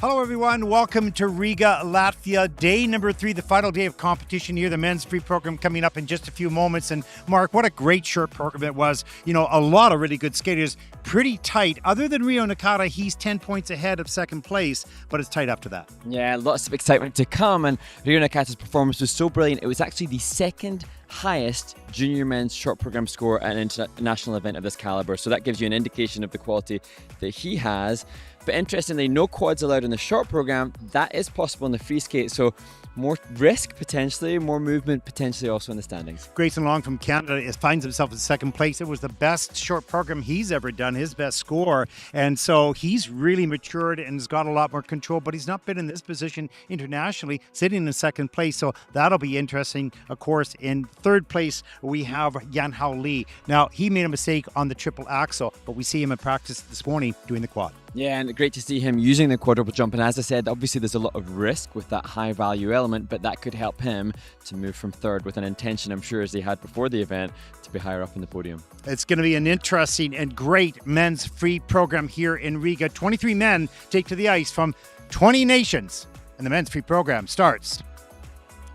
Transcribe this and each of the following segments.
Hello, everyone. Welcome to Riga, Latvia. Day number 3, the final day of competition here. The men's free program coming up in just a few moments. And Mark, what a great short program it was. You know, a lot of really good skaters. Pretty tight. Other than Rio Nata, he's 10 points ahead of second place, but it's tight after that. Yeah, lots of excitement to come. And Rio Nata's performance was so brilliant. It was actually the second highest junior men's short program score at an international event of this caliber. So that gives you an indication of the quality that he has. But interestingly, no quads allowed in the short program. That is possible in the free skate. So more risk potentially, more movement potentially also in the standings. Grayson Long from Canada finds himself in second place. It was the best short program he's ever done, his best score. And so he's really matured and has got a lot more control, but he's not been in this position internationally, sitting in second place. So that'll be interesting. Of course, in third place, we have Hali. Now, he made a mistake on the triple axel, but we see him in practice this morning doing the quad. Yeah, and great to see him using the quadruple jump. And as I said, obviously there's a lot of risk with that high value element, but that could help him to move from third with an intention, I'm sure, as he had before the event, to be higher up in the podium. It's going to be an interesting and great men's free program here in Riga. 23 men take to the ice from 20 nations, and the men's free program starts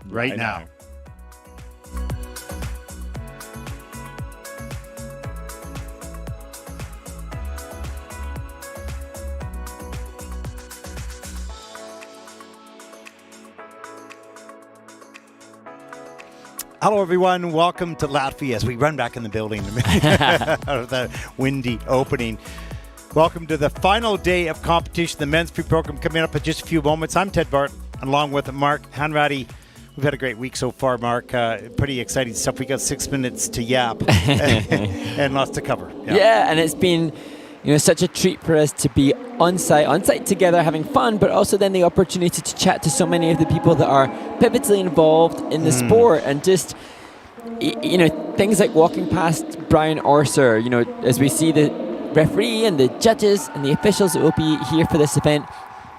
right now. Hello, everyone. Welcome to Latvia as we run back in the building out of the windy opening. Welcome to the final day of competition, the men's free program coming up in just a few moments. I'm Ted Bart, along with Mark Hanratty. We've had a great week so far, Mark. Pretty exciting stuff. We got 6 minutes to yap and lots to cover. Yeah, and it's been such a treat for us to be on site together, having fun, but also then the opportunity to chat to so many of the people that are pivotally involved in the sport, and just things like walking past Brian Orser, as we see the referee and the judges and the officials that will be here for this event.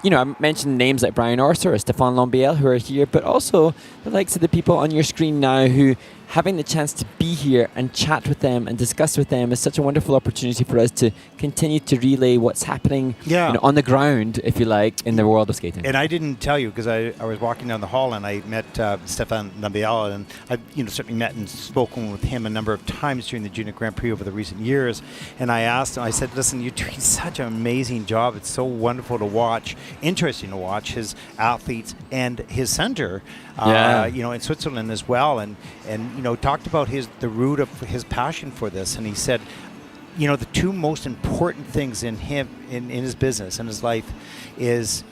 I mentioned names like Brian Orser or Stéphane Lambiel who are here, but also the likes of the people on your screen now who having the chance to be here and chat with them and discuss with them is such a wonderful opportunity for us to continue to relay what's happening on the ground, if you like, in the world of skating. And I didn't tell you because I was walking down the hall and I met Stéphane Lambiel, and I've certainly met and spoken with him a number of times during the Junior Grand Prix over the recent years. And I asked him, I said, listen, you're doing such an amazing job. It's so wonderful to watch, interesting to watch his athletes and his center, in Switzerland as well. And talked about the root of his passion for this. And he said, the two most important things in him, in his business and his life, is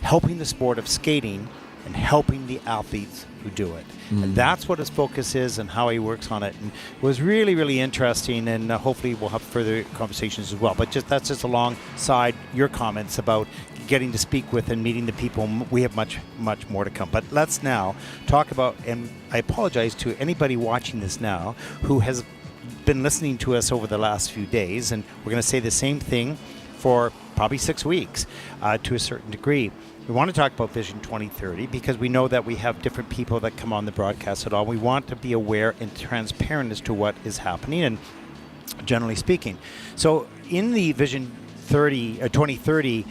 helping the sport of skating and helping the athletes who do it. And that's what his focus is and how he works on it. And it was really, really interesting, and hopefully we'll have further conversations as well. But that's just alongside your comments about getting to speak with and meeting the people. We have much, much more to come. But let's now talk about, and I apologize to anybody watching this now who has been listening to us over the last few days, and we're going to say the same thing for probably 6 weeks to a certain degree. We want to talk about Vision 2030 because we know that we have different people that come on the broadcast at all. We want to be aware and transparent as to what is happening, and generally speaking. So in the Vision 2030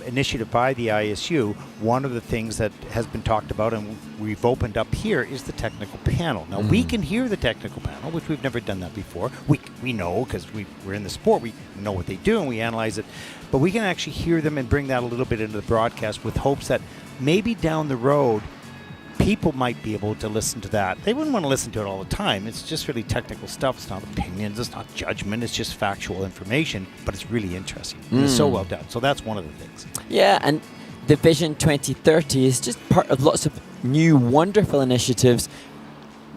initiative by the ISU, one of the things that has been talked about and we've opened up here is the technical panel. Now, we can hear the technical panel, which we've never done that before. We know because we're in the sport, we know what they do and we analyze it, but we can actually hear them and bring that a little bit into the broadcast with hopes that maybe down the road people might be able to listen to that. They wouldn't want to listen to it all the time. It's just really technical stuff. It's not opinions. It's not judgment. It's just factual information, but it's really interesting. And it's so well done. So that's one of the things. Yeah, and the Vision 2030 is just part of lots of new, wonderful initiatives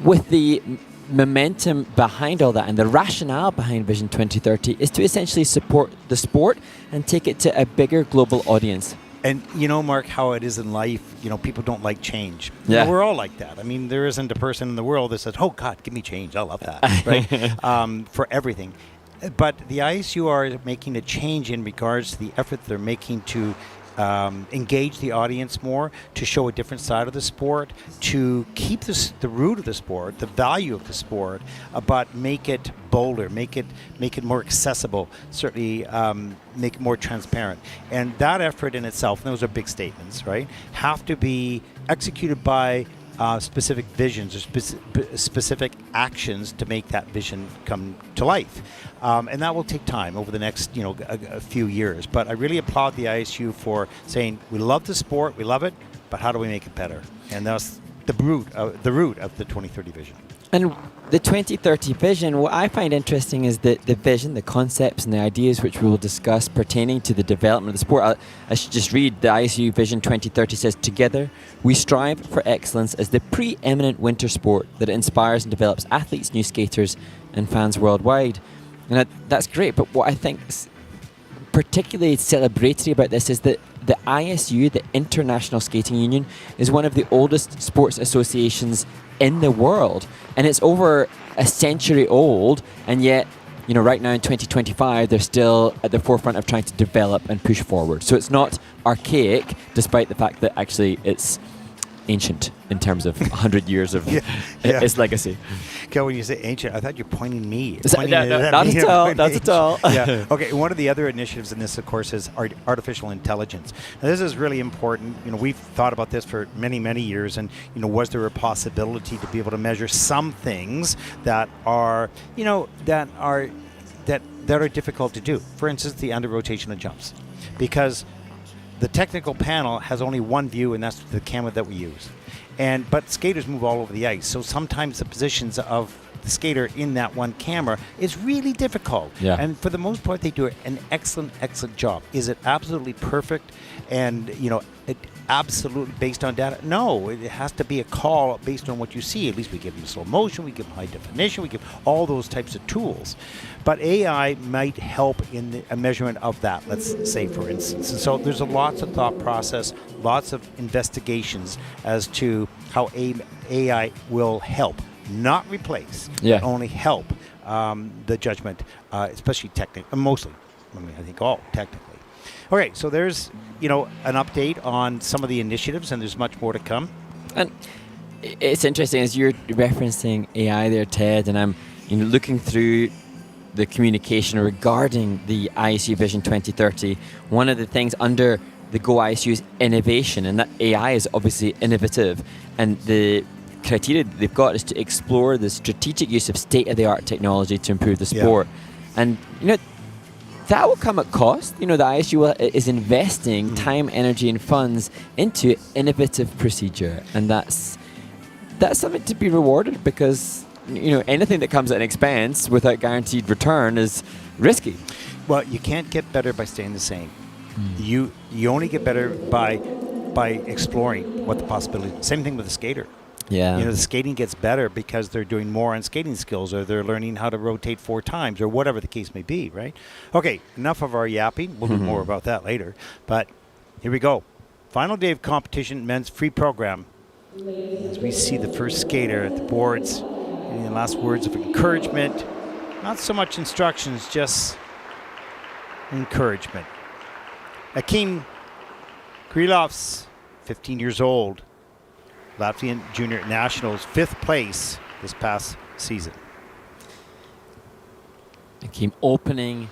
with the momentum behind all that, and the rationale behind Vision 2030 is to essentially support the sport and take it to a bigger global audience. And Mark, how it is in life, people don't like change. Yeah. We're all like that. I mean, there isn't a person in the world that says, oh, God, give me change. I love that, right? For everything. But the ISU are making a change in regards to the effort they're making to engage the audience more, to show a different side of the sport, to keep the root of the sport, the value of the sport, but make it bolder, make it more accessible, certainly make it more transparent. And that effort in itself, and those are big statements, right, have to be executed by specific visions or specific actions to make that vision come to life. And that will take time over the next, a few years. But I really applaud the ISU for saying, we love the sport, we love it, but how do we make it better? And that's the root of the 2030 vision. And the 2030 vision, what I find interesting is that the vision, the concepts and the ideas which we will discuss pertaining to the development of the sport. I should just read the ISU Vision 2030 says, together we strive for excellence as the preeminent winter sport that inspires and develops athletes, new skaters and fans worldwide. And that's great, but what I think is particularly celebratory about this is that the ISU, the International Skating Union, is one of the oldest sports associations in the world, and it's over a century old, and yet right now in 2025 they're still at the forefront of trying to develop and push forward. So it's not archaic, despite the fact that actually it's ancient in terms of 100 years of its legacy. Okay, when you say ancient, I thought you're pointing me. Not at all. Yeah. Okay, one of the other initiatives in this, of course, is artificial intelligence. Now, this is really important. We've thought about this for many, many years, and was there a possibility to be able to measure some things that are, that are difficult to do? For instance, the under-rotational jumps, because the technical panel has only one view, and that's the camera that we use. But skaters move all over the ice, so sometimes the positions of the skater in that one camera is really difficult. Yeah. And for the most part, they do an excellent, excellent job. Is it absolutely perfect and, it absolutely based on data? No, it has to be a call based on what you see. At least we give them slow motion, we give them high definition, we give all those types of tools. But AI might help in a measurement of that, let's say, for instance. And so there's lots of thought process, lots of investigations as to how AI will help, not replace, but only help the judgment, especially technically, mostly, I think all technically. Okay, so there's, an update on some of the initiatives, and there's much more to come. And it's interesting, as you're referencing AI there, Ted, and I'm looking through the communication regarding the ISU Vision 2030. One of the things under the Go ISU is innovation, and that AI is obviously innovative, and the criteria that they've got is to explore the strategic use of state-of-the-art technology to improve the sport. And that will come at cost. The ISU is investing time, energy and funds into innovative procedure, and that's something to be rewarded, because anything that comes at an expense without guaranteed return is risky. Well, you can't get better by staying the same. You only get better by exploring what the possibility. Same thing with the skater. Yeah. The skating gets better because they're doing more on skating skills, or they're learning how to rotate 4 times, or whatever the case may be, right? Okay, enough of our yapping. We'll do more about that later. But here we go. Final day of competition, men's free program. As we see the first skater at the boards, getting the last words of encouragement. Not so much instructions, just encouragement. Akeim Gilov's 15 years old. Latvian Junior Nationals, 5th place this past season. Akeim opening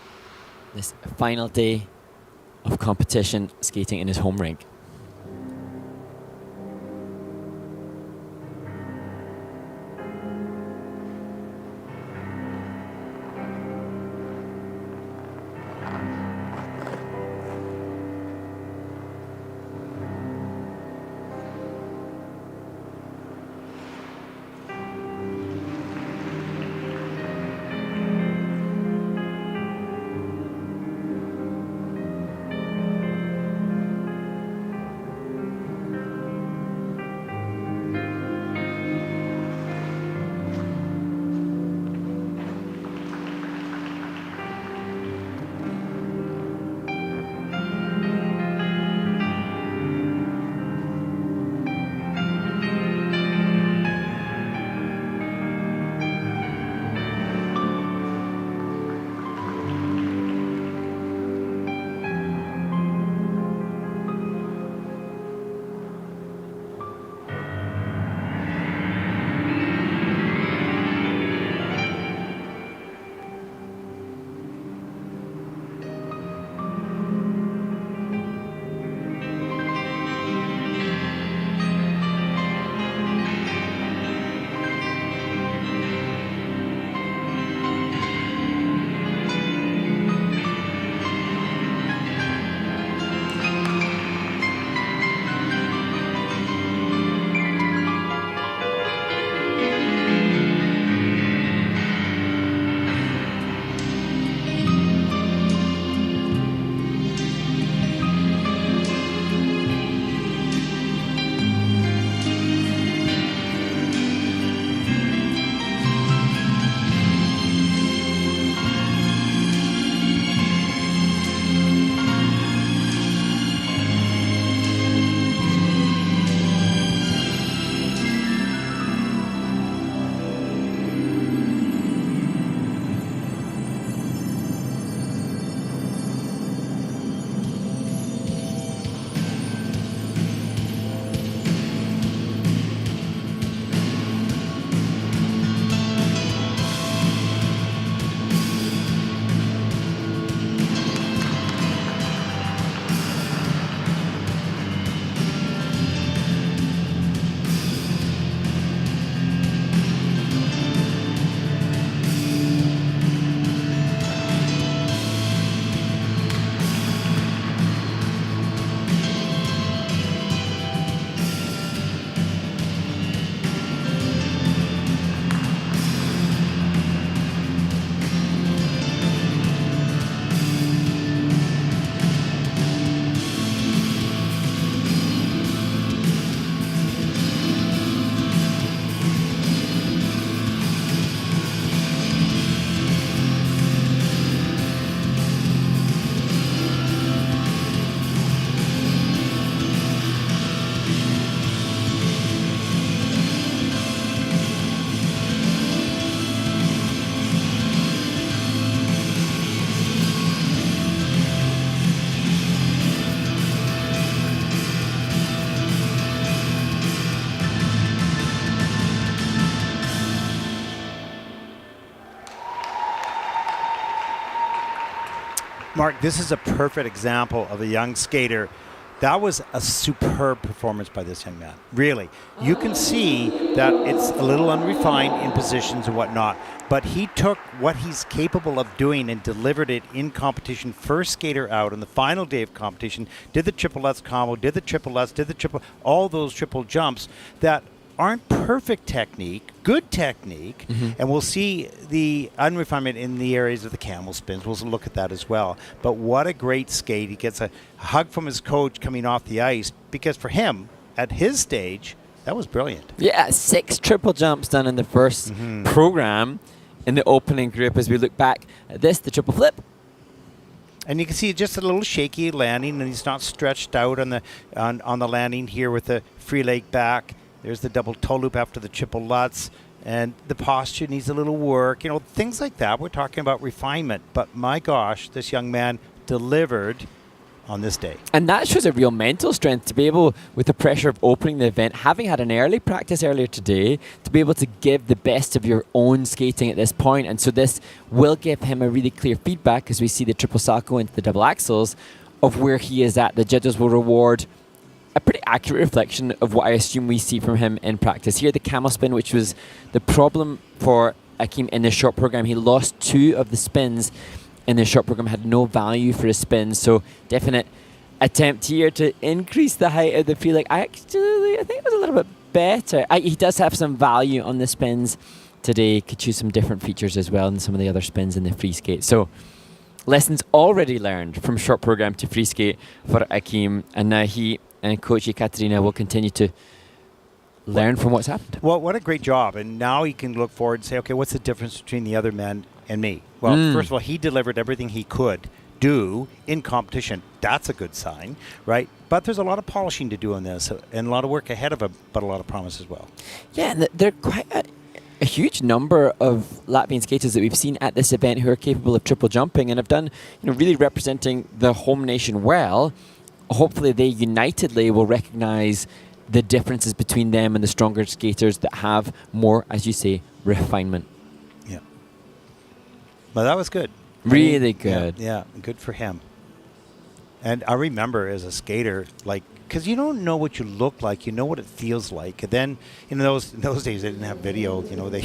this final day of competition skating in his home rink. Mark, this is a perfect example of a young skater. That was a superb performance by this young man. Really. You can see that it's a little unrefined in positions and whatnot, but he took what he's capable of doing and delivered it in competition. First skater out on the final day of competition, did the triple Lutz combo, did the triple Lutz, did the triple, all those triple jumps that aren't perfect technique, good technique, and we'll see the unrefinement in the areas of the camel spins. We'll look at that as well. But what a great skate. He gets a hug from his coach coming off the ice, because for him, at his stage, that was brilliant. Yeah, 6 triple jumps done in the first program in the opening group. As we look back at this, the triple flip. And you can see just a little shaky landing, and he's not stretched out on the landing here with the free leg back. There's the double toe loop after the triple Lutz, and the posture needs a little work. You know, things like that. We're talking about refinement. But my gosh, this young man delivered on this day. And that shows a real mental strength to be able, with the pressure of opening the event, having had an early practice earlier today, to be able to give the best of your own skating at this point. And so this will give him a really clear feedback as we see the triple salto into the double axels of where he is at. The judges will reward a pretty accurate reflection of what I assume we see from him in practice. Here, the camel spin, which was the problem for Akeim in the short program. He lost 2 of the spins in the short program, had no value for his spins. So definite attempt here to increase the height of the free leg. I think it was a little bit better. He does have some value on the spins today. Could choose some different features as well than some of the other spins in the free skate. So lessons already learned from short program to free skate for Akeim. And now he and Coach Ekaterina will continue to learn from what's happened. Well, what a great job. And now he can look forward and say, okay, what's the difference between the other men and me? Well, first of all, he delivered everything he could do in competition. That's a good sign, right? But there's a lot of polishing to do on this, and a lot of work ahead of him, but a lot of promise as well. Yeah, and there are quite a huge number of Latvian skaters that we've seen at this event who are capable of triple jumping and have done, really representing the home nation well. Hopefully they unitedly will recognize the differences between them and the stronger skaters that have more, as you say, refinement. Yeah. Well, that was good. Really good. Yeah, good for him. And I remember as a skater, because you don't know what you look like, you know what it feels like. And then in those days, they didn't have video, they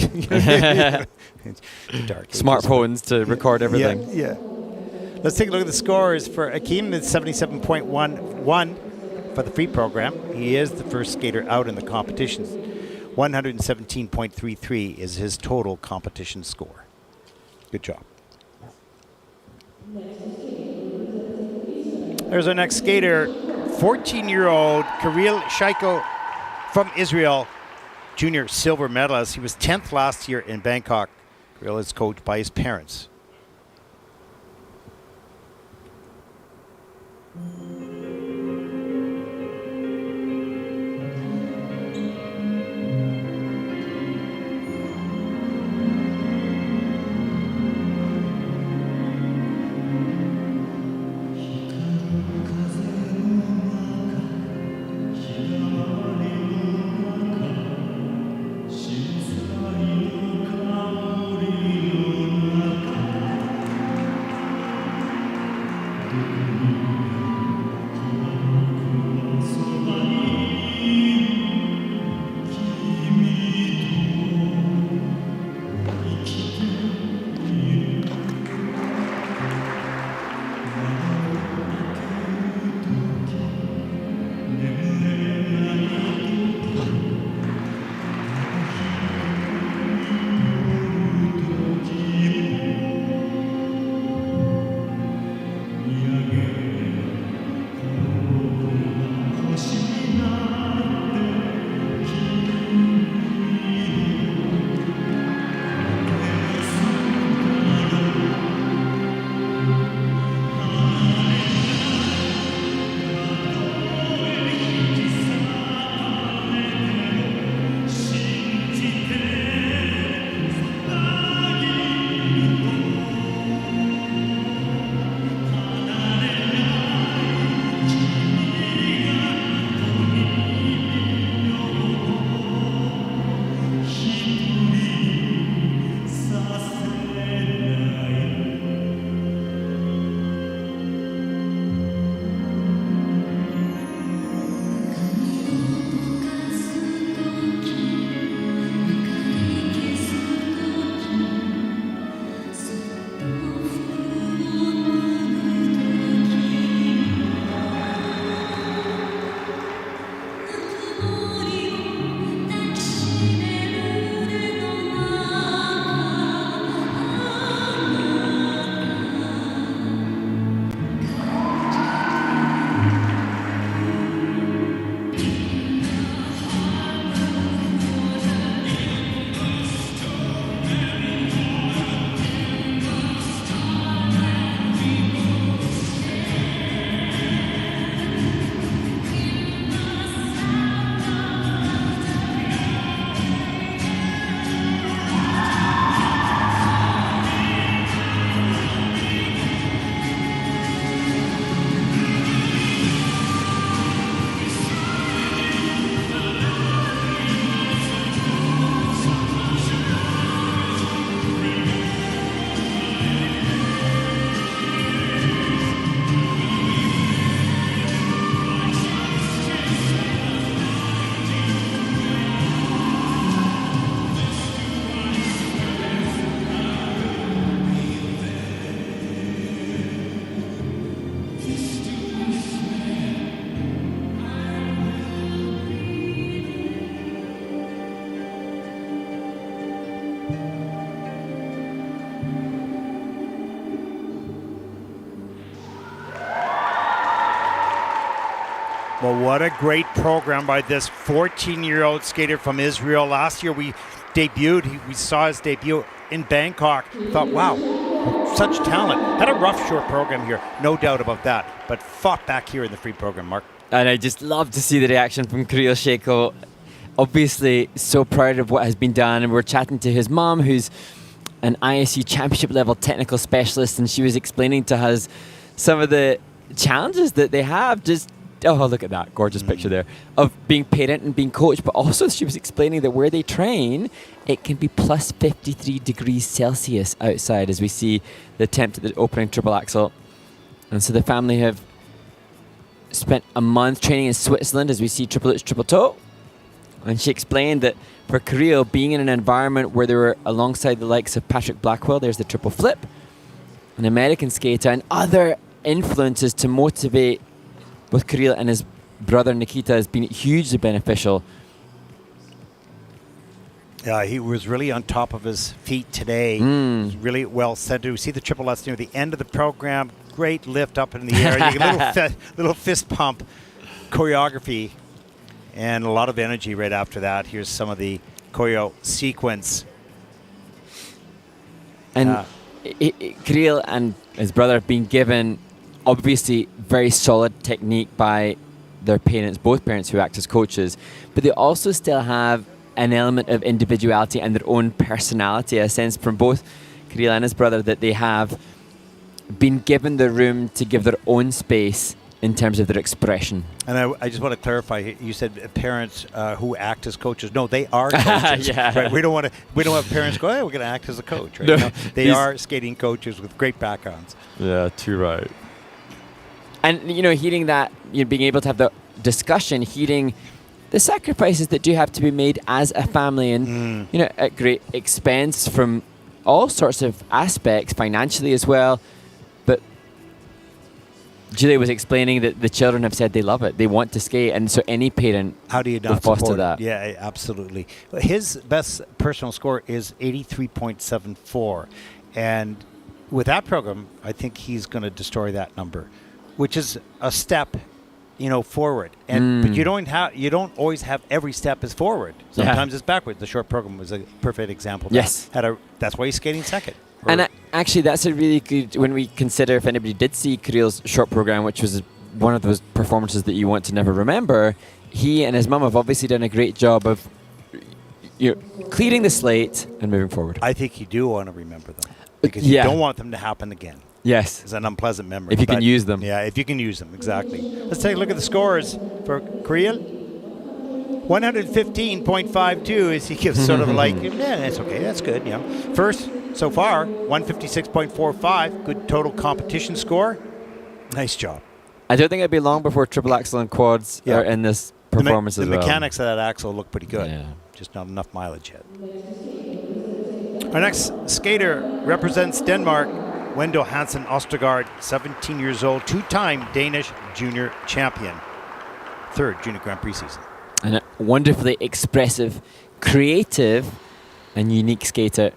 dark smartphones to record everything. Yeah. Let's take a look at the scores for Akeim. It's 77.11 for the free program. He is the first skater out in the competition. 117.33 is his total competition score. Good job. There's our next skater, 14-year-old Kuril Shiko from Israel, junior silver medalist. He was 10th last year in Bangkok. Kuril is coached by his parents. Well, what a great program by this 14-year-old skater from Israel. Last year we saw his debut in Bangkok. Thought, wow, such talent. Had a rough, short program here, no doubt about that, but fought back here in the free program, Mark. And I just love to see the reaction from Kuril Shiko. Obviously, so proud of what has been done. And we're chatting to his mom, who's an ISU championship level technical specialist, and she was explaining to us some of the challenges that they have. Just, oh, look at that gorgeous picture there of being parent and being coach. But also, she was explaining that where they train, it can be plus 53 degrees Celsius outside, as we see the attempt at the opening triple axel. And so the family have spent a month training in Switzerland, as we see triple H, triple toe. And she explained that for Kuril, being in an environment where they were alongside the likes of Patrick Blackwell, there's the triple flip, an American skater, and other influences to motivate both Kuril and his brother Nikita has been hugely beneficial. Yeah, he was really on top of his feet today. Really well centered. We see the triple S near the end of the program. Great lift up in the air. You get a little fist pump choreography. And a lot of energy right after that. Here's some of the choreo sequence. And Kuril and his brother have been given, obviously, very solid technique by their parents, both parents who act as coaches. But they also still have an element of individuality and their own personality, a sense from both Kuril and his brother that they have been given the room to give their own space in terms of their expression. And I just want to clarify, you said parents who act as coaches. No, they are coaches. Yeah. Right? We don't have parents go, hey, we're going to act as a coach. Right? No, no, they are skating coaches with great backgrounds. Yeah, too right. And, hearing that, being able to have the discussion, hearing the sacrifices that do have to be made as a family and, at great expense from all sorts of aspects, financially as well. But Julia was explaining that the children have said they love it. They want to skate. And so any parent How do you not will foster support that. Yeah, absolutely. His best personal score is 83.74. And with that program, I think he's going to destroy that number, which is a step, forward. And but you don't always have every step is forward. Sometimes it's backward. The short program was a perfect example. Yes. That's why he's skating second. And actually, that's a really good, when we consider if anybody did see Kuril's short program, which was one of those performances that you want to never remember, he and his mum have obviously done a great job of clearing the slate and moving forward. I think you do want to remember them because you don't want them to happen again. Yes. It's an unpleasant memory. If you can use them. Yeah, if you can use them, exactly. Let's take a look at the scores for Kuril. 115.52 is he gives sort of like, that's okay, that's good. First, so far, 156.45, good total competition score. Nice job. I don't think it'd be long before triple axel and quads are in this performance as well. The mechanics of that axle look pretty good. Yeah. Just not enough mileage yet. Our next skater represents Denmark. Wendle Hansen Ostergaard, 17 years old, two-time Danish junior champion. Third junior Grand Prix season. And a wonderfully expressive, creative, and unique skater.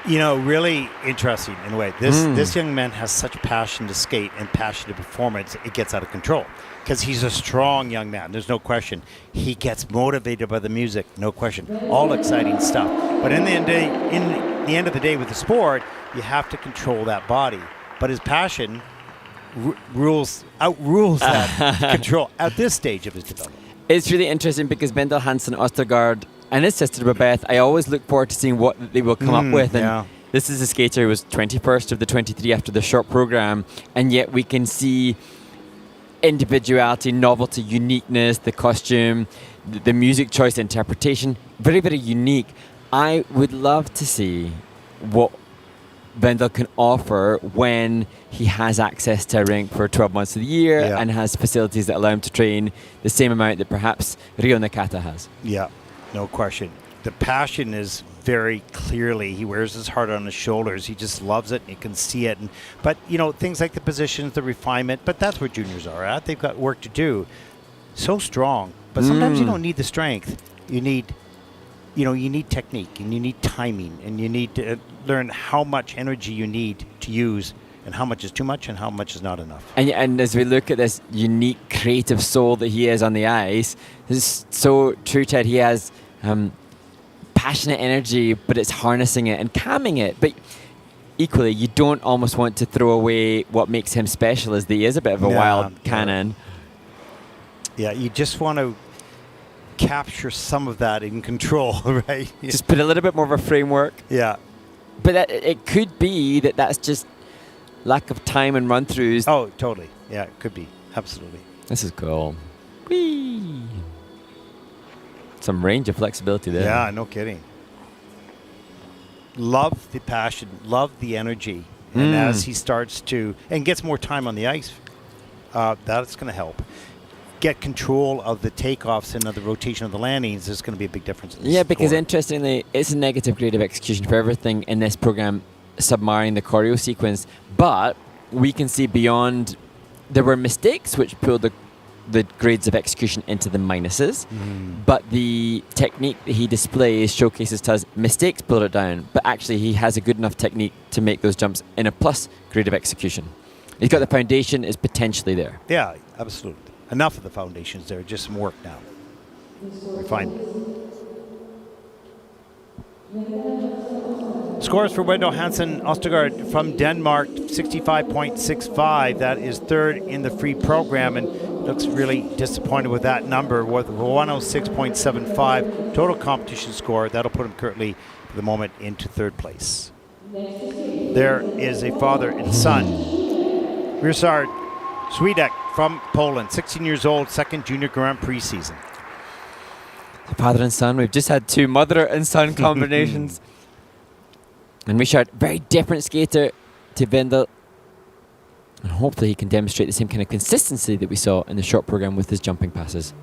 Really interesting in a way. This young man has such passion to skate and passion to performance, it gets out of control. Because he's a strong young man, there's no question. He gets motivated by the music, no question. All exciting stuff. But in the end of the day with the sport, you have to control that body. But his passion outrules that control at this stage of his development. It's really interesting because Wendle Hansen, Ostergaard, and his sister Babette, I always look forward to seeing what they will come up with. And this is a skater who was 21st of the 23 after the short program, and yet we can see individuality, novelty, uniqueness, the costume, the music choice, interpretation, very, very unique. I would love to see what Wendle can offer when he has access to a rink for 12 months of the year and has facilities that allow him to train the same amount that perhaps Rio Nata has. Yeah, no question. The passion is very clearly, he wears his heart on his shoulders. He just loves it. You can see it. But, things like the positions, the refinement, but that's where juniors are at. They've got work to do. So strong. But sometimes you don't need the strength. You need technique, and you need timing, and you need to learn how much energy you need to use, and how much is too much and how much is not enough. And as we look at this unique creative soul that he is on the ice, this is so true, Ted. He has passionate energy, but it's harnessing it and calming it. But equally, you don't almost want to throw away what makes him special, as he is a bit of a wild cannon. Yeah, you just want to capture some of that in control, right? Just put a little bit more of a framework. Yeah. But it could be that's just lack of time and run-throughs. Oh, totally. Yeah, it could be. Absolutely. This is cool. Whee! Some range of flexibility there. Yeah, no kidding. Love the passion, love the energy. And as he starts to, and gets more time on the ice, that's going to help. Get control of the takeoffs and of the rotation of the landings. There's going to be a big difference. Because interestingly, it's a negative grade of execution for everything in this program, submarring the choreo sequence. But we can see beyond, there were mistakes which pulled the grades of execution into the minuses. But the technique that he displays showcases to us mistakes pulled it down. But actually, he has a good enough technique to make those jumps in a plus grade of execution. He's got the foundation is potentially there. Yeah, absolutely. Enough of the foundations there, just some work now. Refinement. Scores for Wendle Hansen Ostergaard from Denmark, 65.65. That is third in the free program, and looks really disappointed with that number, with 106.75 total competition score. That'll put him currently, for the moment, into third place. There is a father and son. Rishard Swedc from Poland, 16 years old, second junior Grand Prix season. Father and son. We've just had two mother and son combinations. And Rishard, very different skater to Wendle. And hopefully he can demonstrate the same kind of consistency that we saw in the short program with his jumping passes.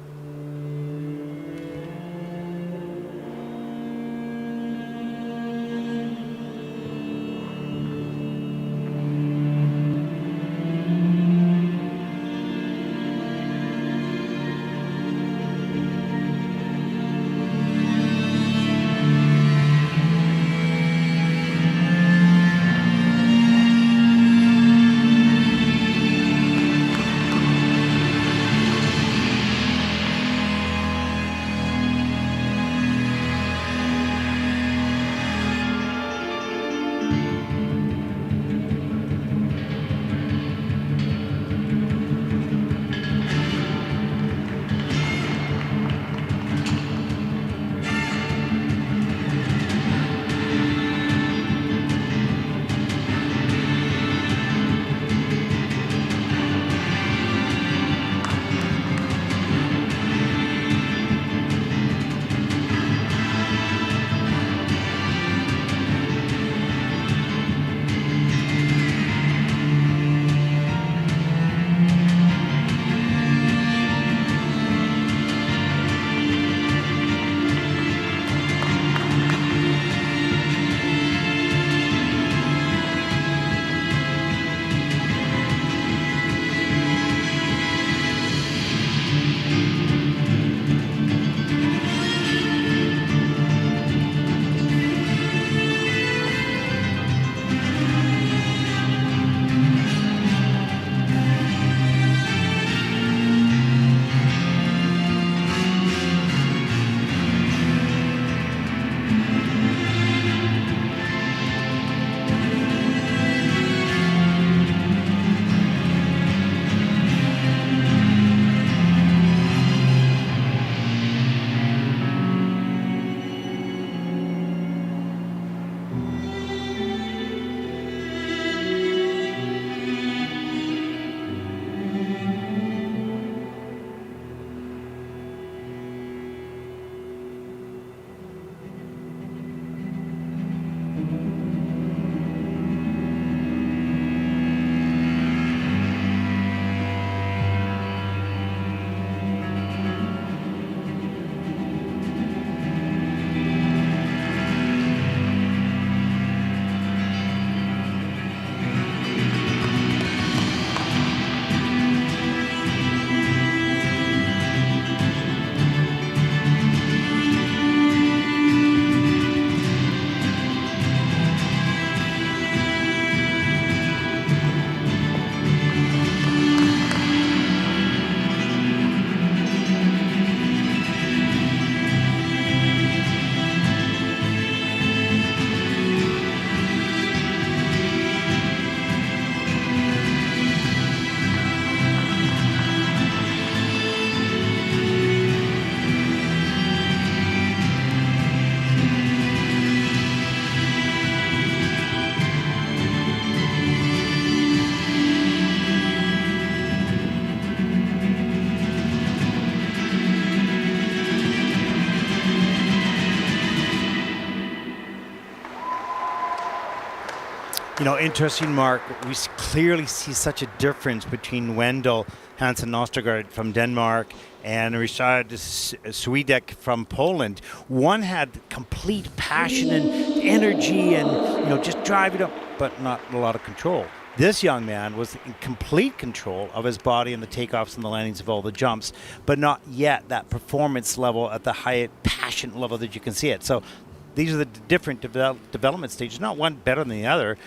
Interesting, Mark. We clearly see such a difference between Wendle Hansen Nostergaard from Denmark and Rishard Swedc from Poland. One had complete passion and energy and, just driving up, but not a lot of control. This young man was in complete control of his body and the takeoffs and the landings of all the jumps, but not yet that performance level at the high passion level that you can see it. So these are the different development stages, not one better than the other,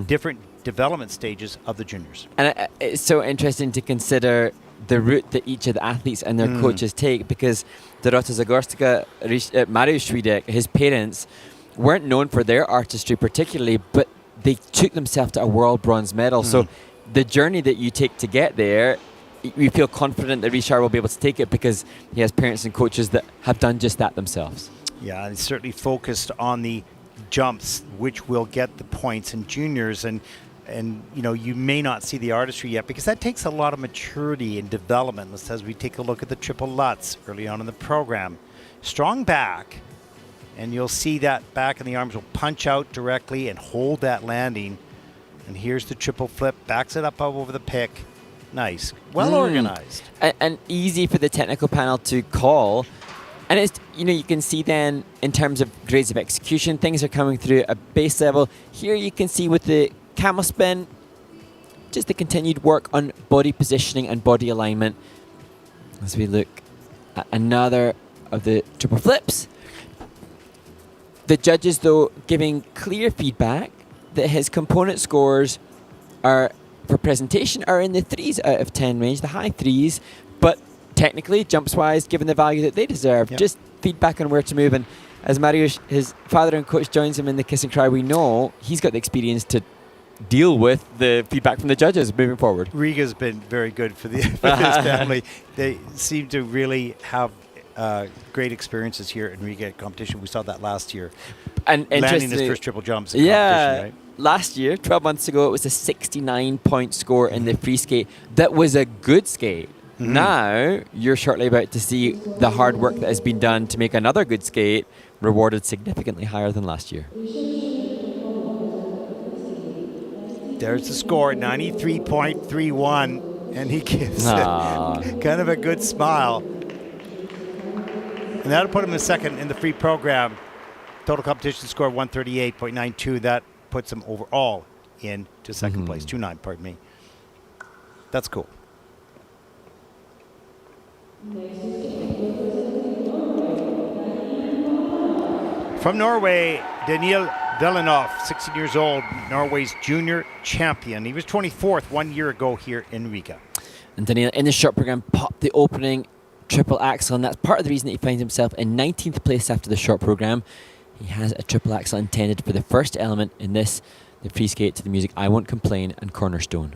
different development stages of the juniors. And it's so interesting to consider the route that each of the athletes and their coaches take, because Dorota Zagorstka, Mariusz Swedc, his parents weren't known for their artistry particularly, but they took themselves to a world bronze medal. So the journey that you take to get there, we feel confident that Rishard will be able to take it because he has parents and coaches that have done just that themselves. Yeah, and certainly focused on the jumps, which will get the points in juniors. And you may not see the artistry yet because that takes a lot of maturity and development. As we take a look at the triple Lutz early on in the program. Strong back, and you'll see that back in the arms will punch out directly and hold that landing. And here's the triple flip, backs it up over the pick. Nice, well organized. And easy for the technical panel to call. And it's, you can see then in terms of grades of execution, things are coming through a base level. Here you can see with the camel spin, just the continued work on body positioning and body alignment. As we look at another of the triple flips. The judges, though, giving clear feedback that his component scores are, for presentation, are in the 3s out of 10 range, the high 3s, but technically, jumps-wise, given the value that they deserve, just feedback on where to move. And as Mariusz, his father and coach, joins him in the kiss and cry, we know he's got the experience to deal with the feedback from the judges moving forward. Riga's been very good for this family. They seem to really have great experiences here in Riga competition. We saw that last year. And landing his first triple jumps in competition, right? Last year, 12 months ago, it was a 69-point score in the free skate. That was a good skate. Now, you're shortly about to see the hard work that has been done to make another good skate rewarded significantly higher than last year. There's the score, 93.31, and he gives it kind of a good smile. And that'll put him in second in the free program. Total competition score 138.92. That puts him overall into second place. 2.9, pardon me. That's cool. From Norway, Danielle Delanov, 16 years old, Norway's junior champion. He was 24th 1 year ago here in Riga. And Danielle, in the short program, popped the opening triple axel, and that's part of the reason that he finds himself in 19th place after the short program. He has a triple axel intended for the first element in this, the free skate to the music I Won't Complain and Cornerstone.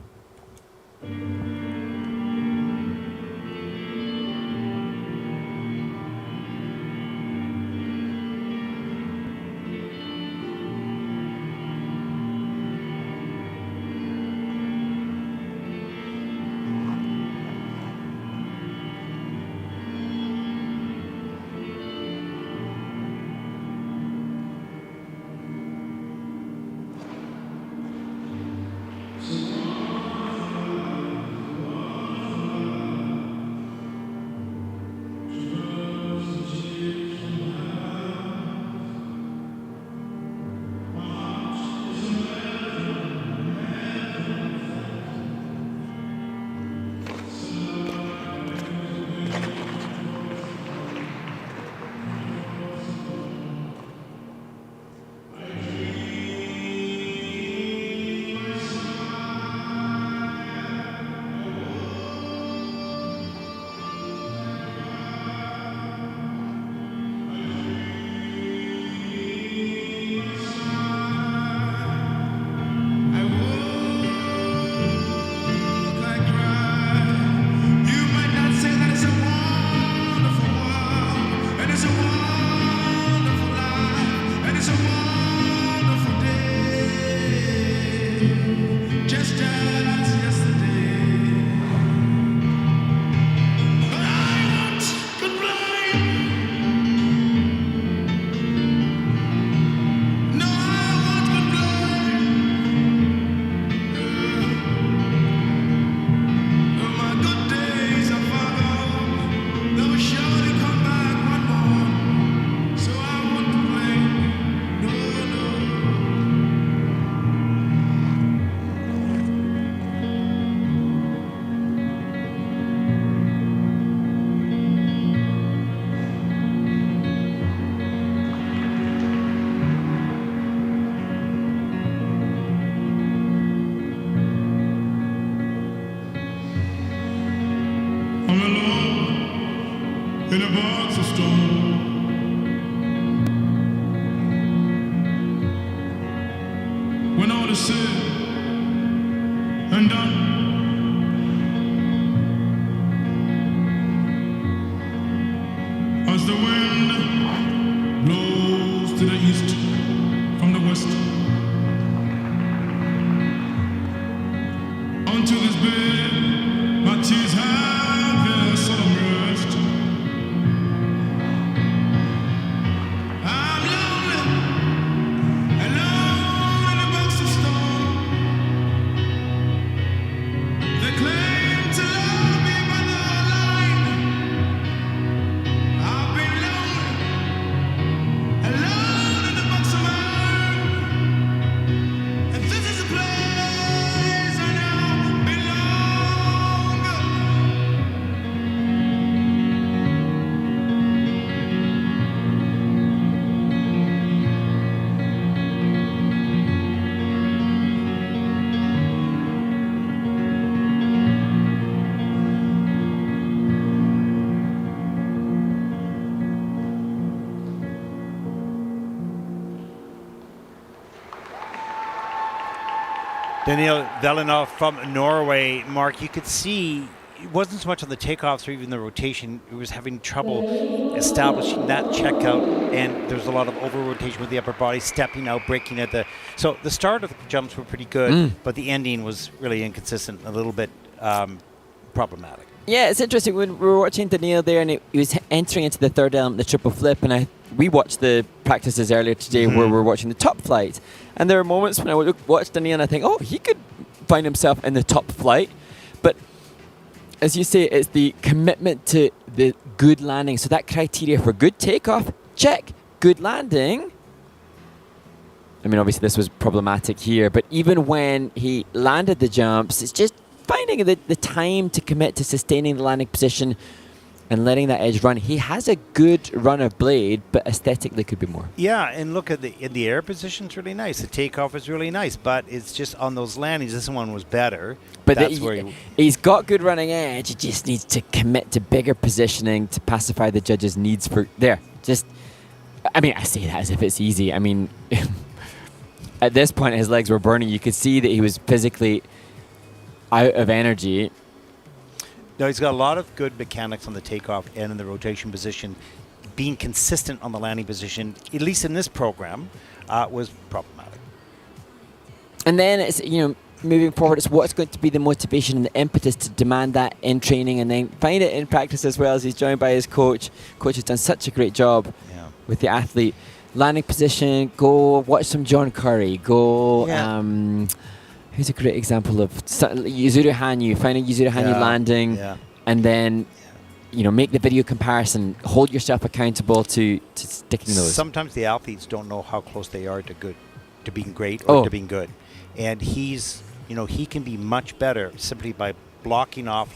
box of stone. When all is said and done, as the wind blows to the east from the west, unto this bed my tears have their solemn rest. I'm lonely, alone in a box of stone. They claim to love me, but they're lying. I've been lonely, alone in a box of iron. And this is a place I now belong. Danielle Delanov from Norway. Mark, you could see it wasn't so much on the takeoffs or even the rotation. It was having trouble establishing that checkout, and there's a lot of over-rotation with the upper body, stepping out, breaking at the... So the start of the jumps were pretty good, but the ending was really inconsistent, a little bit problematic. Yeah, it's interesting. When we were watching Danielle there, and he was entering into the third element, the triple flip, and we watched the practices earlier today where we were watching the top flight. And there were moments when I would watch Danielle and I think, oh, he could find himself in the top flight. But as you say, it's the commitment to the good landing. So that criteria for good takeoff, check. Good landing. I mean, obviously this was problematic here, but even when he landed the jumps, it's just finding the time to commit to sustaining the landing position and letting that edge run. He has a good run of blade, but aesthetically could be more. Yeah, and look at in the air position's really nice. The takeoff is really nice, but it's just on those landings. This one was better. But that's where he's got good running edge. He just needs to commit to bigger positioning to pacify the judges' needs for there. Just, I mean, I say that as if it's easy. I mean, at this point, his legs were burning. You could see that he was physically out of energy. No, he's got a lot of good mechanics on the takeoff and in the rotation position. Being consistent on the landing position, at least in this program, was problematic. And then it's, moving forward, it's what's going to be the motivation and the impetus to demand that in training and then find it in practice as well, as he's joined by his coach. Coach has done such a great job with the athlete. Landing position, go watch some John Curry, go... Who's a great example of Yuzuru Hanyu, finding Yuzuru Hanyu landing, and then make the video comparison, hold yourself accountable to sticking those. Sometimes the athletes don't know how close they are to being great or to being good. And he's, he can be much better simply by locking off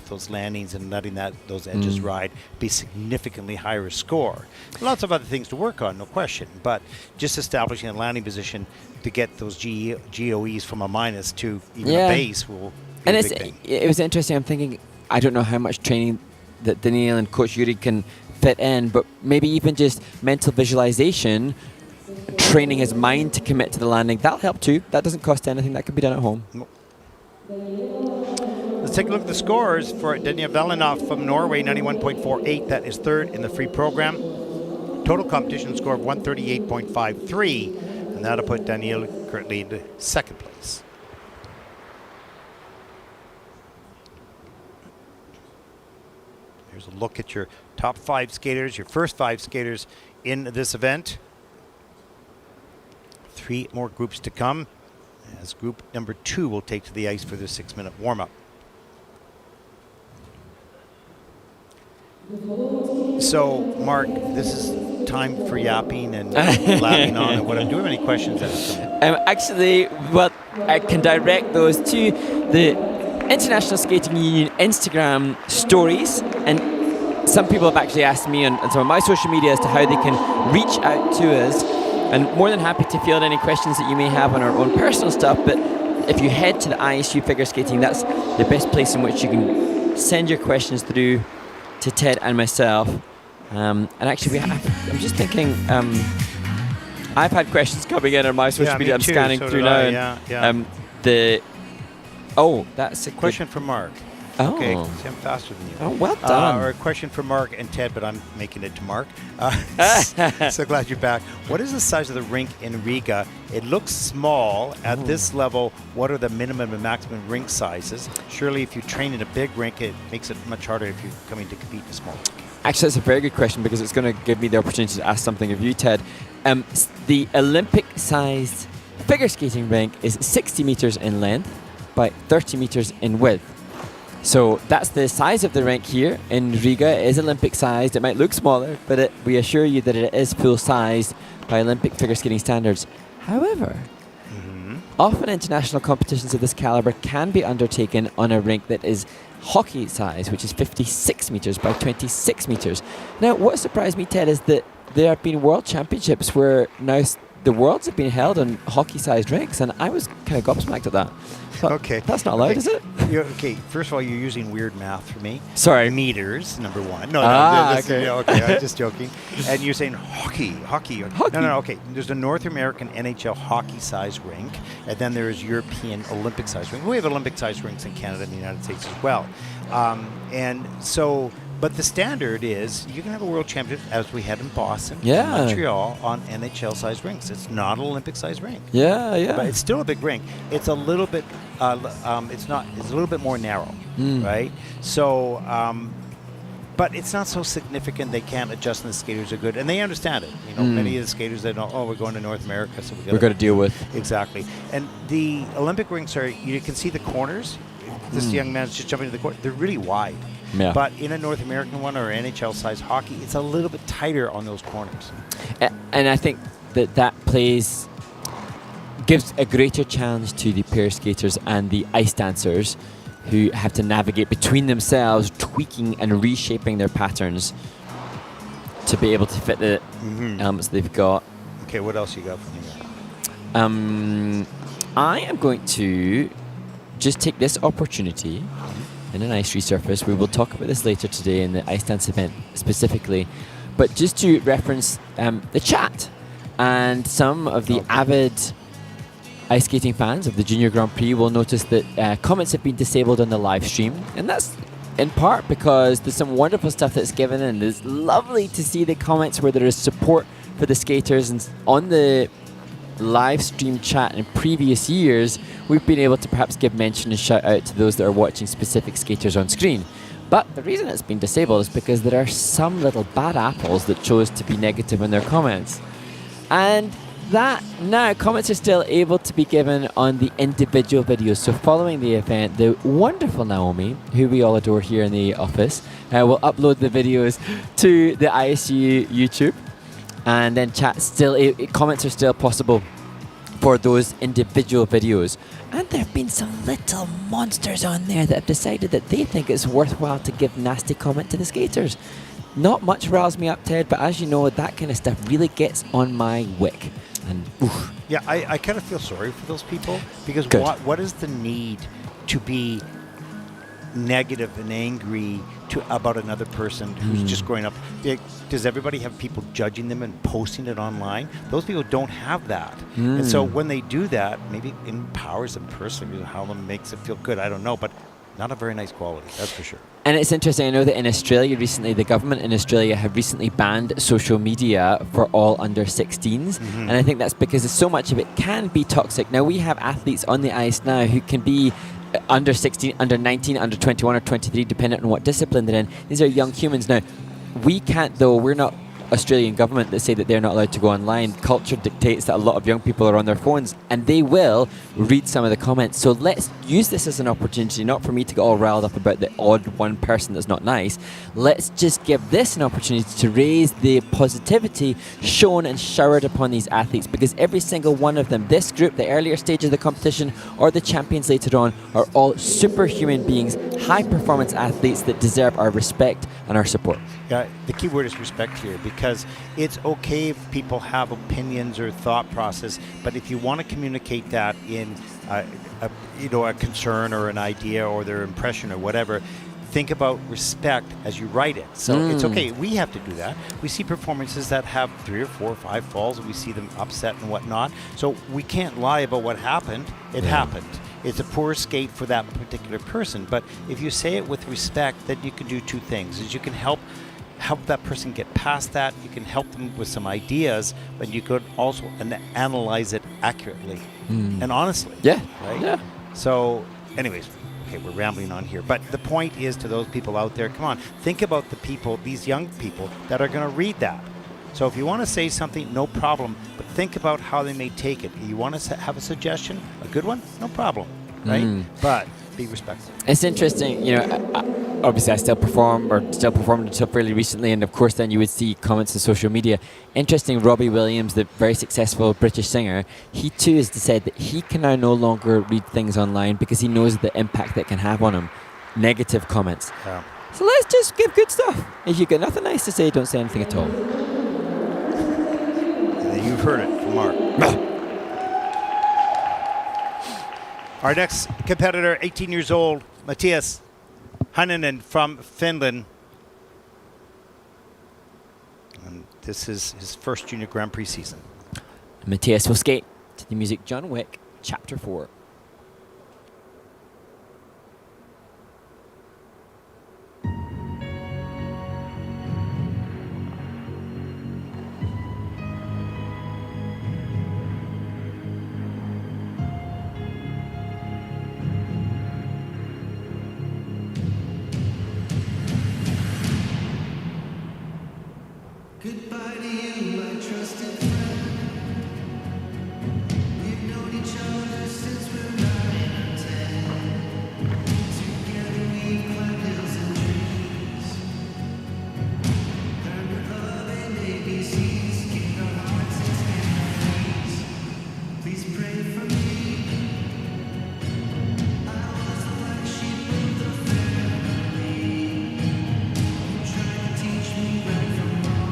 those landings and letting those edges ride, be significantly higher score. Lots of other things to work on, no question, but just establishing a landing position to get those GOEs from a minus to even a base will be a big thing. It was interesting. I'm thinking, I don't know how much training that Danielle and Coach Yuri can fit in, but maybe even just mental visualization, training his mind to commit to the landing, that'll help too. That doesn't cost anything. That can be done at home. Nope. Let's take a look at the scores for Danielle Delanov from Norway, 91.48. That is third in the free program. Total competition score of 138.53. And that'll put Danielle currently in second place. Here's a look at your top 5 skaters, your first 5 skaters in this event. 3 more groups to come, as group number 2 will take to the ice for their 6-minute warm-up. So, Mark, this is time for yapping and laughing on and what I'm doing. Do you have any questions? Actually, well, I can direct those to the International Skating Union Instagram stories, and some people have actually asked me on some of my social media as to how they can reach out to us, and more than happy to field any questions that you may have on our own personal stuff. But if you head to the ISU Figure Skating, that's the best place in which you can send your questions through to Ted and myself. And actually, I'm just thinking. I've had questions coming in on my social media. I'm too. scanning So through did now. I. And, that's a Question from Mark. Oh. Okay, see, I'm faster than you. Oh, well done. Or a question from Mark and Ted, but I'm making it to Mark. So glad you're back. What is the size of the rink in Riga? It looks small. At this level, what are the minimum and maximum rink sizes? Surely if you train in a big rink, it makes it much harder if you're coming to compete in a small rink. Actually, that's a very good question because it's going to give me the opportunity to ask something of you, Ted. The Olympic-sized figure skating rink is 60 meters in length by 30 meters in width. So that's the size of the rink here in Riga. It is Olympic-sized. It might look smaller, but we assure you that it is full-sized by Olympic figure skating standards. However, often international competitions of this caliber can be undertaken on a rink that is hockey size, which is 56 meters by 26 meters. Now, what surprised me, Ted, is that there have been world championships where now the worlds have been held on hockey-sized rinks, and I was kind of gobsmacked at that. Thought, Okay. That's not allowed, Okay. is it? Okay, first of all, you're using weird math for me. Sorry. Meters, number one. Okay. Okay, I'm just joking. And you're saying hockey. No, okay. There's a North American NHL hockey-sized rink, and then there's European Olympic-sized rink. We have Olympic-sized rinks in Canada and the United States as well. But the standard is you can have a world championship, as we had in Boston, and Montreal, on NHL-sized rinks. It's not an Olympic-sized rink. Yeah. But it's still a big rink. It's a little bit. It's a little bit more narrow, right? So, but it's not so significant. They can't adjust, and the skaters are good, and they understand it. You know, many of the skaters, they know, we're going to North America, so we're going to deal with. Exactly. And the Olympic rinks are. You can see the corners. This young man's just jumping to the corner. They're really wide. Yeah. But in a North American one or NHL-sized hockey, it's a little bit tighter on those corners. And I think that gives a greater challenge to the pair skaters and the ice dancers who have to navigate between themselves, tweaking and reshaping their patterns to be able to fit the elements they've got. Okay, what else you got for me? I am going to just take this opportunity in an ice resurface. We will talk about this later today in the ice dance event specifically, but just to reference the chat and some of the avid ice skating fans of the Junior Grand Prix will notice that comments have been disabled on the live stream, and that's in part because there's some wonderful stuff that's given, and it's lovely to see the comments where there is support for the skaters. And on the live stream chat in previous years, we've been able to perhaps give mention and shout out to those that are watching specific skaters on screen. But the reason it's been disabled is because there are some little bad apples that chose to be negative in their comments. And that now comments are still able to be given on the individual videos. So following the event, the wonderful Naomi, who we all adore here in the office, will upload the videos to the ISU YouTube. And then comments are still possible for those individual videos. And there have been some little monsters on there that have decided that they think it's worthwhile to give nasty comment to the skaters. Not much riles me up, Ted, but as you know, that kind of stuff really gets on my wick. And oof. Yeah, I kind of feel sorry for those people because what is the need to be negative and angry about another person who's just growing up? Does everybody have people judging them and posting it online? Those people don't have that. And so when they do that, maybe it empowers them personally, how it makes it feel good. I don't know, but not a very nice quality, that's for sure. And it's interesting, I know that in Australia recently, the government in Australia have recently banned social media for all under 16s. And I think that's because so much of it can be toxic. Now, we have athletes on the ice now who can be under 16, under 19, under 21 or 23, depending on what discipline they're in. These are young humans. Now, we can't, though, we're not Australian government that say that they're not allowed to go online. Culture dictates that a lot of young people are on their phones, and they will read some of the comments. So let's use this as an opportunity, not for me to get all riled up about the odd one person that's not nice. Let's just give this an opportunity to raise the positivity shown and showered upon these athletes, because every single one of them, this group, the earlier stage of the competition or the champions later on, are all superhuman beings, high performance athletes that deserve our respect and our support. Yeah, the key word is respect here, because it's okay if people have opinions or thought process, but if you want to communicate that in a concern or an idea or their impression or whatever, think about respect as you write it. So it's okay. We have to do that. We see performances that have 3 or 4 or 5 falls, and we see them upset and whatnot. So we can't lie about what happened. It happened. It's a poor skate for that particular person. But if you say it with respect, then you can do 2 things. Is you can help that person get past that. You can help them with some ideas, but you could also analyze it accurately and honestly. Yeah. Right? Yeah. So, anyways, okay, we're rambling on here. But the point is to those people out there, come on, think about the people, these young people that are going to read that. So if you want to say something, no problem, but think about how they may take it. You want to have a suggestion, a good one, no problem, right? But be respectful. It's interesting, obviously I still performed until fairly recently, and of course then you would see comments on social media. Interesting, Robbie Williams, the very successful British singer, he too has said that he can now no longer read things online because he knows the impact that can have on him. Negative comments. Yeah. So let's just give good stuff. If you've got nothing nice to say, don't say anything at all. You've heard it from Mark. Our next competitor, 18 years old, Matias Hannan from Finland. And this is his first Junior Grand Prix season. Matias will skate to the music John Wick, Chapter 4. Goodbye to you, my trusted friend. We've known each other since we're 9 or 10. Together we climbed hills and trees. Learned to love and ABCs, gained our hearts and stand our knees. Please pray for me. I was the black sheep of the family. You tried to teach me right from wrong.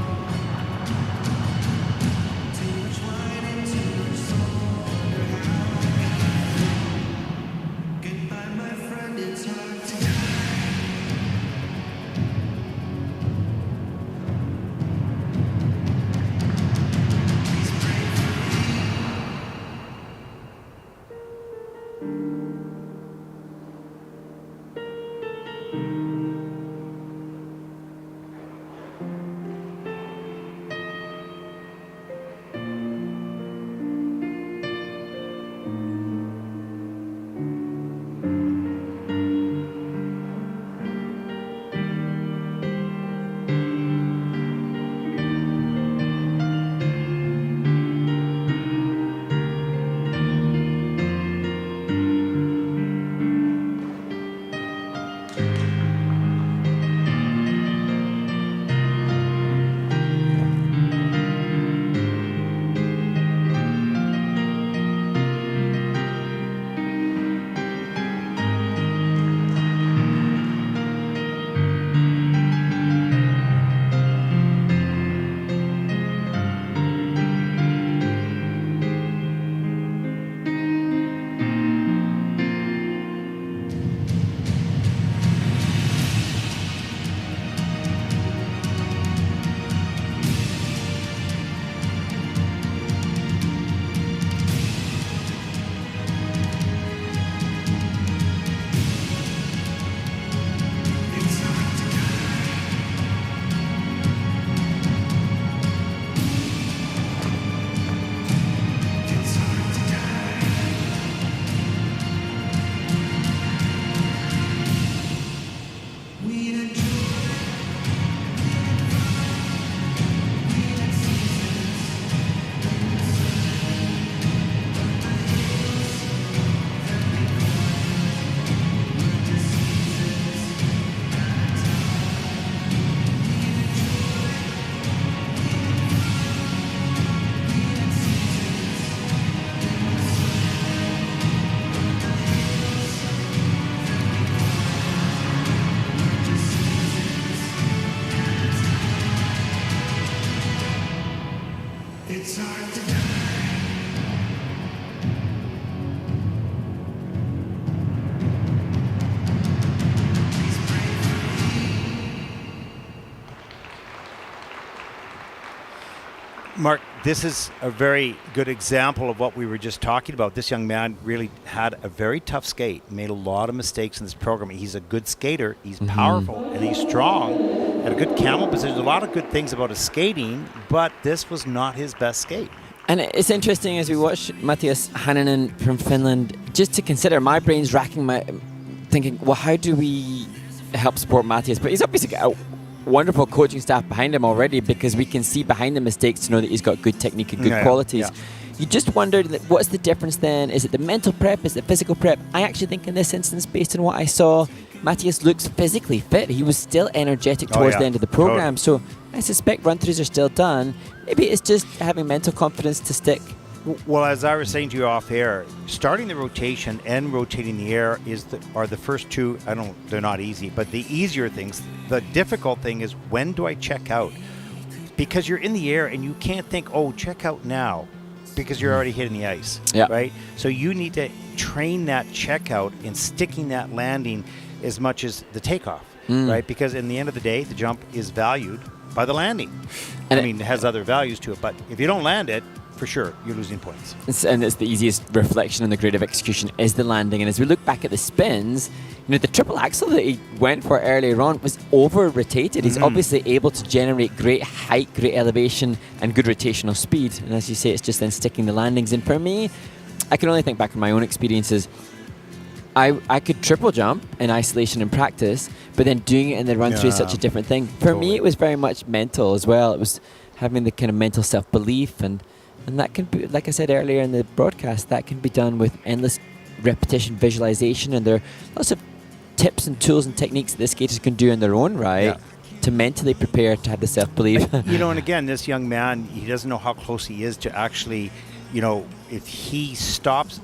Mark, this is a very good example of what we were just talking about. This young man really had a very tough skate, made a lot of mistakes in this program. He's a good skater, he's powerful, and he's strong, had a good camel position, a lot of good things about his skating, but this was not his best skate. And it's interesting as we watch Matias Hannan from Finland, just to consider, my brain's racking thinking, well, how do we help support Matias? But he's obviously got a wonderful coaching staff behind him already, because we can see behind the mistakes to know that he's got good technique and good qualities. Yeah. You just wondered, what's the difference then? Is it the mental prep? Is it physical prep? I actually think in this instance, based on what I saw, Matias looks physically fit. He was still energetic towards the end of the program. So I suspect run-throughs are still done. Maybe it's just having mental confidence to stick. Well, as I was saying to you off air, starting the rotation and rotating the air are the first two. They're not easy, but the easier things. The difficult thing is, when do I check out? Because you're in the air and you can't think, oh, check out now, because you're already hitting the ice, right? So you need to train that check out and sticking that landing as much as the takeoff, right? Because in the end of the day, the jump is valued by the landing. And it has other values to it, but if you don't land it, for sure, you're losing points. And it's the easiest reflection on the grade of execution is the landing. And as we look back at the spins, the triple axel that he went for earlier on was over-rotated. He's obviously able to generate great height, great elevation, and good rotational speed. And as you say, it's just then sticking the landings. And for me, I can only think back on my own experiences. I could triple jump in isolation in practice, but then doing it in the run-through is such a different thing. For me, it was very much mental as well. It was having the kind of mental self-belief, and that can be, like I said earlier in the broadcast, that can be done with endless repetition, visualization, and there are lots of tips and tools and techniques that the skaters can do in their own right to mentally prepare to have the self-belief. And again, this young man, he doesn't know how close he is to actually, if he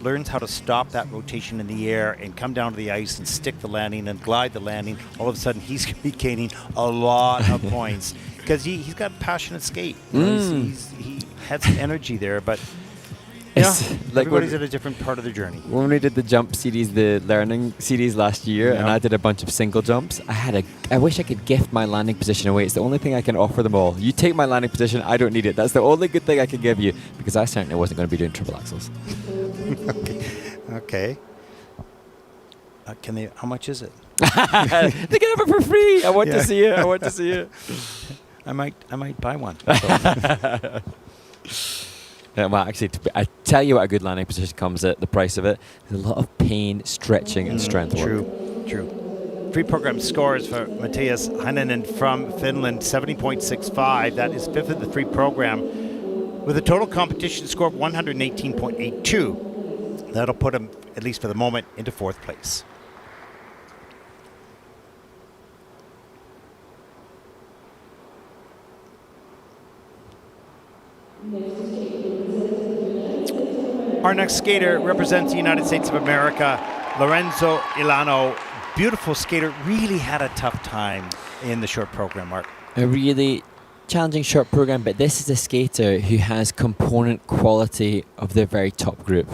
learns how to stop that rotation in the air and come down to the ice and stick the landing and glide the landing, all of a sudden he's going to be gaining a lot of points, because he's got a passionate skate. He had some energy there, but everybody's at a different part of their journey. When we did the jump series, the learning series last year, and I did a bunch of single jumps, I wish I could gift my landing position away. It's the only thing I can offer them all. You take my landing position, I don't need it. That's the only good thing I can give you, because I certainly wasn't going to be doing triple axels. Okay. How much is it? They can have it for free. I want to see it. I want to see it. I might buy one. Well, actually, I tell you what a good landing position comes at the price of it. There's a lot of pain, stretching, and strength work. True. Free-program scores for Matias Hannan from Finland, 70.65. That is fifth in the free program, with a total competition score of 118.82. That'll put him, at least for the moment, into fourth place. Our next skater represents the United States of America, Lorenzo Ilano. Beautiful skater, really had a tough time in the short program, Mark. A really challenging short program, but this is a skater who has component quality of the very top group.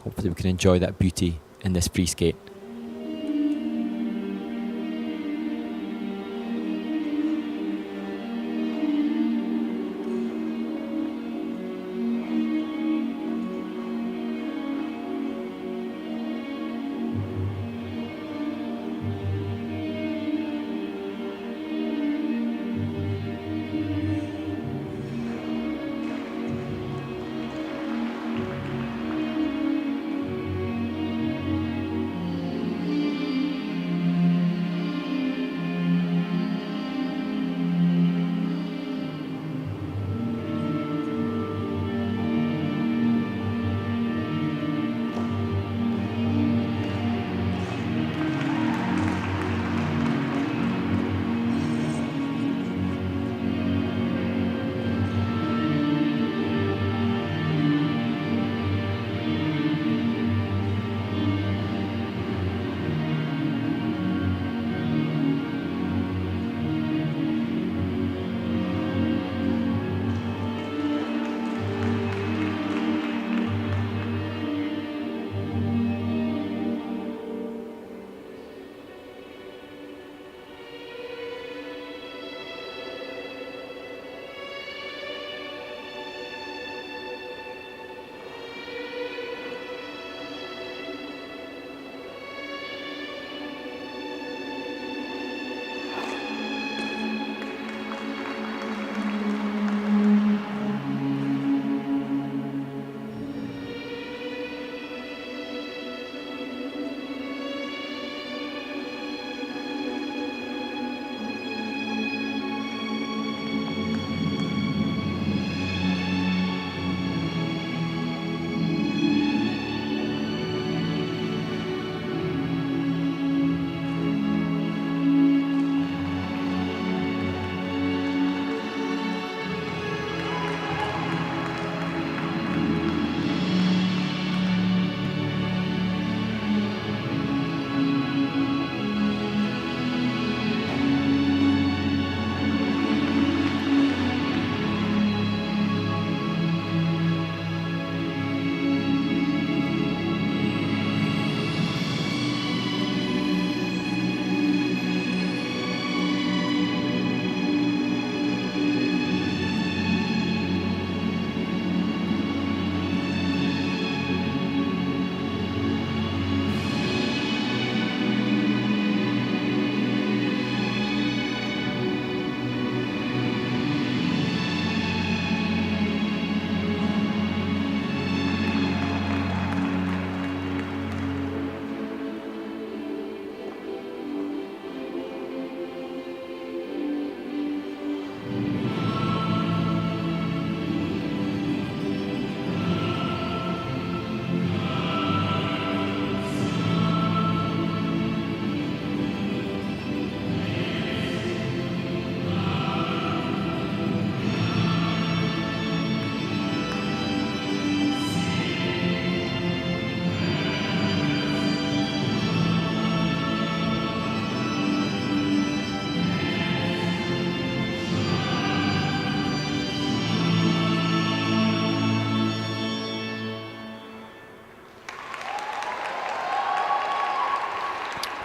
Hopefully we can enjoy that beauty in this free skate.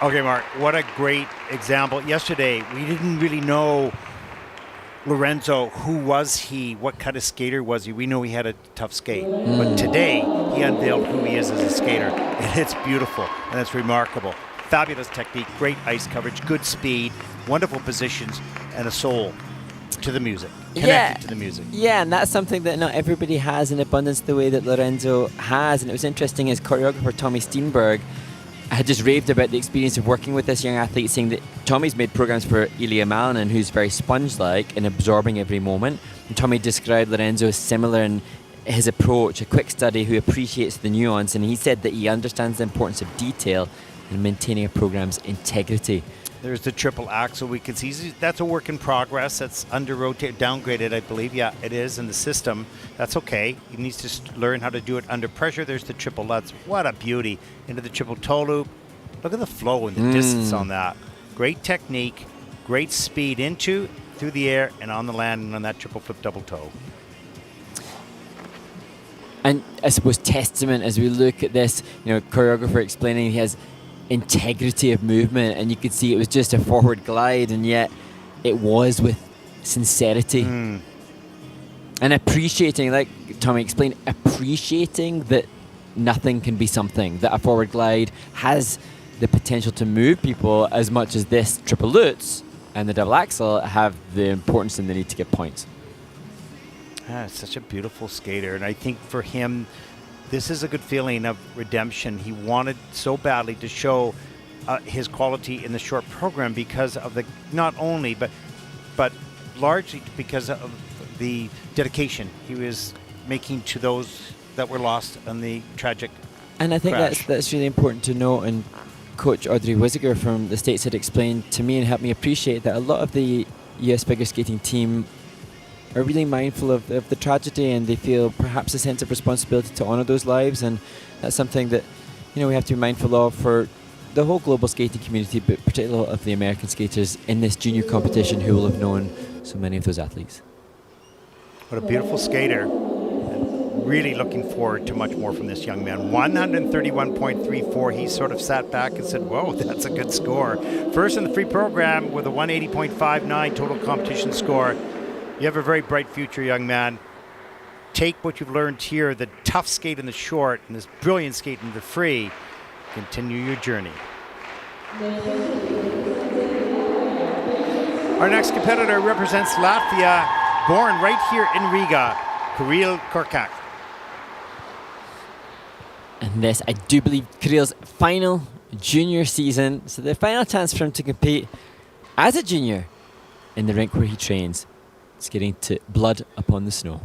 Okay, Mark, what a great example. Yesterday, we didn't really know Lorenzo, who was he? What kind of skater was he? We know he had a tough skate. But today, he unveiled who he is as a skater. And it's beautiful, and it's remarkable. Fabulous technique, great ice coverage, good speed, wonderful positions, and a soul to the music. Connected to the music. Yeah, and that's something that not everybody has in abundance the way that Lorenzo has. And it was interesting, his choreographer, Tommy Steenberg, had just raved about the experience of working with this young athlete, saying that Tommy's made programs for Ilya Malinin, who's very sponge-like and absorbing every moment. And Tommy described Lorenzo as similar in his approach, a quick study who appreciates the nuance, and he said that he understands the importance of detail in maintaining a program's integrity. There's the triple axel. We can see that's a work in progress. That's under-rotated, downgraded, I believe. Yeah, it is in the system. That's okay. He needs to learn how to do it under pressure. There's the triple lutz. What a beauty. Into the triple toe loop. Look at the flow and the distance on that. Great technique, great speed through the air, and on the land and on that triple flip double toe. And I suppose testament as we look at this, choreographer explaining he has integrity of movement, and you could see it was just a forward glide, and yet it was with sincerity and appreciating, like Tommy explained, appreciating that nothing can be something, that a forward glide has the potential to move people as much as this triple lutz and the double axel have the importance and the need to get points. It's such a beautiful skater, and I think for him this is a good feeling of redemption. He wanted so badly to show his quality in the short program because of the, not only, but largely because of the dedication he was making to those that were lost in the tragic And I think crash. that's really important to note. And Coach Audrey Wisiger from the States had explained to me and helped me appreciate that a lot of the US figure skating team are really mindful of the tragedy, and they feel perhaps a sense of responsibility to honour those lives, and that's something that we have to be mindful of for the whole global skating community, but particularly of the American skaters in this junior competition who will have known so many of those athletes. What a beautiful skater. And really looking forward to much more from this young man. 131.34. He sort of sat back and said, whoa, that's a good score. First in the free program with a 180.59 total competition score. You have a very bright future, young man. Take what you've learned here, the tough skate in the short and this brilliant skate in the free. Continue your journey. Our next competitor represents Latvia, born right here in Riga, Kuril Cork. And this, I do believe, Kuril's final junior season, so the final chance for him to compete as a junior in the rink where he trains. It's getting to blood upon the snow.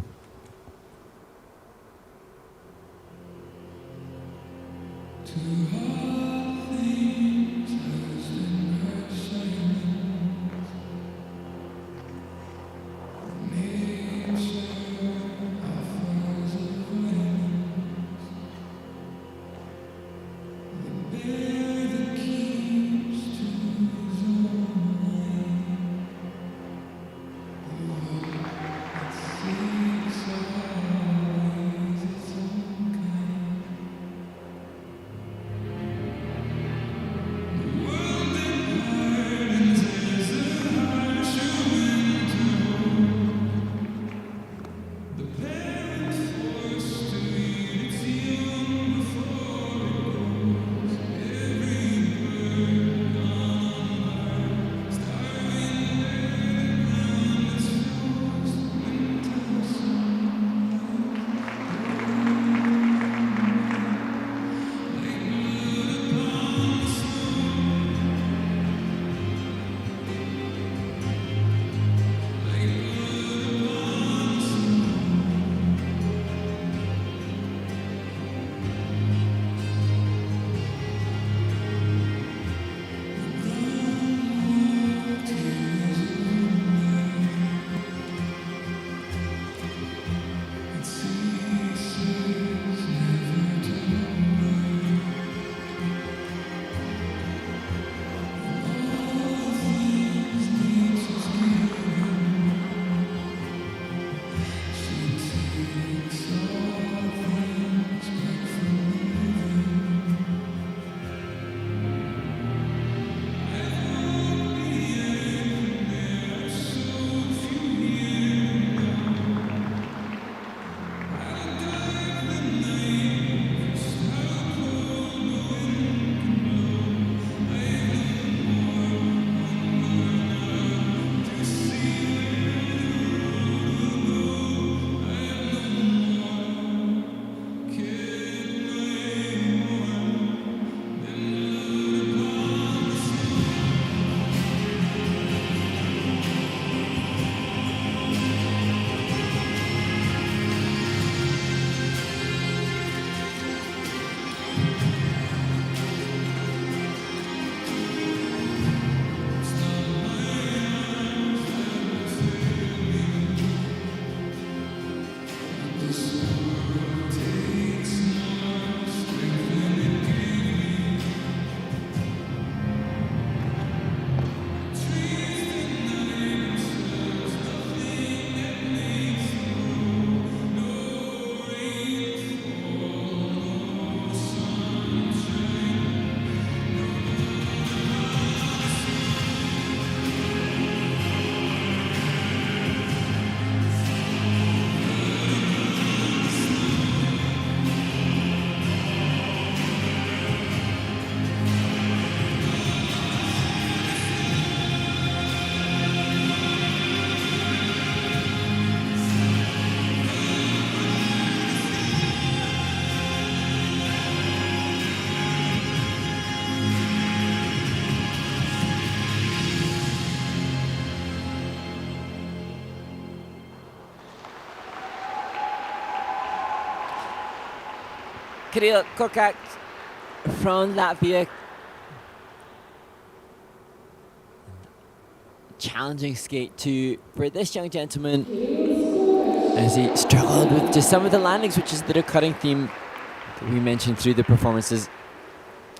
Kuril Cork from Latvia. Challenging skate too for this young gentleman as he struggled with just some of the landings, which is the recurring theme that we mentioned through the performances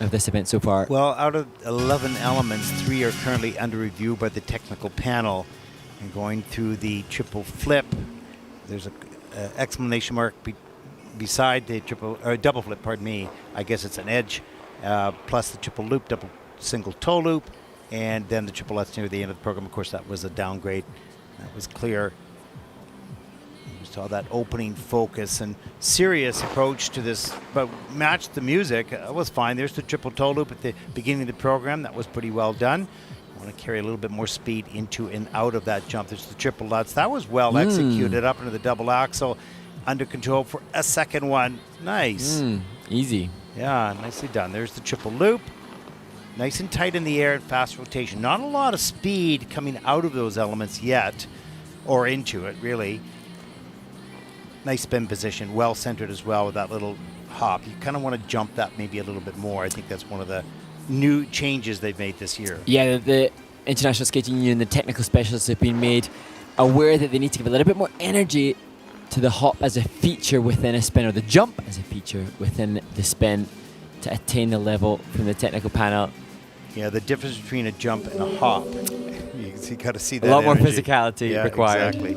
of this event so far. Well, out of 11 elements, 3 are currently under review by the technical panel. And going through the triple flip, there's a exclamation mark beside the double flip, pardon me. I guess it's an edge, plus the triple loop, double single toe loop, and then the triple Lutz near the end of the program. Of course, that was a downgrade. That was clear. You saw that opening focus and serious approach to this, but matched the music. It was fine. There's the triple toe loop at the beginning of the program. That was pretty well done. I want to carry a little bit more speed into and out of that jump. There's the triple Lutz. That was well executed up into the double axle. Under control for a second one. Nice. Easy. Yeah, nicely done. There's the triple loop. Nice and tight in the air and fast rotation. Not a lot of speed coming out of those elements yet, or into it, really. Nice spin position, well centered as well with that little hop. You kind of want to jump that maybe a little bit more. I think that's one of the new changes they've made this year. Yeah, the International Skating Union, the technical specialists have been made aware that they need to give a little bit more energy to the hop as a feature within a spin, or the jump as a feature within the spin, to attain the level from the technical panel. Yeah, the difference between a jump and a hop. You got to see that. A lot more energy. physicality required. Exactly.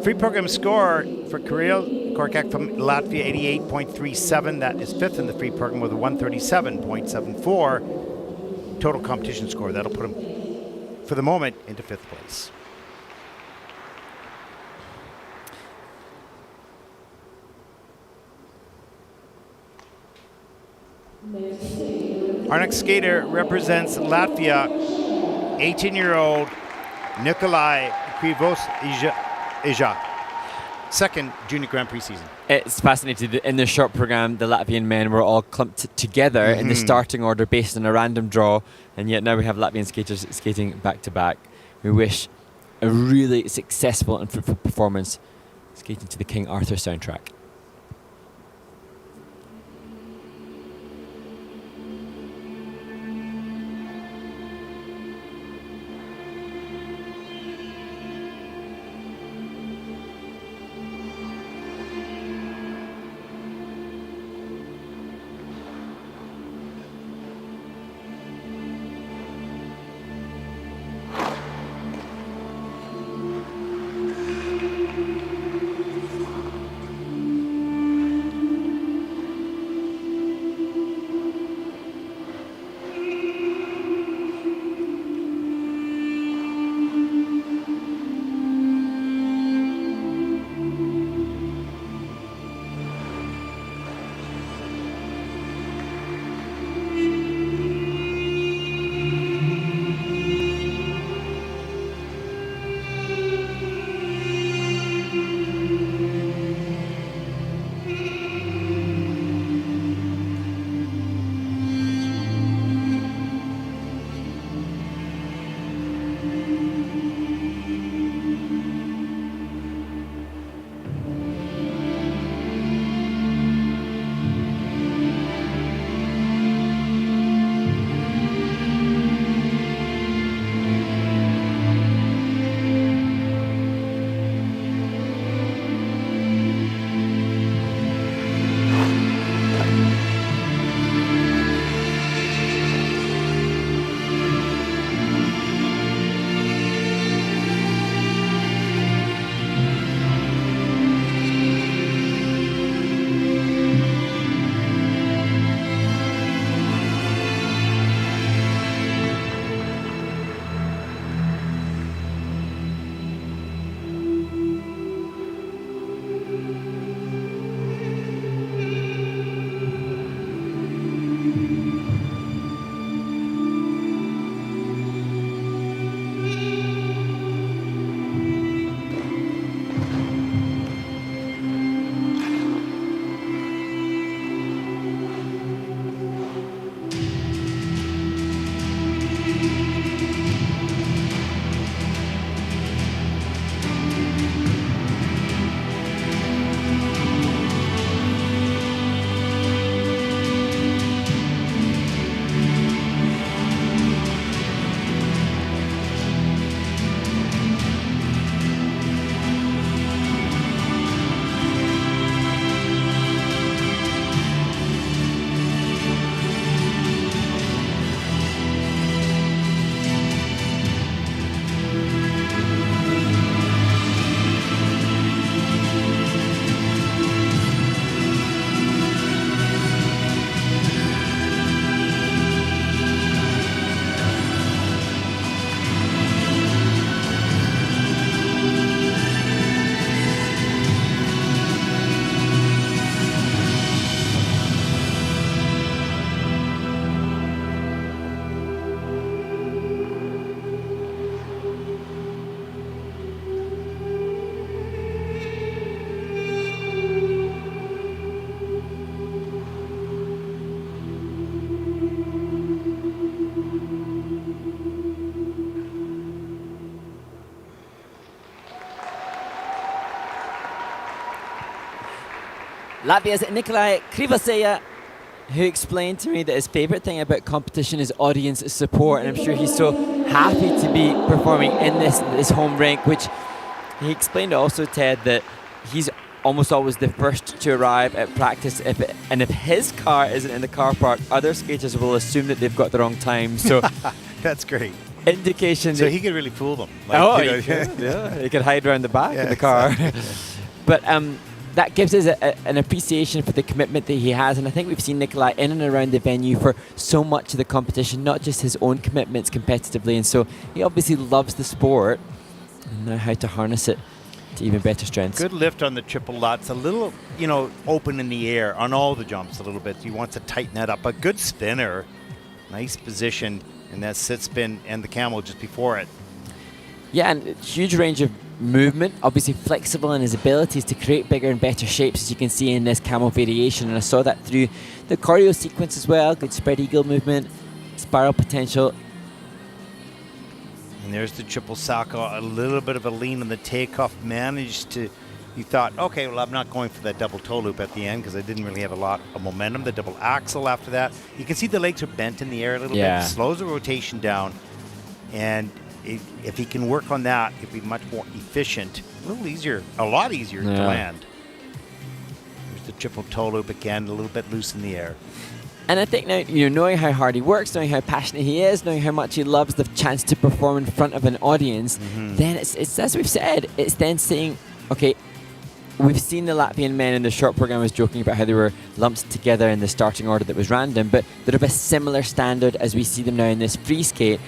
Free program score for Kuril Cork from Latvia, 88.37. That is fifth in the free program with a 137.74 total competition score. That'll put him, for the moment, into fifth place. Our next skater represents Latvia, 18-year-old Nikolai Civosa, second Junior Grand Prix season. It's fascinating that in the short program, the Latvian men were all clumped together in the starting order based on a random draw, and yet now we have Latvian skaters skating back to back. We wish a really successful and fruitful performance skating to the King Arthur soundtrack. Latvia's Nikolai Civosa, who explained to me that his favourite thing about competition is audience support, and I'm sure he's so happy to be performing in this home rink, which he explained also, Ted, that he's almost always the first to arrive at practice, and if his car isn't in the car park, other skaters will assume that they've got the wrong time. So That's great. indication So that he could really fool them. he could, yeah, he could hide around the back of the car. Exactly. But that gives us an appreciation for the commitment that he has, and I think we've seen Nikolai in and around the venue for so much of the competition, not just his own commitments competitively, and so he obviously loves the sport and know how to harness it to even better strengths. Good lift on the triple Lutz, a little, open in the air on all the jumps a little bit. He wants to tighten that up. A good spinner, nice position, and that sit spin and the camel just before it. Yeah, and huge range of movement, obviously flexible in his abilities to create bigger and better shapes, as you can see in this camel variation, and I saw that through the choreo sequence as well. Good spread eagle movement, spiral potential. And there's the triple Saka, a little bit of a lean on the takeoff, you thought, okay, well, I'm not going for that double toe loop at the end because I didn't really have a lot of momentum. The double axle after that. You can see the legs are bent in the air a little bit, slows the rotation down, and if he can work on that, he'll be much more efficient, a lot easier to land. There's the triple toe loop again, a little bit loose in the air. And I think now, knowing how hard he works, knowing how passionate he is, knowing how much he loves the chance to perform in front of an audience, then it's as we've said, it's then saying, okay, we've seen the Latvian men in the short program was joking about how they were lumped together in the starting order that was random, but they're of a similar standard as we see them now in this free skate.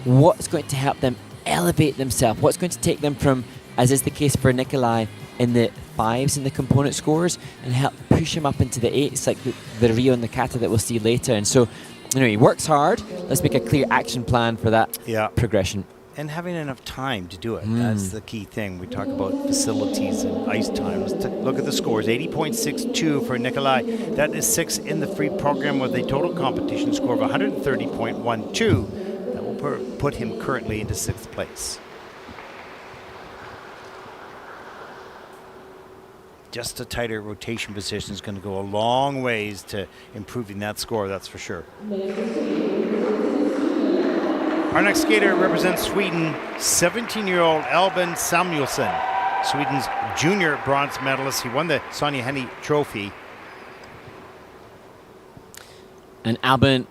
What's going to help them elevate themselves? What's going to take them from, as is the case for Nikolai, in the 5s in the component scores, and help push him up into the 8s, like the Rio Nata that we'll see later. And so, he works hard. Let's make a clear action plan for that progression. And having enough time to do it. That's the key thing. We talk about facilities and ice time. Let's look at the scores. 80.62 for Nikolai. That is 6th in the free program with a total competition score of 130.12. That will put him currently into 6th place. Just a tighter rotation position is going to go a long ways to improving that score, that's for sure. Our next skater represents Sweden, 17-year-old Alban Samuelson, Sweden's junior bronze medalist. He won the Sonja Henie Trophy. And Alban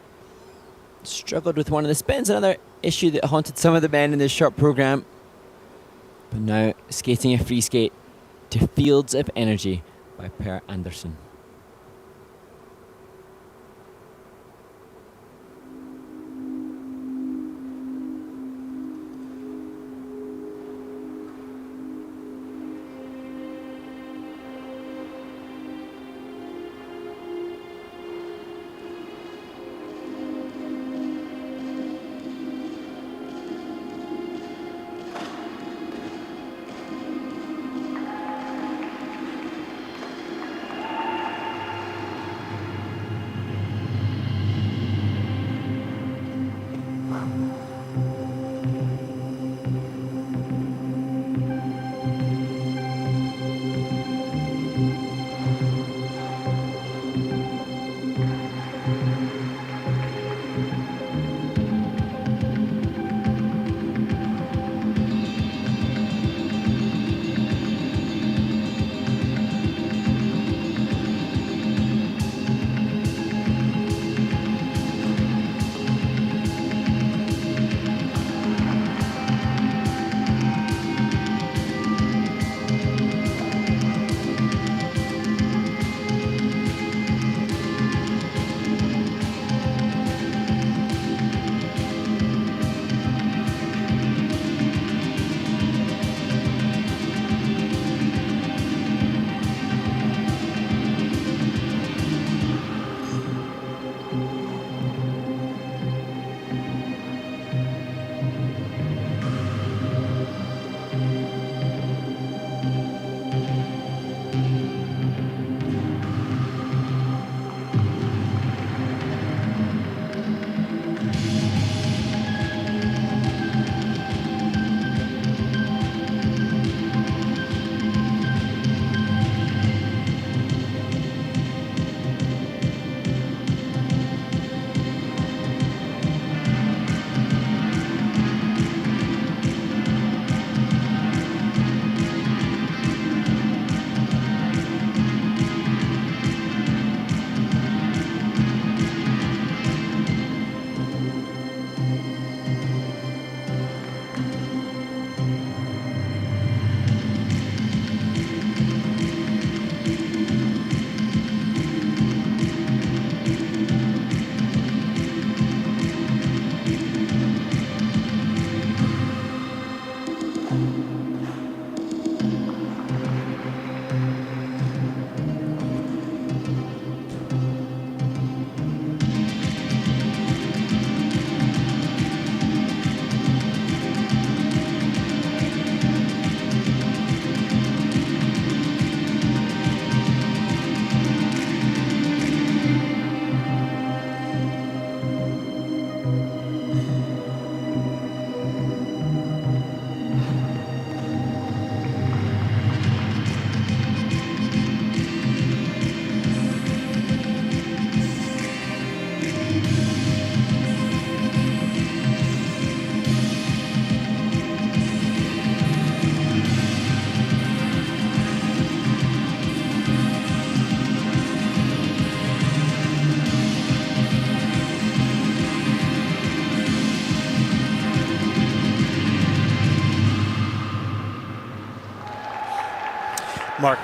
struggled with one of the spins, another issue that haunted some of the men in this short program. But now skating a free skate to Fields of Energy by Per Andersson. Mark,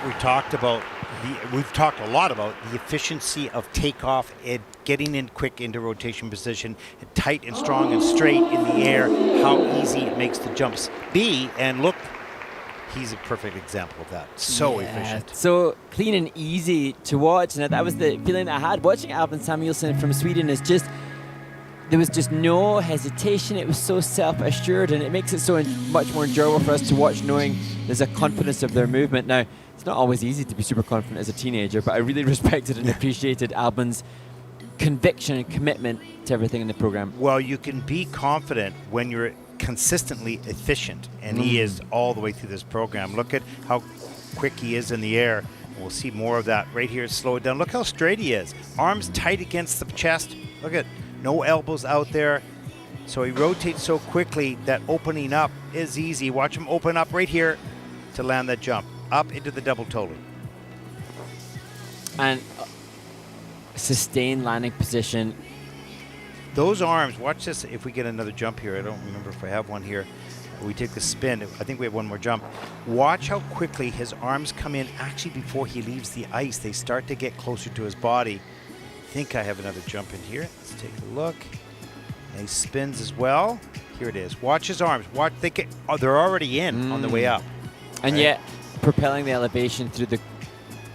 we've talked a lot about the efficiency of takeoff and getting in quick into rotation position, tight and strong and straight in the air, how easy it makes the jumps be. And look, he's a perfect example of that. So efficient. So clean and easy to watch. And that was the feeling I had watching Alban Samuelson from Sweden. Is just there was just no hesitation. It was so self-assured, and it makes it so much more enjoyable for us to watch, knowing there's a confidence of their movement. Now, it's not always easy to be super confident as a teenager, but I really respected and appreciated Alban's conviction and commitment to everything in the program. Well, you can be confident when you're consistently efficient, and he is all the way through this program. Look at how quick he is in the air. We'll see more of that right here. Slow it down. Look how straight he is. Arms tight against the chest. Look at no elbows out there. So he rotates so quickly that opening up is easy. Watch him open up right here to land that jump. Up into the double totally. And sustained landing position. Those arms, watch this. If we get another jump here, I don't remember if I have one here. We take the spin. I think we have one more jump. Watch how quickly his arms come in. Actually, before he leaves the ice, they start to get closer to his body. I think I have another jump in here. Let's take a look. Nice spins as well. Here it is. Watch his arms. Watch. They're already in on the way up. And yet, propelling the elevation through the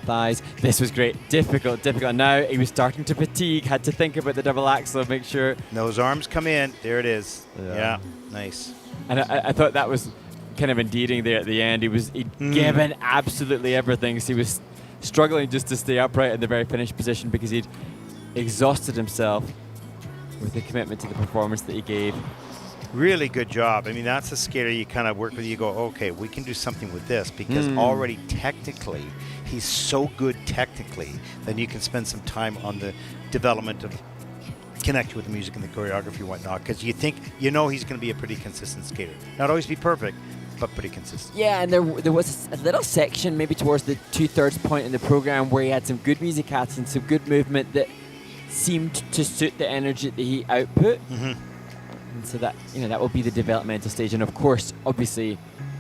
thighs. This was great. Difficult. Now he was starting to fatigue. Had to think about the double axel. Make sure. Those arms come in. There it is. Yeah. Nice. And I thought that was kind of endearing there at the end. He'd given absolutely everything. So he was struggling just to stay upright in the very finished position because he'd exhausted himself with the commitment to the performance that he gave. Really good job. I mean, that's a skater you kind of work with. You go, okay, we can do something with this because already technically, he's so good technically, then you can spend some time on the development of connect with the music and the choreography and whatnot, because he's going to be a pretty consistent skater. Not always be perfect, but pretty consistent. Yeah, and there was a little section maybe towards the 2/3 point in the program where he had some good musicats and some good movement that seemed to suit the energy that he output. And so that that will be the developmental stage, and of course, obviously,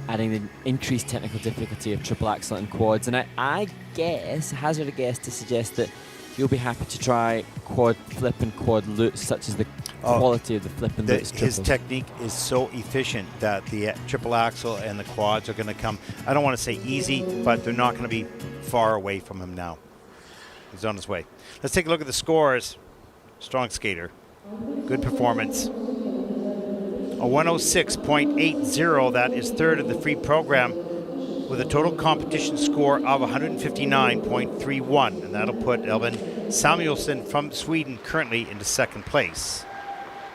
adding the increased technical difficulty of triple axel and quads. And I hazard a guess to suggest that you'll be happy to try quad flip and quad lutz, such as the quality of the flip and lutz triples. His technique is so efficient that the triple axel and the quads are going to come, I don't want to say easy, but they're not going to be far away from him now. He's on his way. Let's take a look at the scores. Strong skater. Good performance. A 106.80, that is third in the free program, with a total competition score of 159.31, and that'll put Alban Samuelson from Sweden currently into second place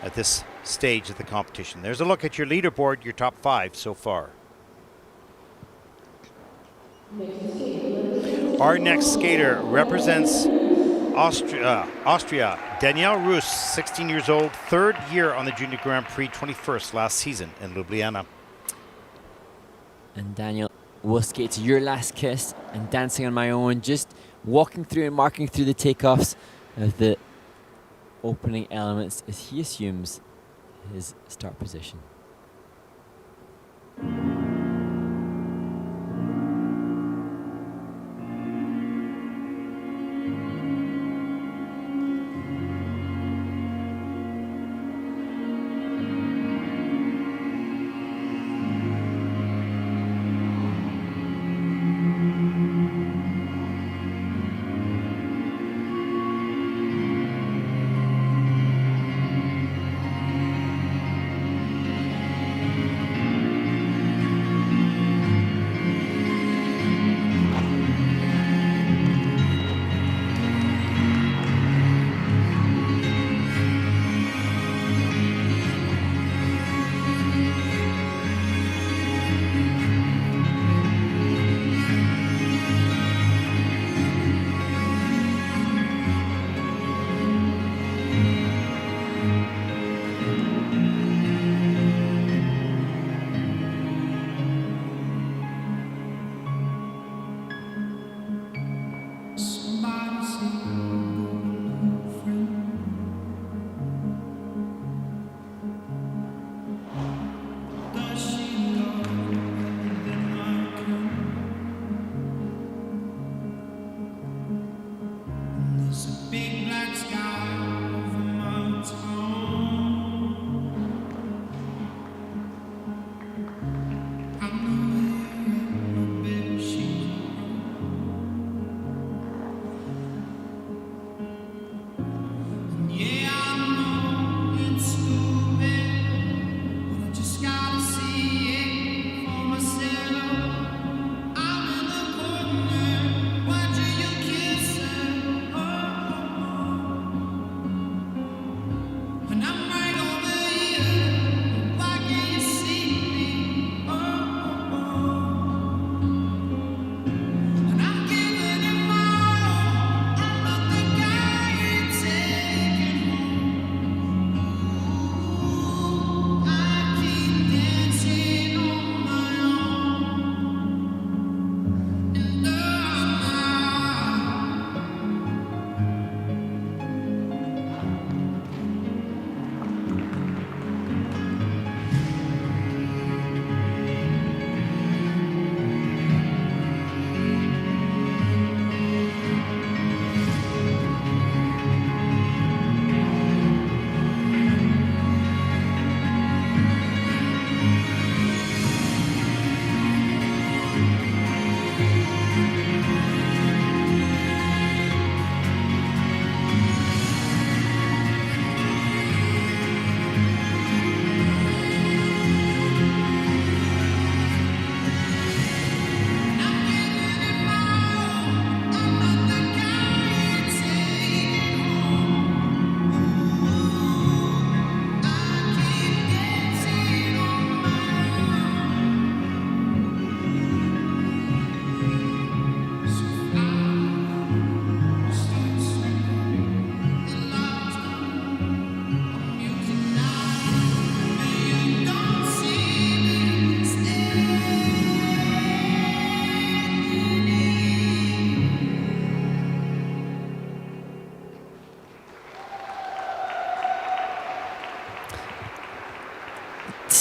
at this stage of the competition. There's a look at your leaderboard, your top 5 so far. Our next skater represents Austria. Danielle Roose, 16 years old, third year on the Junior Grand Prix, 21st last season in Ljubljana. And Daniel, we'll skate to Your Last Kiss and Dancing on My Own, just walking through and marking through the takeoffs of the opening elements as he assumes his start position.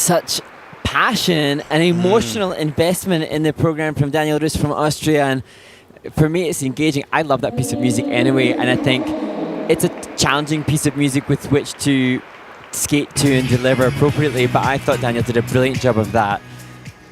such passion and emotional investment in the program from Danielle Roose from Austria, and for me it's engaging. I love that piece of music anyway, and I think it's a challenging piece of music with which to skate to and deliver appropriately, but I thought Danielle did a brilliant job of that,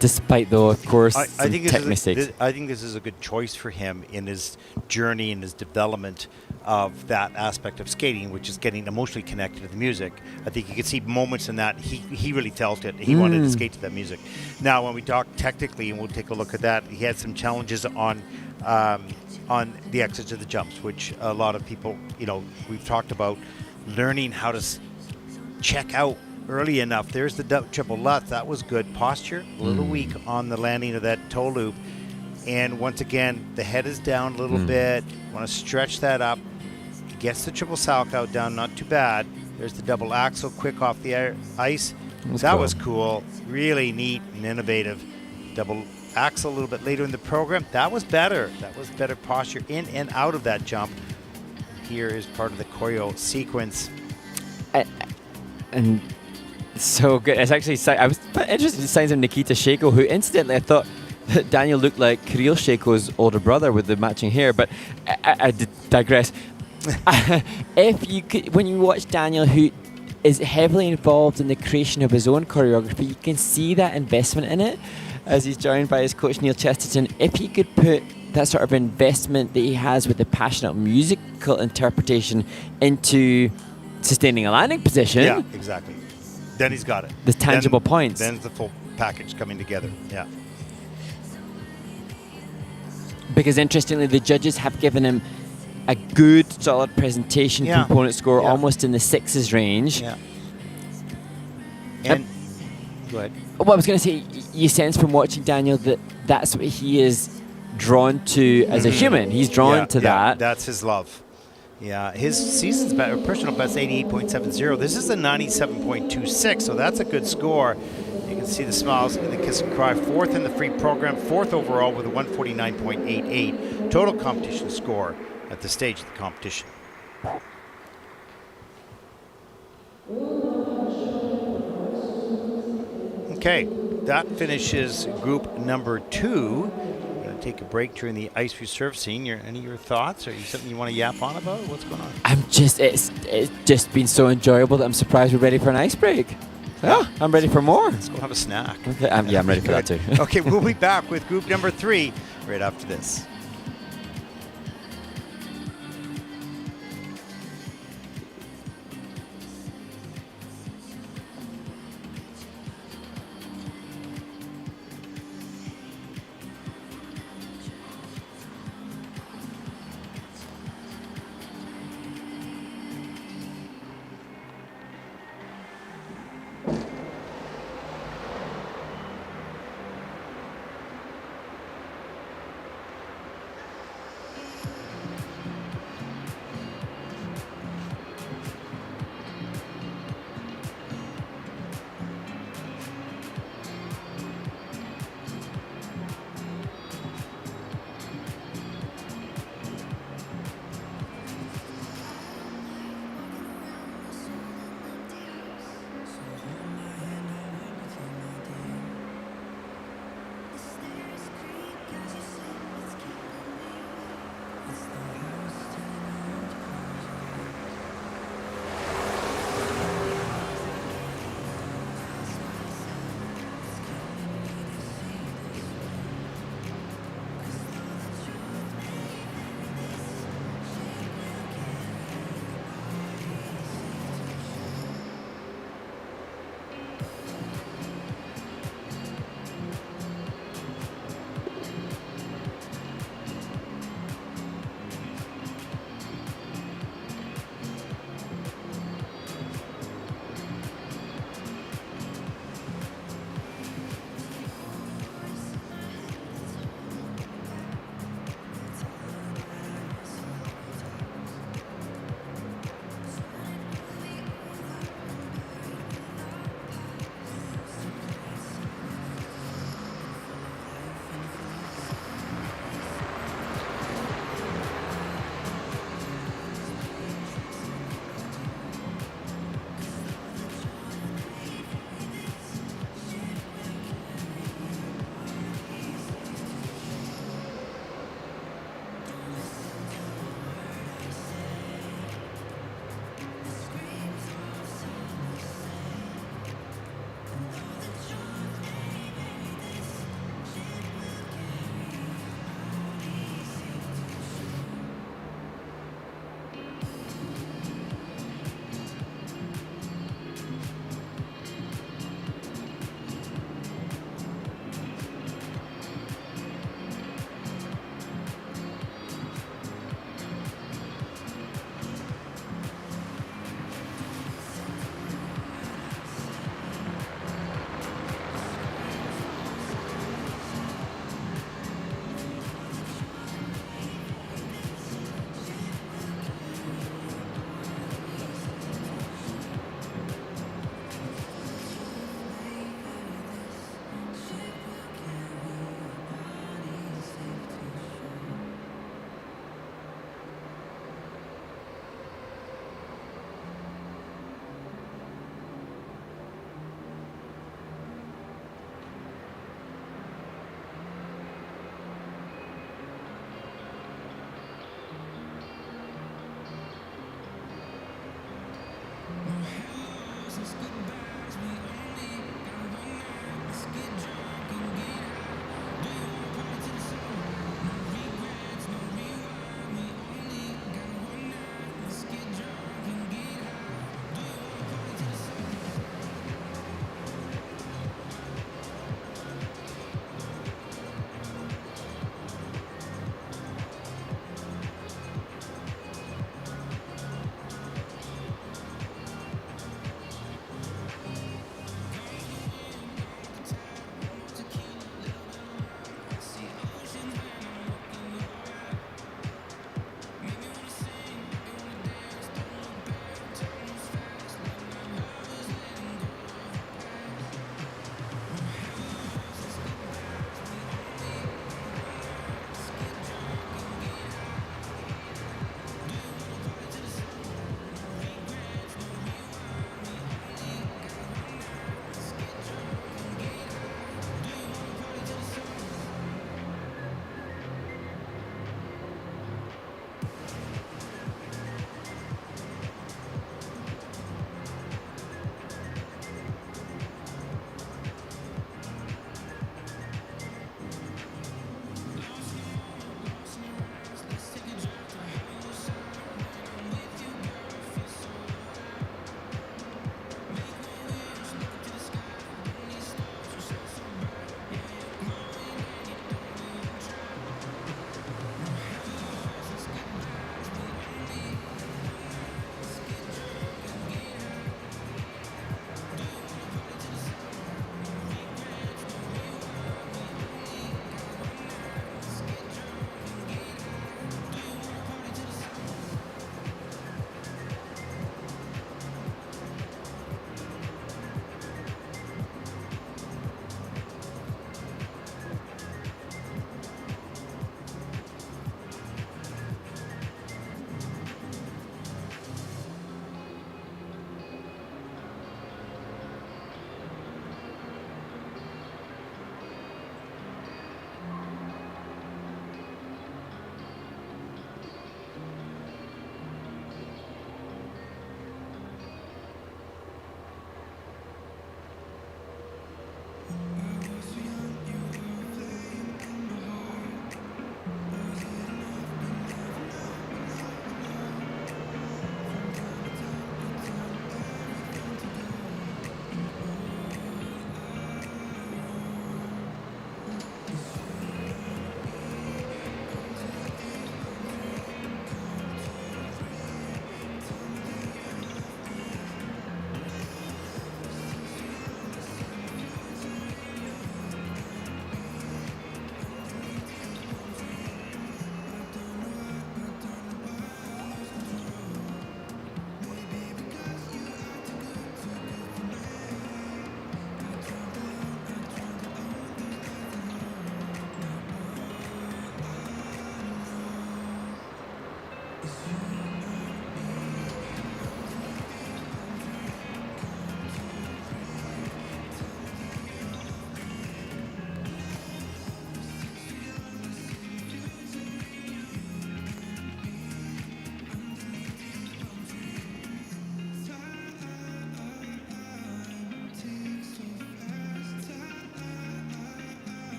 despite, though, of course, some tech mistakes. I think this is a good choice for him in his journey and his development of that aspect of skating, which is getting emotionally connected to the music. I think you could see moments in that he really felt it. He wanted to skate to that music. Now, when we talk technically, and we'll take a look at that, he had some challenges on the exits of the jumps, which a lot of people, we've talked about learning how to check out early enough. There's the triple lutz. That was good. Posture, a little weak on the landing of that toe loop. And once again, the head is down a little bit. Want to stretch that up. Gets the triple salchow down, not too bad. There's the double axle, quick off the ice. That was cool. Really neat and innovative. Double axle a little bit later in the program. That was better. That was better posture in and out of that jump. Here is part of the choreo sequence. And so good. It's actually, I was interested in signs of Nikita Shiko, who incidentally I thought that Daniel looked like Kuril Shiko's older brother with the matching hair, but I digress. If you could, when you watch Daniel, who is heavily involved in the creation of his own choreography, you can see that investment in it as he's joined by his coach Neil Chesterton. If he could put that sort of investment that he has with the passionate musical interpretation into sustaining a landing position. Yeah, exactly. Then he's got it. The tangible points. Then the full package coming together. Yeah. Because interestingly, the judges have given him a good, solid presentation component score, almost in the 6s range. Yeah. And go ahead. Well, I was going to say, you sense from watching Daniel that that's what he is drawn to as a human. He's drawn to that. That's his love. Yeah, his season's personal best 88.70. This is a 97.26, so that's a good score. You can see the smiles and the kiss and cry. 4th in the free program, 4th overall with a 149.88 total competition score at the stage of the competition. Okay, that finishes group number 2. Take a break during the ice resurfacing. Any of your thoughts, or something you want to yap on about? What's going on? It's just been so enjoyable that I'm surprised we're ready for an ice break. Yeah, I'm ready for more. Let's go have a snack. Okay, I'm ready for that too. Okay, we'll be back with group number 3 right after this.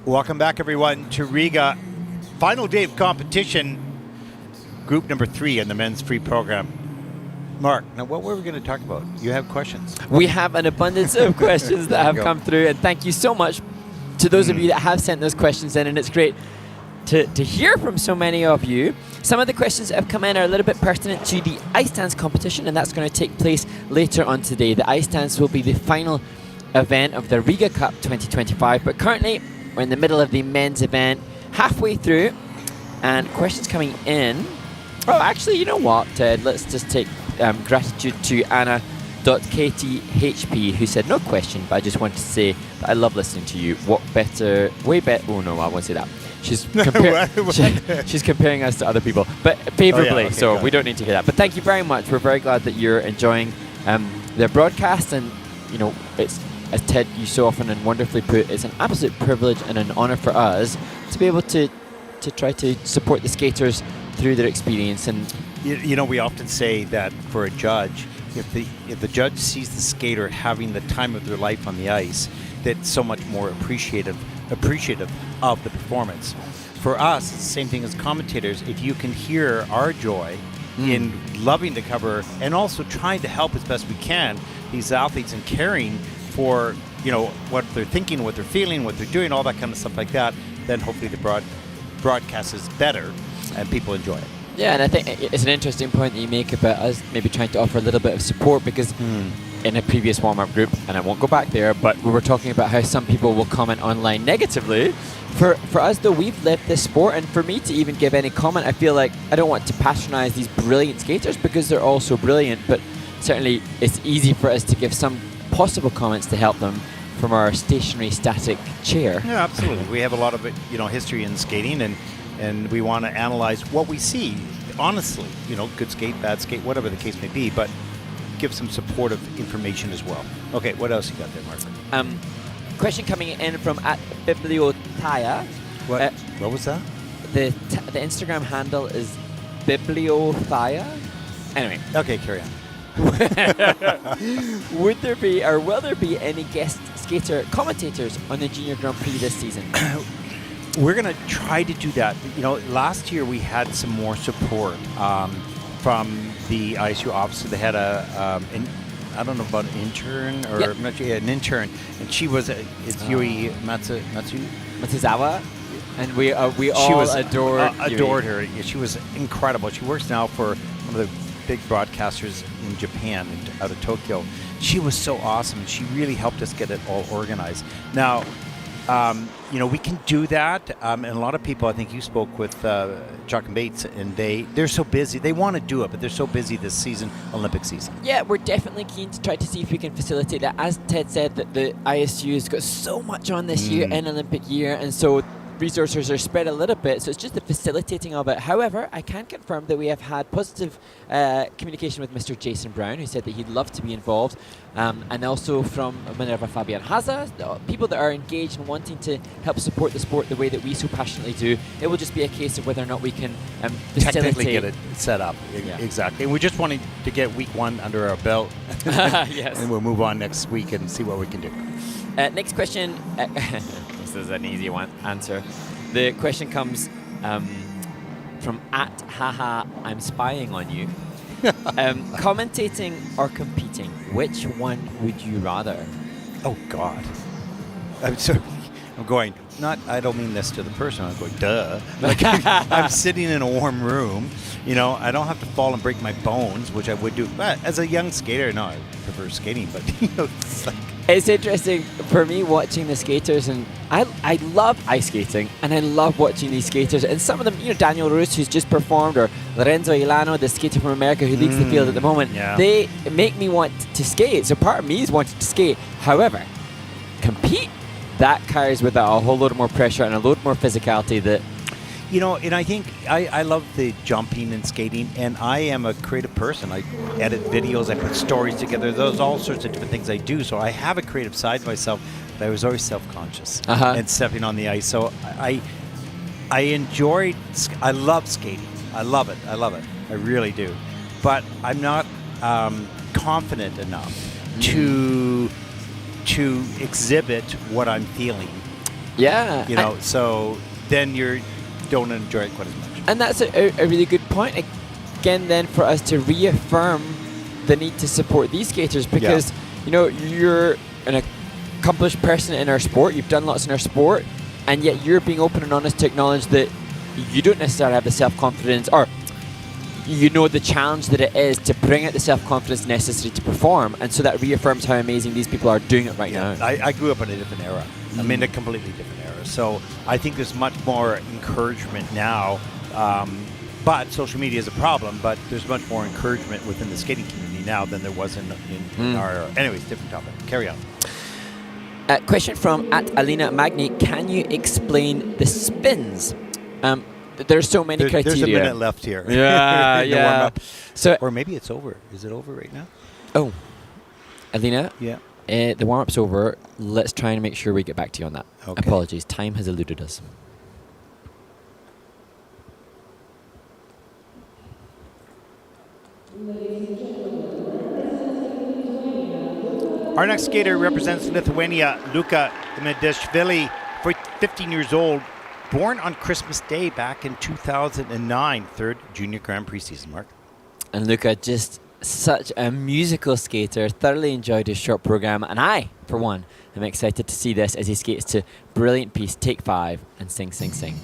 Welcome back, everyone, to Riga. Final day of competition, group number 3 in the men's free program. Mark, now what were we going to talk about? You have questions. We have an abundance of questions that have Go. come through, and thank you so much to those of you that have sent those questions in, and it's great to hear from so many of you. Some of the questions that have come in are a little bit pertinent to the ice dance competition, and that's going to take place later on today. The ice dance will be the final event of the Riga Cup 2025, but currently we're in the middle of the men's event, halfway through, and questions coming in. Oh, actually, you know what, Ted? Let's just take gratitude to Anna.kthp, who said, no question, but I just wanted to say that I love listening to you. What better, way better, oh no, I won't say that. She's, she's comparing us to other people, but favorably, Oh, yeah, okay, so got we it. don't need to hear that. But thank you very much. We're very glad that you're enjoying the broadcast, and you know, it's, as Ted, you so often and wonderfully put, it's an absolute privilege and an honor for us to be able to try to support the skaters through their experience. And You know, we often say that for a judge, if the judge sees the skater having the time of their life on the ice, that's so much more appreciative of the performance. For us, it's the same thing as commentators. If you can hear our joy in loving to cover and also trying to help as best we can these athletes and caring for, you know, what they're thinking, what they're feeling, what they're doing, all that kind of stuff like that, then hopefully the broadcast is better and people enjoy it. yeah, and I think it's an interesting point that you make about us maybe trying to offer a little bit of support, because in a previous warm-up group, and I won't go back there, but we were talking about how some people will comment online negatively. For us, though, we've lived this sport, and for me to even give any comment, I feel like I don't want to patronize these brilliant skaters because they're all so brilliant, but certainly it's easy for us to give some possible comments to help them from our stationary static chair. Yeah, absolutely. We have a lot of history in skating, and we want to analyze what we see honestly. You know, good skate, bad skate, whatever the case may be, but give some supportive information as well. Okay, what else you got there, Mark? Question coming in from @Bibliothaya. What was that? The Instagram handle is Bibliothaya. Anyway, Okay, carry on. would there be or will there be any guest skater commentators on the Junior Grand Prix this season? We're going to try to do that. You know, last year we had some more support from the ISU office. They had I don't know about an intern or Yep. I'm not sure, yeah, an intern, and she was it's Yui Matsu. Matizawa, and we She all was adored adored her. Yeah, she was incredible. She works now for one of the big broadcasters in Japan, out of Tokyo. She was so awesome. She really helped us get it all organized. Now, you know, we can do that, and a lot of people, I think you spoke with Jock and Bates, and they're so busy. They want to do it, but they're so busy this season, Olympic season. Yeah, we're definitely keen to try to see if we can facilitate that. As Ted said, that the ISU's got so much on this year, in Olympic year, and so resources are spread a little bit, so it's just the facilitating of it. However, I can confirm that we have had positive communication with Mr. Jason Brown, who said that he'd love to be involved, and also from Minerva Fabian Haza, people that are engaged and wanting to help support the sport the way that we so passionately do. It will just be a case of whether or not we can facilitate. Technically get it set up. Yeah. Exactly. And we just wanted to get week 1 under our belt. Yes. And we'll move on next week and see what we can do. Next question. This is an easy one. Answer. The question comes from @haha I'm spying on you. Commentating or competing, which one would you rather? Oh God. I'm going, I don't mean this to the person, I'm going, duh. Like, I'm sitting in a warm room, you know, I don't have to fall and break my bones, which I would do. But as a young skater, no, I prefer skating, but you know, it's like, It's interesting for me watching the skaters, and I love ice skating, and I love watching these skaters. And some of them, you know, Danielle Roose, who's just performed, or Lorenzo Ilano, the skater from America who leads the field at the moment, yeah. they make me want to skate. So part of me is wanting to skate. However, compete, that carries with it a whole load more pressure and a load more physicality that... you know, and I think I love the jumping and skating, and I am a creative person. I edit videos, I put stories together. There's all sorts of different things I do. So I have a creative side to myself, but I was always self-conscious and stepping on the ice. So I love skating. I love it. I really do. But I'm not confident enough to exhibit what I'm feeling Yeah. You know, so then you don't enjoy it quite as much. And that's a really good point. Again, then, for us to reaffirm the need to support these skaters because, you know, you're an accomplished person in our sport. You've done lots in our sport. And yet you're being open and honest to acknowledge that you don't necessarily have the self-confidence or you know the challenge that it is to bring out the self-confidence necessary to perform. And so that reaffirms how amazing these people are doing it right now. I grew up in a different era. I'm in a completely different era. So I think there's much more encouragement now. But social media is a problem, but there's much more encouragement within the skating community now than there was in our era. Anyways, different topic. Carry on. Question from @Alina Magni. Can you explain the spins? There's so many criteria. There's a minute left here. Yeah, The yeah. warm-up. So, or maybe it's over. Is it over right now? oh, Alina, Yeah. the warm-up's over. Let's try and make sure we get back to you on that. Okay. Apologies. Time has eluded us. Our next skater represents Lithuania, Luca Imedashvilli, 15 years old, born on Christmas Day back in 2009, third Junior Grand Prix season, Mark. And Luca, just such a musical skater. Thoroughly enjoyed his short program. And I, for one, am excited to see this as he skates to brilliant piece, Take 5, and Sing, Sing, Sing.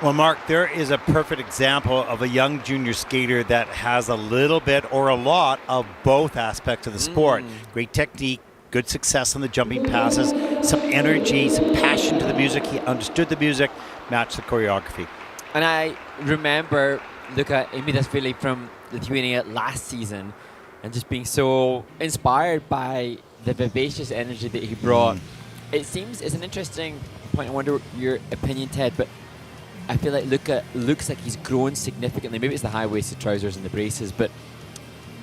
Well, Mark, there is a perfect example of a young junior skater that has a little bit or a lot of both aspects of the sport. Great technique, good success on the jumping passes, some energy, some passion to the music. He understood the music, matched the choreography. And I remember Luca Imedashvilli from Lithuania last season and just being so inspired by the vivacious energy that he brought. It seems it's an interesting point. I wonder your opinion, Ted, but I feel like Luca looks like he's grown significantly. Maybe it's the high-waisted trousers and the braces, but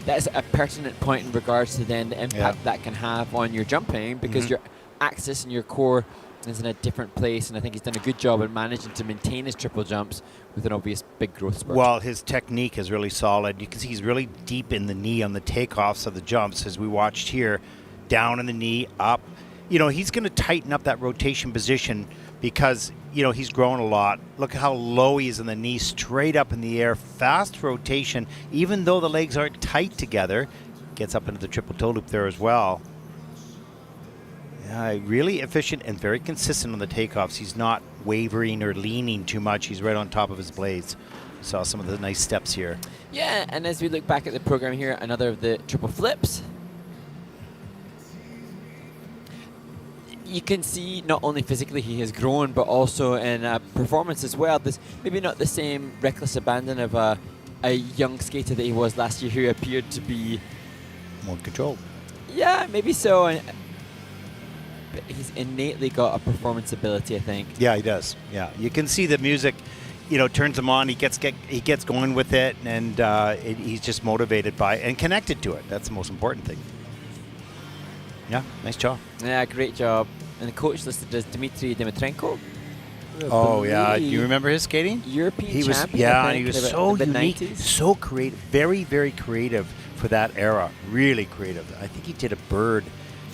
that's a pertinent point in regards to then the impact that can have on your jumping, because your axis and your core is in a different place, and I think he's done a good job at managing to maintain his triple jumps with an obvious big growth spurt. Well, his technique is really solid. You can see he's really deep in the knee on the takeoffs of the jumps, as we watched here. Down in the knee, up. You know, he's going to tighten up that rotation position because, you know, he's grown a lot. Look at how low he is in the knee, straight up in the air, fast rotation. Even though the legs aren't tight together, gets up into the triple toe loop there as well. Yeah, really efficient and very consistent on the takeoffs. He's not wavering or leaning too much. He's right on top of his blades. Saw some of the nice steps here. Yeah, and as we look back at the program here, another of the triple flips. You can see not only physically he has grown, but also in performance as well. There's maybe not the same reckless abandon of a young skater that he was last year, who appeared to be more controlled. Yeah, maybe so. But he's innately got a performance ability, I think. Yeah, he does. Yeah, you can see the music, you know, turns him on. He gets going with it, and he's just motivated by it and connected to it. That's the most important thing. Yeah, nice job. Yeah, great job. And the coach listed as Dmitry Dimitrenko. Oh yeah, do you remember his skating? European champion. I He think, was in so the unique, 90s. so creative, very, very creative for that era. Really creative. I think he did a bird.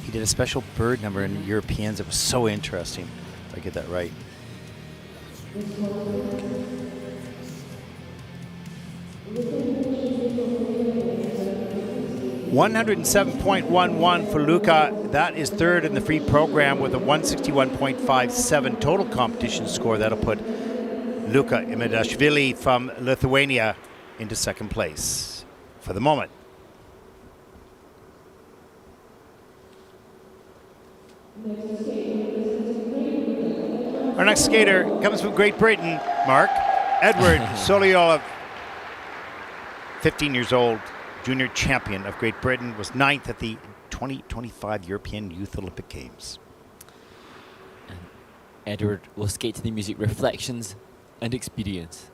He did a special bird number in Europeans. It was so interesting. If I get that right. 107.11 for Luca. That is third in the free program with a 161.57 total competition score. That'll put Luca Imedashvilli from Lithuania into second place for the moment. Our next skater comes from Great Britain, Mark. Edward Soliv, 15 years old, junior champion of Great Britain, was ninth at the 2025 European Youth Olympic Games. And Edward will skate to the music Reflections and Experience.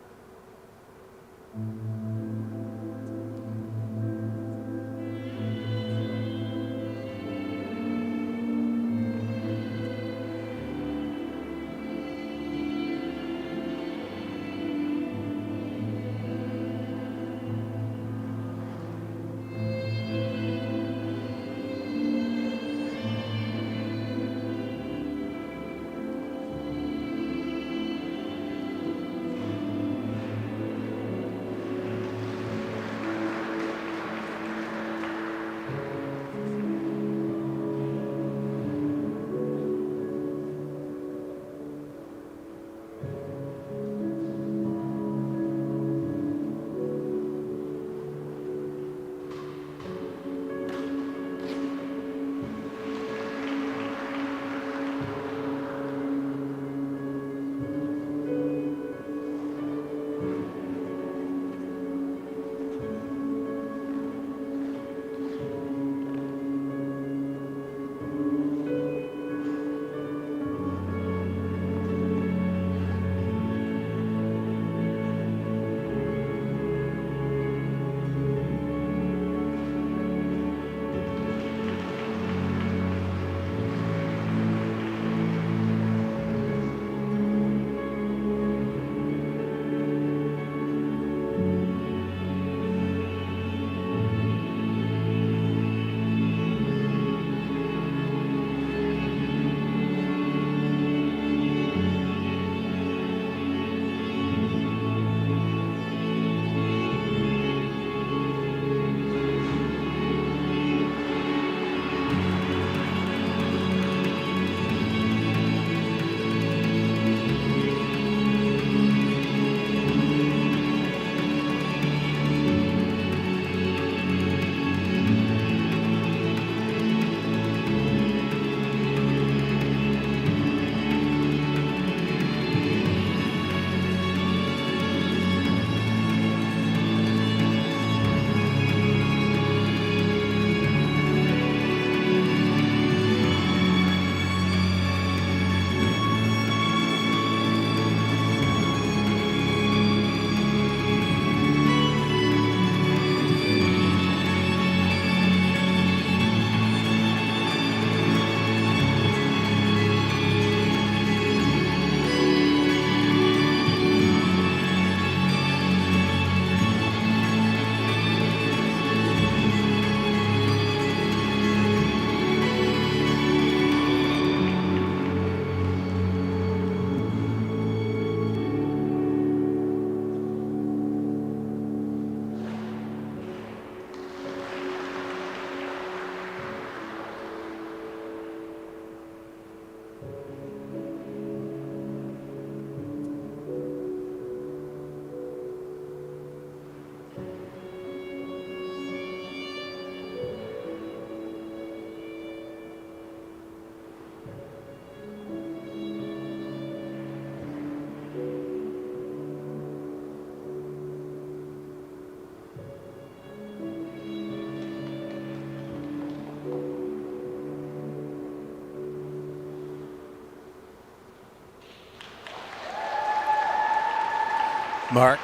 Mark,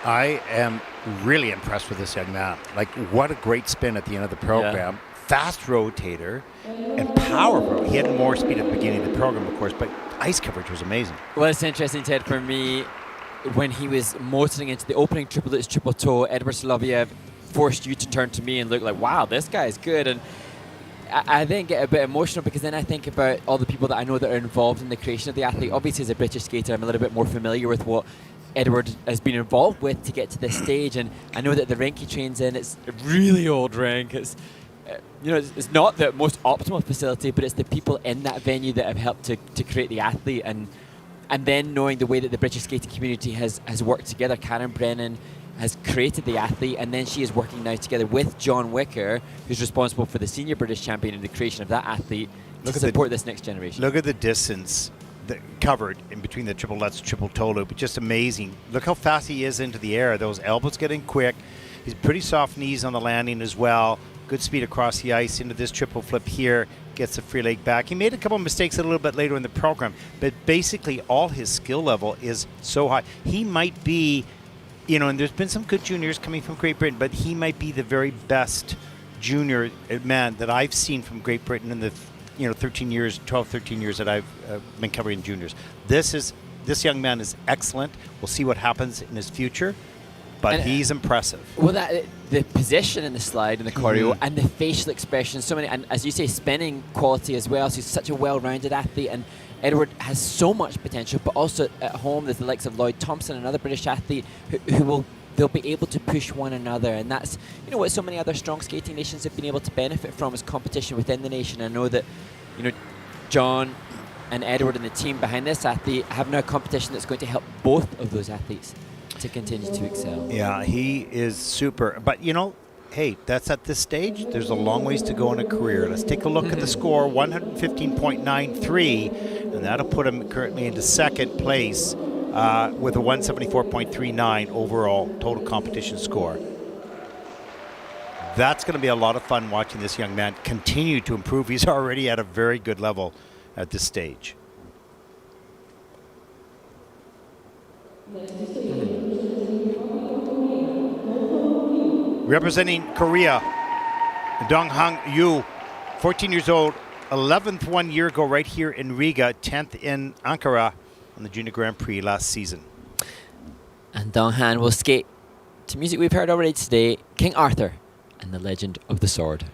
I am really impressed with this young man. Like, what a great spin at the end of the program. Fast rotator and power. He had more speed at the beginning of the program, of course, but ice coverage was amazing. Well, it's interesting, Ted, for me, when he was motoring into the opening triple lutz, triple toe, Edward Soloviev forced you to turn to me and look like, wow, this guy's good. And I then get a bit emotional because then I think about all the people that I know that are involved in the creation of the athlete. Obviously, as a British skater, I'm a little bit more familiar with what Edward has been involved with to get to this stage. And I know that the rink he trains in, it's a really old rink. It's it's not the most optimal facility, but it's the people in that venue that have helped to create the athlete. And then knowing the way that the British skating community has worked together, Karen Brennan has created the athlete, and then she is working now together with John Wicker, who's responsible for the senior British champion and the creation of that athlete to support this next generation. Look at the distance covered in between the triple lutz, triple toe loop. Just amazing. Look how fast he is into the air. Those elbows getting quick. He's pretty soft knees on the landing as well. Good speed across the ice into this triple flip here. Gets the free leg back. He made a couple of mistakes a little bit later in the program, but basically all his skill level is so high. He might be, and there's been some good juniors coming from Great Britain, but he might be the very best junior man that I've seen from Great Britain in the 13 years that I've been covering juniors. This young man is excellent. We'll see what happens in his future, but he's impressive. Well, the position in the slide and the choreo and the facial expression, so many, and as you say, spinning quality as well. So he's such a well-rounded athlete, and Edward has so much potential, but also at home there's the likes of Lloyd Thompson, another British athlete, they'll be able to push one another, and that's what so many other strong skating nations have been able to benefit from, is competition within the nation. I know that John and Edward and the team behind this athlete have now a competition that's going to help both of those athletes to continue to excel. Yeah, he is super. But hey, that's at this stage. There's a long ways to go in a career. Let's take a look at the score, 115.93, and that'll put him currently into second place with a 174.39 overall total competition score. That's going to be a lot of fun watching this young man continue to improve. He's already at a very good level at this stage. Representing Korea, Donghang Yu, 14 years old, 11th 1 year ago right here in Riga, 10th in Ankara on the Junior Grand Prix last season. And Donghan will skate to music we've heard already today, King Arthur and the Legend of the Sword.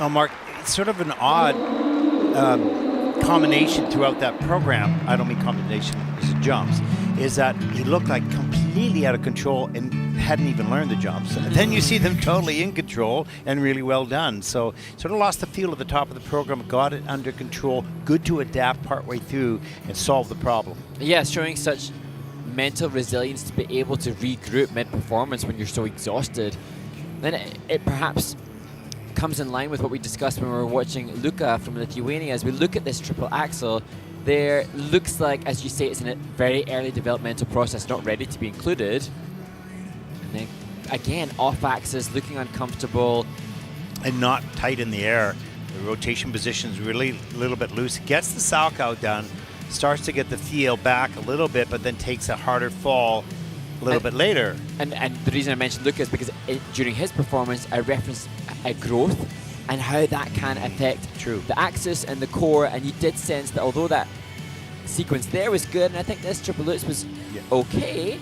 Oh, Mark, it's sort of an odd combination throughout that program. I don't mean combination, it's jumps. Is that he looked like completely out of control and hadn't even learned the jumps. And then you see them totally in control and really well done. So sort of lost the feel at the top of the program, got it under control, good to adapt partway through and solve the problem. Yeah, showing such mental resilience to be able to regroup mid-performance when you're so exhausted. Then it perhaps comes in line with what we discussed when we were watching Luca from Lithuania. As we look at this triple axel, there looks like, as you say, it's in a very early developmental process, not ready to be included. And then again, off axis, looking uncomfortable. And not tight in the air. The rotation position's really a little bit loose. Gets the Salchow done, starts to get the feel back a little bit, but then takes a harder fall a little bit later. And the reason I mentioned Luca is because during his performance, I referenced a growth and how that can affect the axis and the core. And you did sense that although that sequence there was good, and I think this triple lutz was okay,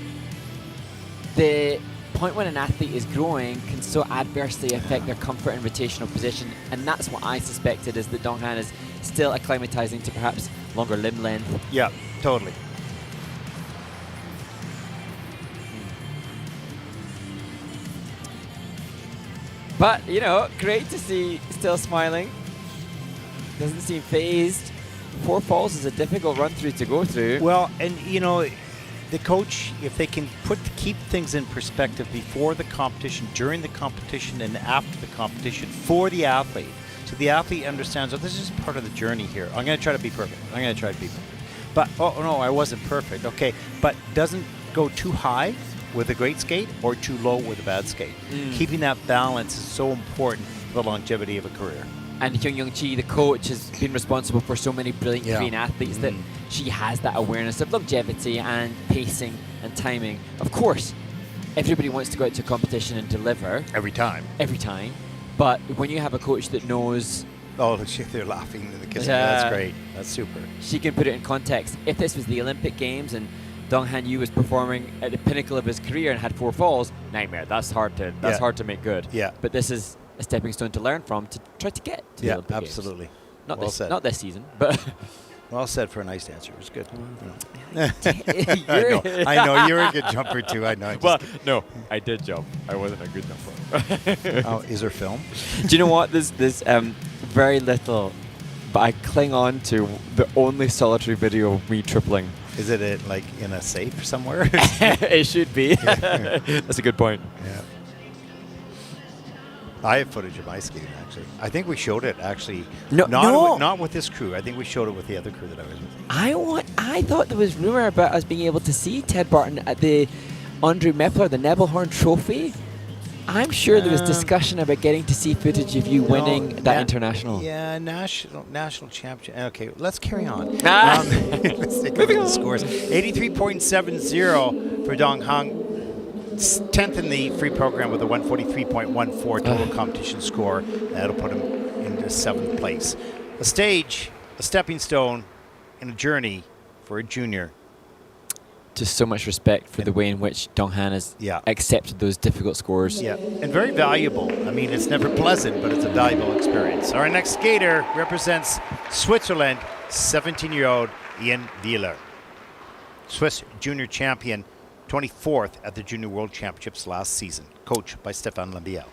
the point when an athlete is growing can so adversely affect their comfort and rotational position. And that's what I suspected, is that Dong Han is still acclimatizing to perhaps longer limb length. Yeah, totally. But, you know, great to see still smiling. Doesn't seem phased. 4 falls is a difficult run through to go through. Well, and you know, the coach, if they can keep things in perspective before the competition, during the competition, and after the competition for the athlete, so the athlete understands, oh, this is part of the journey here. I'm going to try to be perfect. But, oh, no, I wasn't perfect. Okay, but doesn't go too high with a great skate or too low with a bad skate. Keeping that balance is so important for the longevity of a career. And Hyung Young Chi, the coach, has been responsible for so many brilliant Korean athletes that she has that awareness of longevity and pacing and timing. Of course, everybody wants to go out to a competition and deliver. Every time. But when you have a coach that knows... Oh, they're laughing and kissing. That's great. That's super. She can put it in context. If this was the Olympic Games and Dong Han Yu was performing at the pinnacle of his career and had 4 falls, nightmare. That's hard to make good. Yeah. But this is a stepping stone to learn from to try to get to the Olympic absolutely. Games. Said. Not this season, but well said for a nice answer. It was good. I know you're a good jumper too. I know. No, I did jump. I wasn't a good jumper. Oh, is there film? Do you know what? There's very little, but I cling on to the only solitary video of me tripling. Is it like in a safe somewhere? It should be. That's a good point. Yeah. I have footage of my skating, actually. I think we showed it, actually. Not with this crew. I think we showed it with the other crew that I was with. I thought there was rumor about us being able to see Ted Barton at the Andre Mepler, the Nebelhorn Trophy. I'm sure there was discussion about getting to see footage of you winning that international. Yeah, national championship. Okay, let's carry on. Let's take a look at the scores. 83.70 for Dong Han. 10th in the free program with a 143.14 total competition score. That'll put him into 7th place. A stage, a stepping stone, and a journey for a junior. Just so much respect for the way in which Dong Han has accepted those difficult scores. Yeah, and very valuable. I mean, it's never pleasant, but it's a valuable experience. Our next skater represents Switzerland, 17-year-old Ian Wheeler. Swiss junior champion, 24th at the Junior World Championships last season, coached by Stéphane Lambiel.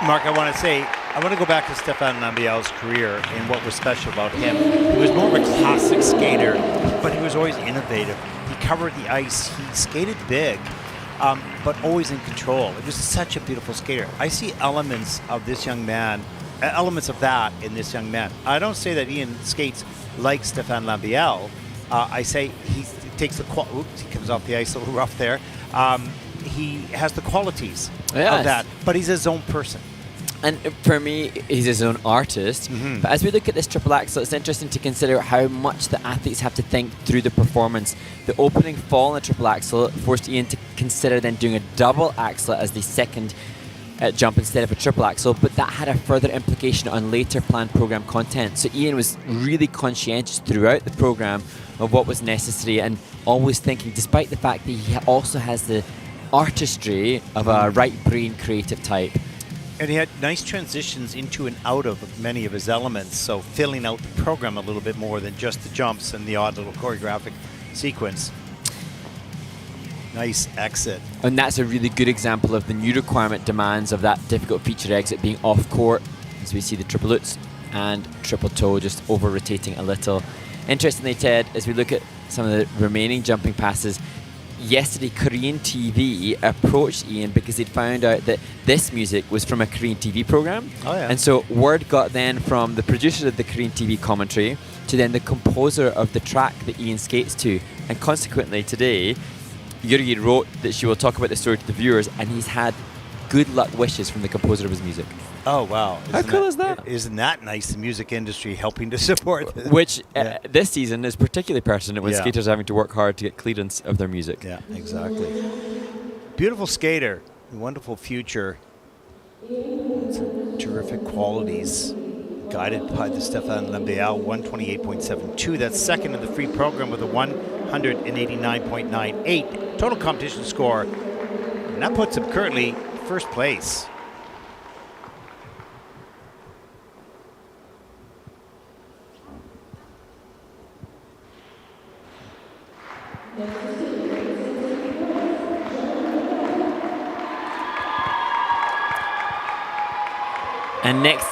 Mark, I want to go back to Stefan Lambiel's career and what was special about him. He was more of a classic skater, but he was always innovative. He covered the ice. He skated big, but always in control. It was such a beautiful skater. I see elements of this young man, elements of that in this young man. I don't say that Ian skates like Stefan Lambiel. I say he takes the oops, he comes off the ice a little rough there. He has the qualities of that, but he's his own person. And for me, he's his own artist. But as we look at this triple axel, it's interesting to consider how much the athletes have to think through the performance. The opening fall in the triple axel forced Ian to consider then doing a double axel as the second jump instead of a triple axel, but that had a further implication on later planned program content. So Ian was really conscientious throughout the program of what was necessary, and always thinking, despite the fact that he also has the artistry of a right brain creative type. And he had nice transitions into and out of many of his elements, so filling out the program a little bit more than just the jumps and the odd little choreographic sequence. Nice exit. And that's a really good example of the new requirement demands of that difficult feature exit being off court, as we see the triple lutz and triple toe just over rotating a little. Interestingly, Ted, as we look at some of the remaining jumping passes, yesterday Korean TV approached Ian because they'd found out that this music was from a Korean TV program. Oh, yeah. And so word got then from the producer of the Korean TV commentary to then the composer of the track that Ian skates to. And consequently today, Yuri wrote that she will talk about the story to the viewers, and he's had good luck wishes from the composer of his music. Oh, wow. How cool is that? Isn't that nice, the music industry helping to support this? Which this season is particularly pertinent when Yeah. skaters are having to work hard to get clearance of their music. Yeah, exactly. Beautiful skater, wonderful future, some terrific qualities, guided by the Stefan Lambiel 128.72. That's second in the free program with a 189.98 total competition score. And that puts him currently first place. And next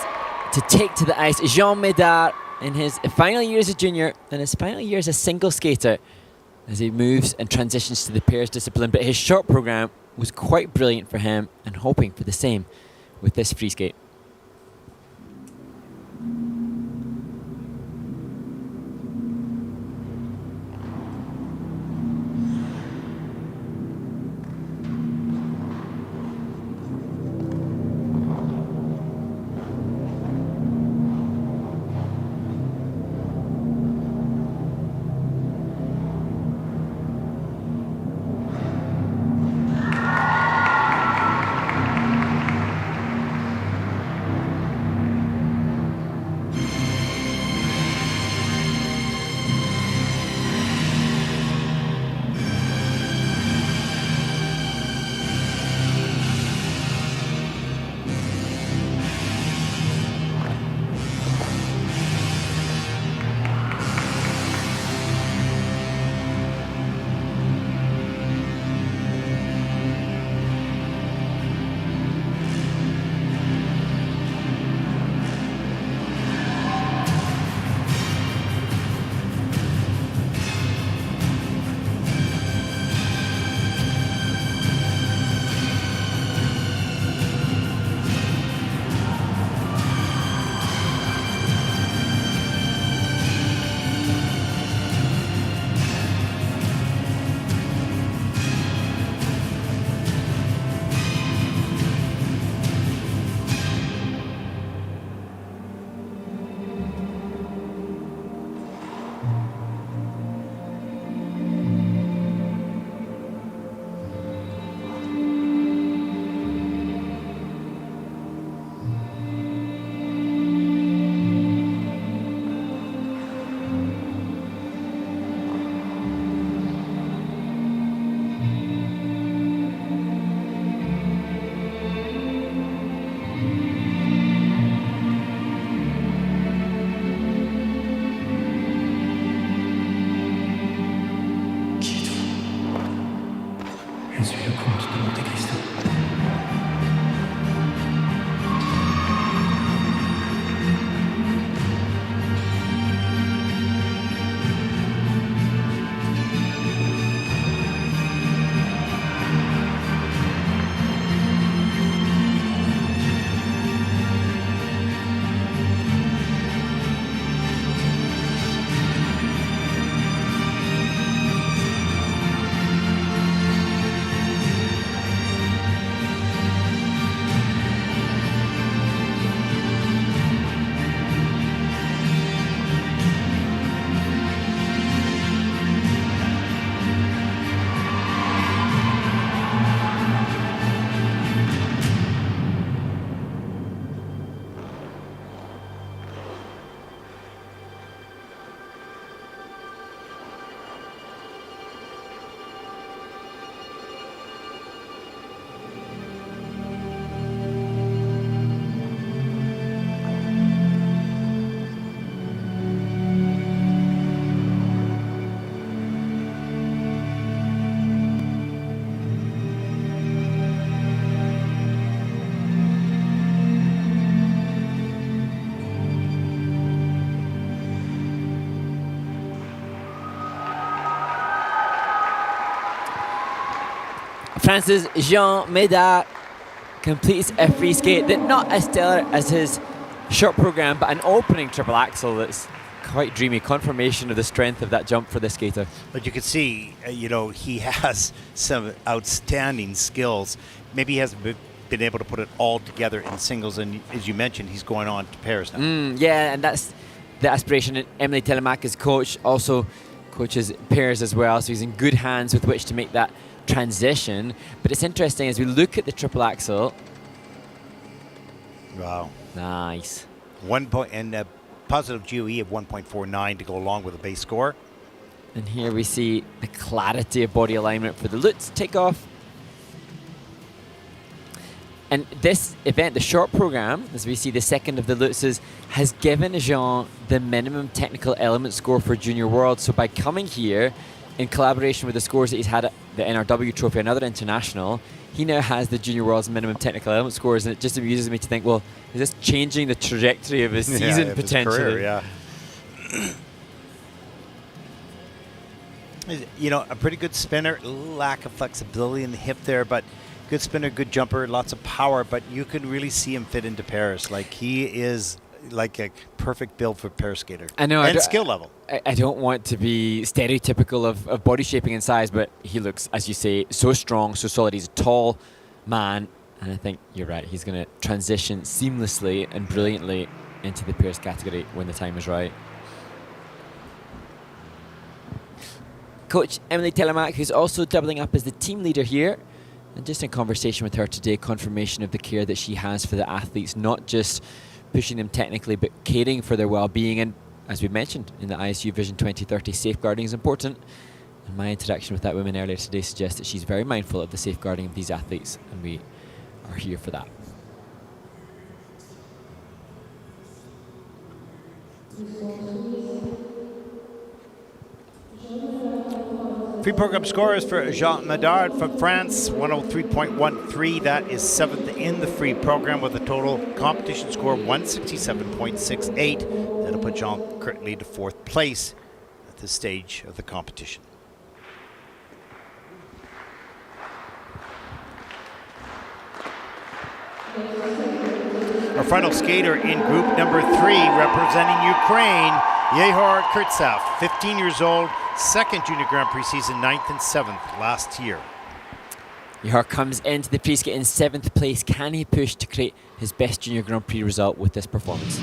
to take to the ice is Jean Midar in his final year as a junior and his final year as a single skater as he moves and transitions to the pairs discipline. But his short program was quite brilliant for him, and hoping for the same with this free skate. France's Jean Midar completes a free skate that not as stellar as his short program, but an opening triple axel that's quite dreamy, confirmation of the strength of that jump for the skater. But you can see, he has some outstanding skills. Maybe he hasn't been able to put it all together in singles, and as you mentioned, he's going on to Paris now. Yeah, and that's the aspiration. And Emily Telemache's coach also coaches pairs as well, so he's in good hands with which to make that transition. But it's interesting as we look at the triple axel. Wow. Nice. 1 point and a positive GOE of 1.49 to go along with the base score. And here we see the clarity of body alignment for the Lutz takeoff. And this event, the short program, as we see the second of the Lutzes, has given Jean the minimum technical element score for Junior World. So by coming here, in collaboration with the scores that he's had at the NRW Trophy, another international, he now has the Junior World's minimum technical element scores, and it just amuses me to think, well, is this changing the trajectory of his season of potentially? His career, yeah. A pretty good spinner, lack of flexibility in the hip there, but good spinner, good jumper, lots of power, but you could really see him fit into Paris. Like, he is like a perfect build for Paris skater. I know. And skill level. I don't want to be stereotypical of body shaping and size, but he looks, as you say, so strong, so solid. He's a tall man, and I think you're right. He's going to transition seamlessly and brilliantly into the Paris category when the time is right. Coach Emily Telemache, who's also doubling up as the team leader here, and just in conversation with her today, confirmation of the care that she has for the athletes, not just pushing them technically, but caring for their well-being. And as we mentioned in the ISU Vision 2030, safeguarding is important. And my interaction with that woman earlier today suggests that she's very mindful of the safeguarding of these athletes, and we are here for that. Free program scores for Jean Midar from France, 103.13. That is 7th in the free program with a total competition score of 167.68. That'll put Jean currently to 4th place at this stage of the competition. Our final skater in group number 3, representing Ukraine, Yhar Kurtzaf, 15 years old, second Junior Grand Prix season, 9th and 7th last year. Yhar comes into the pre-skate in 7th place. Can he push to create his best Junior Grand Prix result with this performance?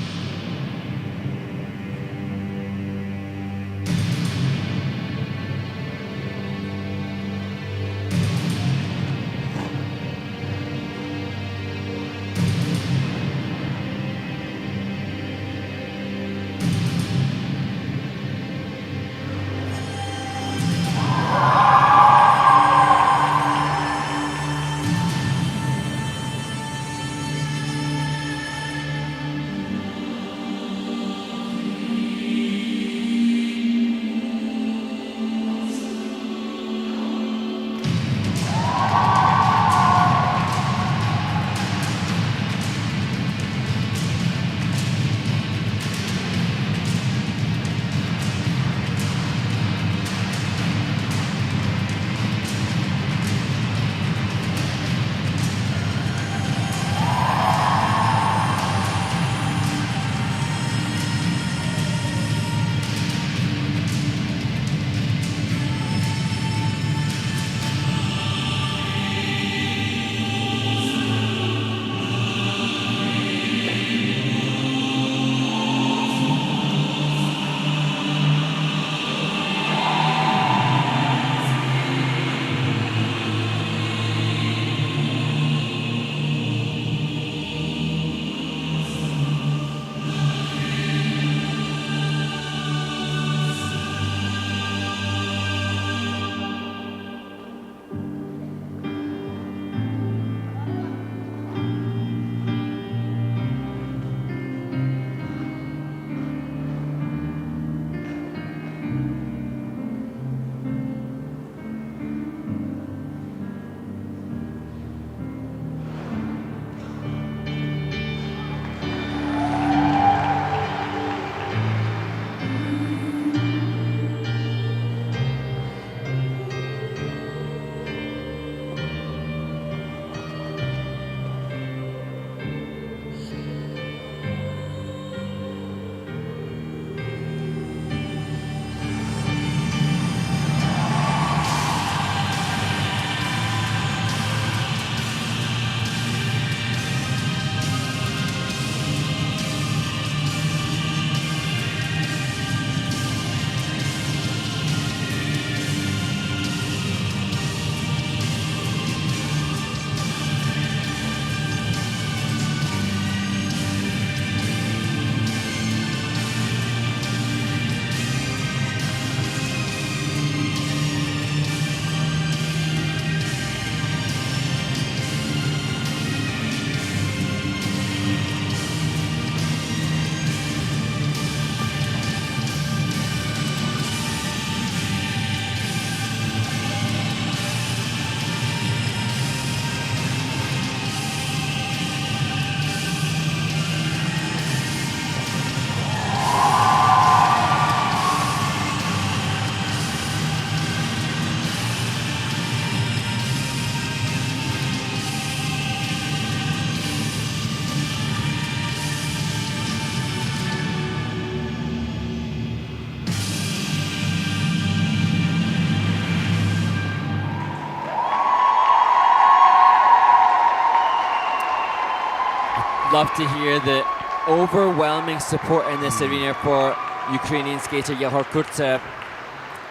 love to hear the overwhelming support in this arena for Ukrainian skater Yhar Kurtzaf.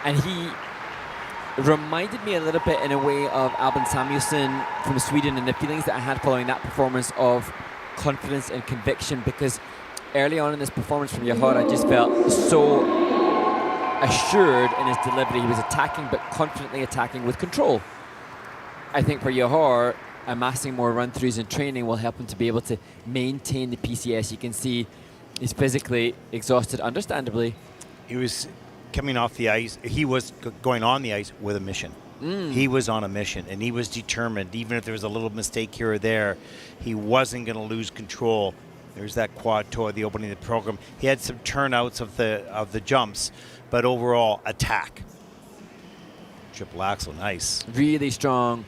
And he reminded me a little bit in a way of Alban Samuelson from Sweden, and the feelings that I had following that performance of confidence and conviction, because early on in this performance from Yhar, I just felt so assured in his delivery. He was attacking, but confidently attacking with control. I think for Yhar, amassing more run-throughs in training will help him to be able to maintain the PCS. You can see he's physically exhausted, understandably. He was coming off the ice. He was going on the ice with a mission. He was on a mission, and he was determined. Even if there was a little mistake here or there, he wasn't going to lose control. There's that quad toe at the opening of the program. He had some turnouts of the jumps, but overall, attack. Triple axel, nice. Really strong.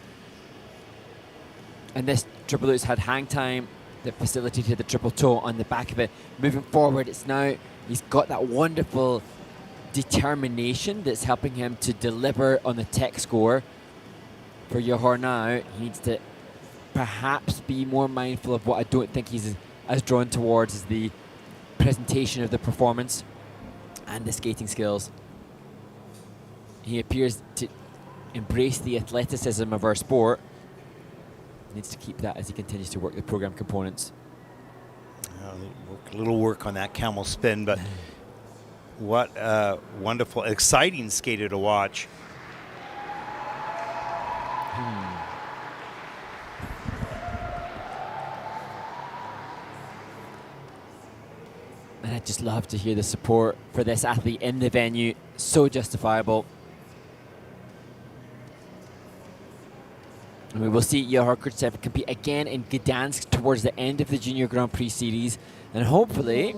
And this triple loose had hang time that facilitated the triple toe on the back of it. Moving forward, it's now, he's got that wonderful determination that's helping him to deliver on the tech score. For Yhar now, he needs to perhaps be more mindful of what I don't think he's as drawn towards as the presentation of the performance and the skating skills. He appears to embrace the athleticism of our sport. He needs to keep that as he continues to work the program components. A little work on that camel spin, but what a wonderful, exciting skater to watch. And I just love to hear the support for this athlete in the venue. So justifiable. And we will see Yhar Kurtzaf compete again in Gdansk towards the end of the Junior Grand Prix series. And hopefully,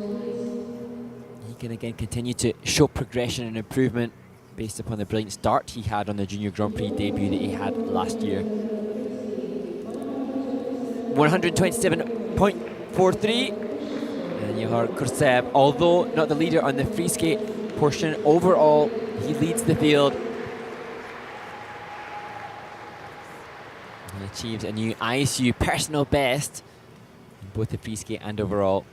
he can again continue to show progression and improvement based upon the brilliant start he had on the Junior Grand Prix debut that he had last year. 127.43. And Yhar Kurtzaf, although not the leader on the free skate portion, overall, he leads the field. And achieves a new ISU personal best in both the free skate and overall.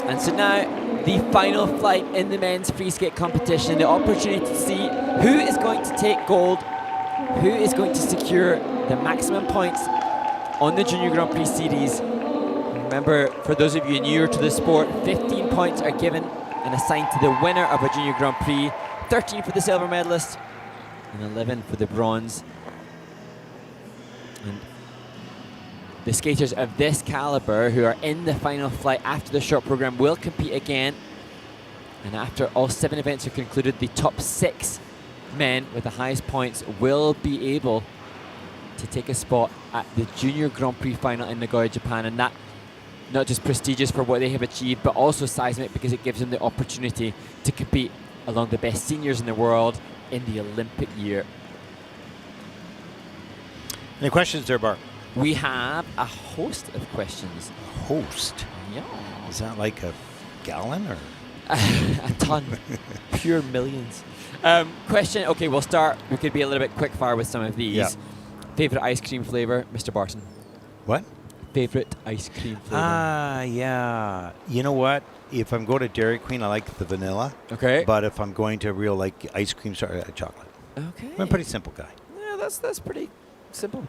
And so now, the final flight in the men's free skate competition, the opportunity to see who is going to take gold, who is going to secure the maximum points on the Junior Grand Prix series. Remember, for those of you newer to the sport, 15 points are given and assigned to the winner of a Junior Grand Prix, 13 for the silver medalist, and 11 for the bronze. And the skaters of this caliber who are in the final flight after the short program will compete again. And after all 7 events are concluded, the top 6 men with the highest points will be able to take a spot at the Junior Grand Prix final in Nagoya, Japan. And that not just prestigious for what they have achieved, but also seismic because it gives them the opportunity to compete along the best seniors in the world in the Olympic year. Any questions there, Bart? We have a host of questions. A host? Yeah. Is that like a gallon or? A ton. Pure millions. Question, okay, we'll start. We could be a little bit quick fire with some of these. Yeah. Favorite ice cream flavor, Mr. Barton? What? Favorite ice cream flavor? Yeah. You know what? If I'm going to Dairy Queen, I like the vanilla. Okay. But if I'm going to real like ice cream, sorry, chocolate. Okay. I'm a pretty simple guy. Yeah, that's pretty simple.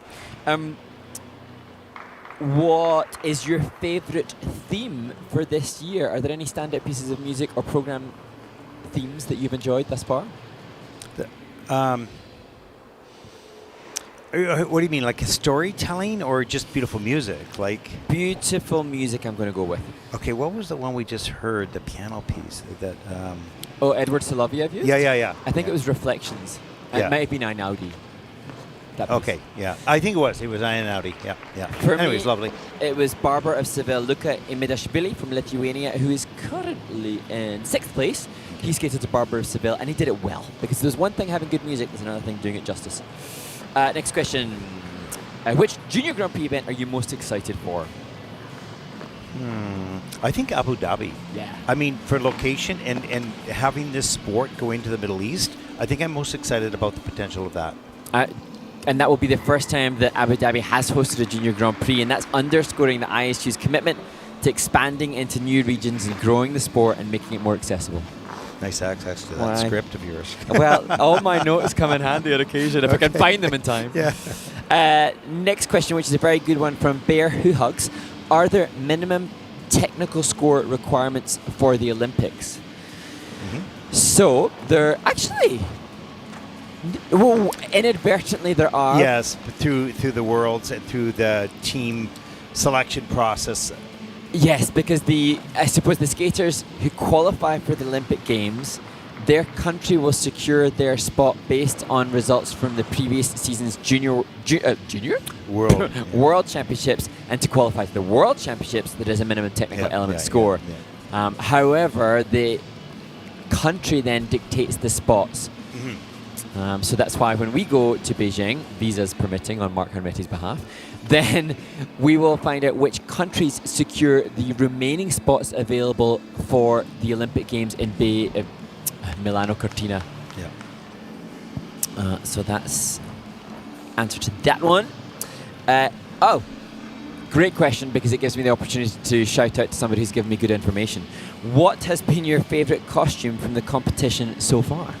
What is your favorite theme for this year? Are there any standout pieces of music or program themes that you've enjoyed thus far? What do you mean, like a storytelling or just beautiful music? Like Beautiful music, I'm going to go with. okay, what was the one we just heard? The piano piece that. Oh, Edward Soloviev used? Yeah. I think it was Reflections. Yeah. It might have been Einaudi. That piece. Okay, yeah, I think it was. It was Einaudi. Yeah. For Anyways, me, lovely. It was Barber of Seville, Luca Imedashvilli from Lithuania, who is currently in 6th place. He skated to Barber of Seville, and he did it well. Because there's one thing having good music, there's another thing doing it justice. Next question. Which Junior Grand Prix event are you most excited for? I think Abu Dhabi. Yeah. I mean, for location and having this sport go into the Middle East, I think I'm most excited about the potential of that. And that will be the first time that Abu Dhabi has hosted a Junior Grand Prix, and that's underscoring the ISU's commitment to expanding into new regions and growing the sport and making it more accessible. Nice access to that script of yours. Well, all my notes come in handy on occasion if I can find them in time. Yeah. Next question, which is a very good one from Bear Who Hugs. Are there minimum technical score requirements for the Olympics? So there actually, well, inadvertently there are. Yes, through the Worlds and through the team selection process. Yes, because I suppose the skaters who qualify for the Olympic Games, their country will secure their spot based on results from the previous season's junior World Championships, and to qualify for the World Championships, there is a minimum technical element score. However, the country then dictates the spots. So that's why when we go to Beijing, visas permitting on Mark Henretti's behalf, then we will find out which countries secure the remaining spots available for the Olympic Games in Milano Cortina. So that's answer to that one. Great question, because it gives me the opportunity to shout out to somebody who's given me good information. What has been your favourite costume from the competition so far?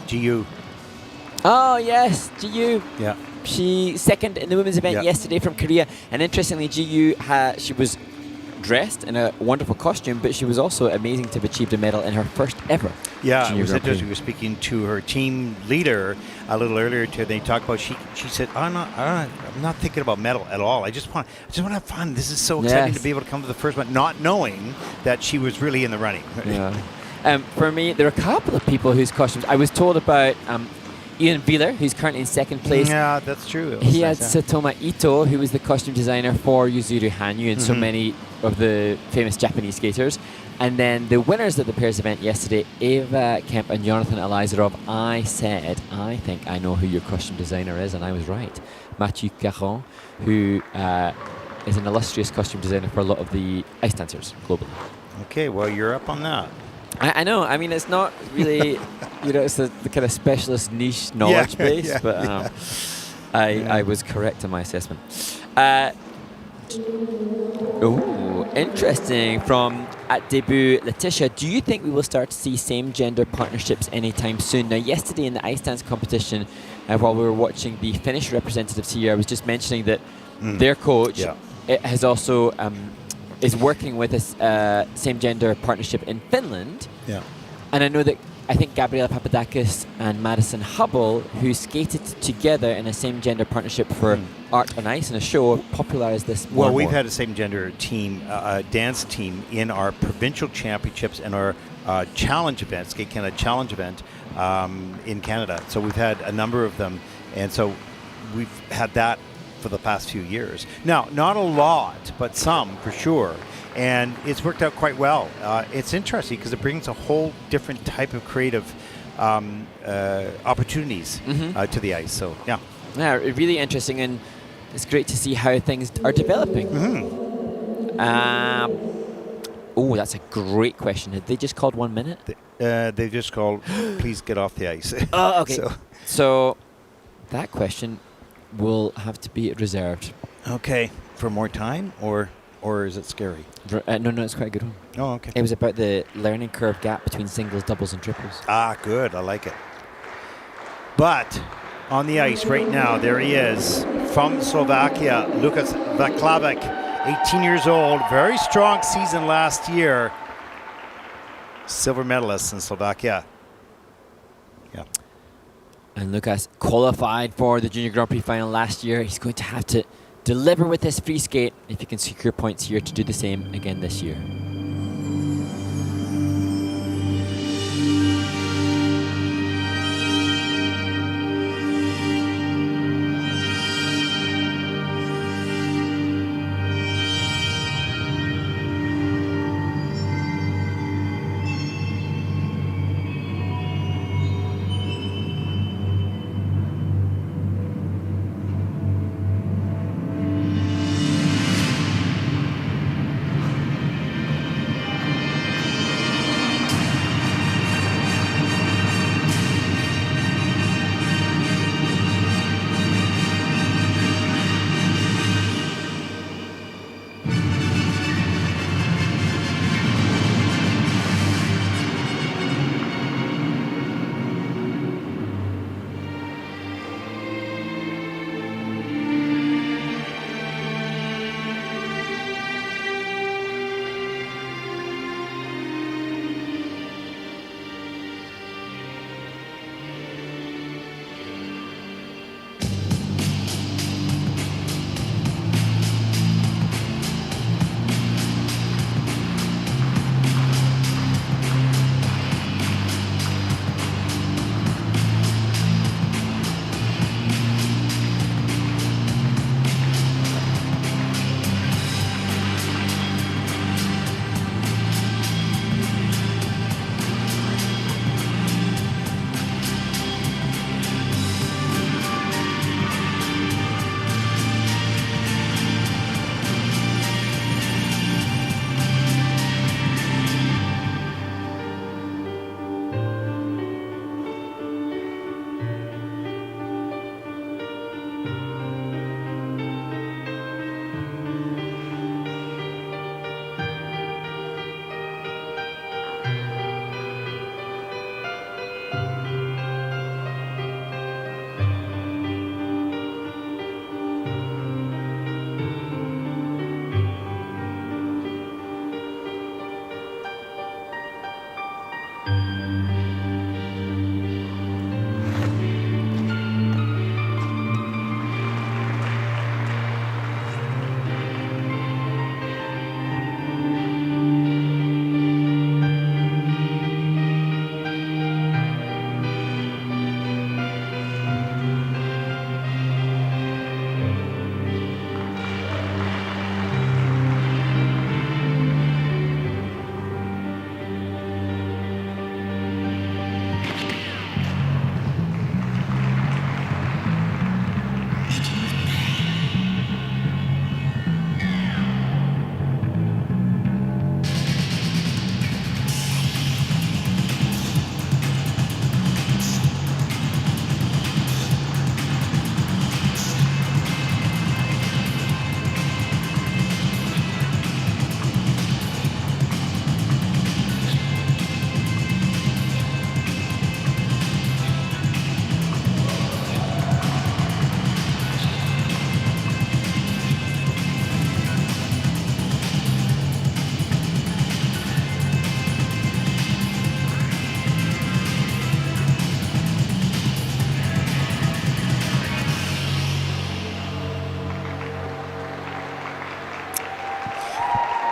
GU. Oh yes, GU. Yeah. She second in the women's event yesterday from Korea, and interestingly, GU she was dressed in a wonderful costume, but she was also amazing to have achieved a medal in her first ever. Yeah, it was interesting. We were speaking to her team leader a little earlier today. They talked about she said, I'm not thinking about medal at all. I just want to have fun. This is so exciting to be able to come to the first one, not knowing that she was really in the running. For me, there are a couple of people whose costumes I was told about. Ian Wheeler, who's currently in second place. Yeah, that's true. He had Satoma Ito, who was the costume designer for Yuzuru Hanyu and so many of the famous Japanese skaters. And then the winners of the pairs event yesterday, Eva Kemp and Jonathan Elizarov. I said, I think I know who your costume designer is, and I was right. Mathieu Caron, who is an illustrious costume designer for a lot of the ice dancers globally. Okay, well, you're up on that. I know. I mean, it's not really, it's the kind of specialist niche knowledge base, but I was correct in my assessment. Interesting. From at debut, Letitia, do you think we will start to see same-gender partnerships anytime soon? Now, yesterday in the ice dance competition, while we were watching the Finnish representatives here, I was just mentioning that their coach has also is working with a same-gender partnership in Finland. Yeah. And I know that I think Gabriela Papadakis and Madison Hubble, who skated together in a same-gender partnership for Art on Ice and a show, popularized this more. Well, we've had a same-gender team, dance team in our provincial championships and our challenge event, Skate Canada Challenge event in Canada. So we've had a number of them, and so we've had that for the past few years. Now, not a lot, but some for sure. And it's worked out quite well. It's interesting because it brings a whole different type of creative opportunities to the ice. So, yeah. Yeah, really interesting, and it's great to see how things are developing. That's a great question. Had they just called 1 minute? They just called, please get off the ice. Oh, okay. So that question will have to be reserved. Okay. For more time, or is it scary? No, it's quite a good one. Oh, okay. It was about the learning curve gap between singles, doubles, and triples. Ah, good. I like it. But on the ice right now, there he is from Slovakia, Luca Vaklavic, 18 years old, very strong season last year. Silver medalist in Slovakia. Yeah. And Lucas qualified for the Junior Grand Prix final last year. He's going to have to deliver with his free skate if he can secure points here to do the same again this year.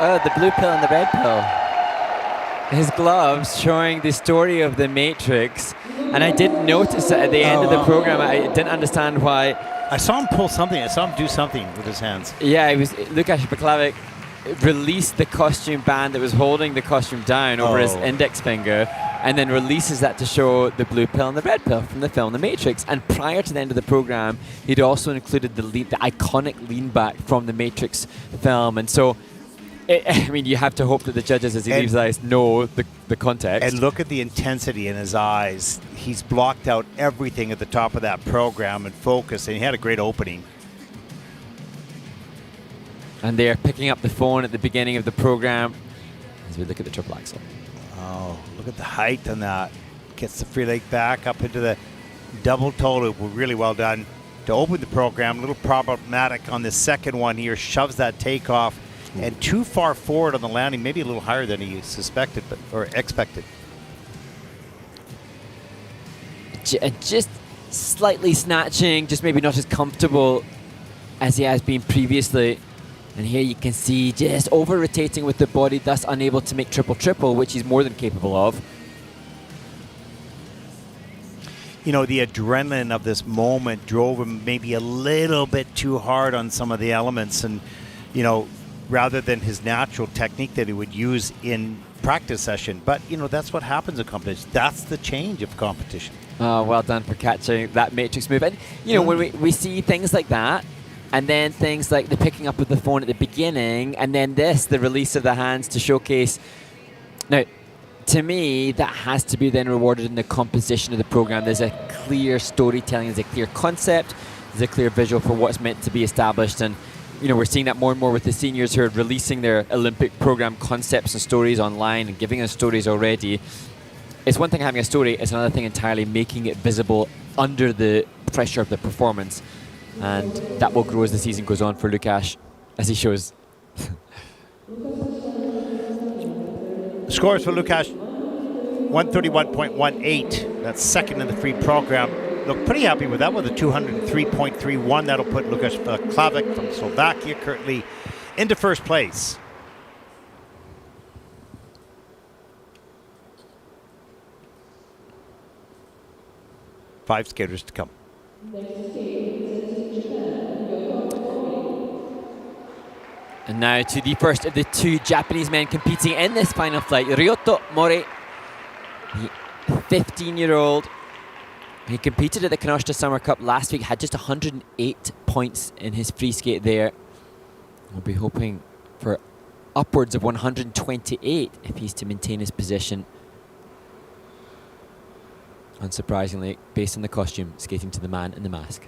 Oh, the blue pill and the red pill. His gloves showing the story of the Matrix. And I didn't notice it at the end of the program. I didn't understand why. I saw him pull something. I saw him do something with his hands. Yeah, it was Luka Vaklavic released the costume band that was holding the costume down over his index finger, and then releases that to show the blue pill and the red pill from the film The Matrix. And prior to the end of the program, he'd also included the iconic lean back from the Matrix film. And so, I mean, you have to hope that the judges, as he leaves eyes, know the context. And look at the intensity in his eyes. He's blocked out everything at the top of that program and focused, and he had a great opening. And they're picking up the phone at the beginning of the program as we look at the triple axel. Oh, look at the height on that. Gets the free leg back up into the double toe loop. Really well done to open the program. A little problematic on the second one here. Shoves that takeoff and too far forward on the landing. Maybe a little higher than he suspected or expected. Just slightly snatching, just maybe not as comfortable as he has been previously. And here you can see just over-rotating with the body, thus unable to make triple-triple, which he's more than capable of. You know, the adrenaline of this moment drove him maybe a little bit too hard on some of the elements. And, you know, rather than his natural technique that he would use in practice session. But, you know, that's what happens in competition. That's the change of competition. Oh, well done for catching that Matrix move. And, you know, when we see things like that, and then things like the picking up of the phone at the beginning, and then this, the release of the hands to showcase. Now, to me, that has to be then rewarded in the composition of the program. There's a clear storytelling, there's a clear concept, there's a clear visual for what's meant to be established. And, you know, we're seeing that more and more with the seniors who are releasing their Olympic program concepts and stories online and giving us stories already. It's one thing having a story, it's another thing entirely making it visible under the pressure of the performance. And that will grow as the season goes on for Lukasz, as he shows. Scores for Lukasz, 131.18. That's second in the free program. Look pretty happy with that, with a 203.31. That'll put Lukasz Vaklavic from Slovakia currently into first place. Five skaters to come. And now to the first of the two Japanese men competing in this final flight, Rioto Mori, the 15-year-old. He competed at the Kanoshita Summer Cup last week, had just 108 points in his free skate there. We'll be hoping for upwards of 128 if he's to maintain his position. Unsurprisingly, based on the costume, skating to the man in the mask.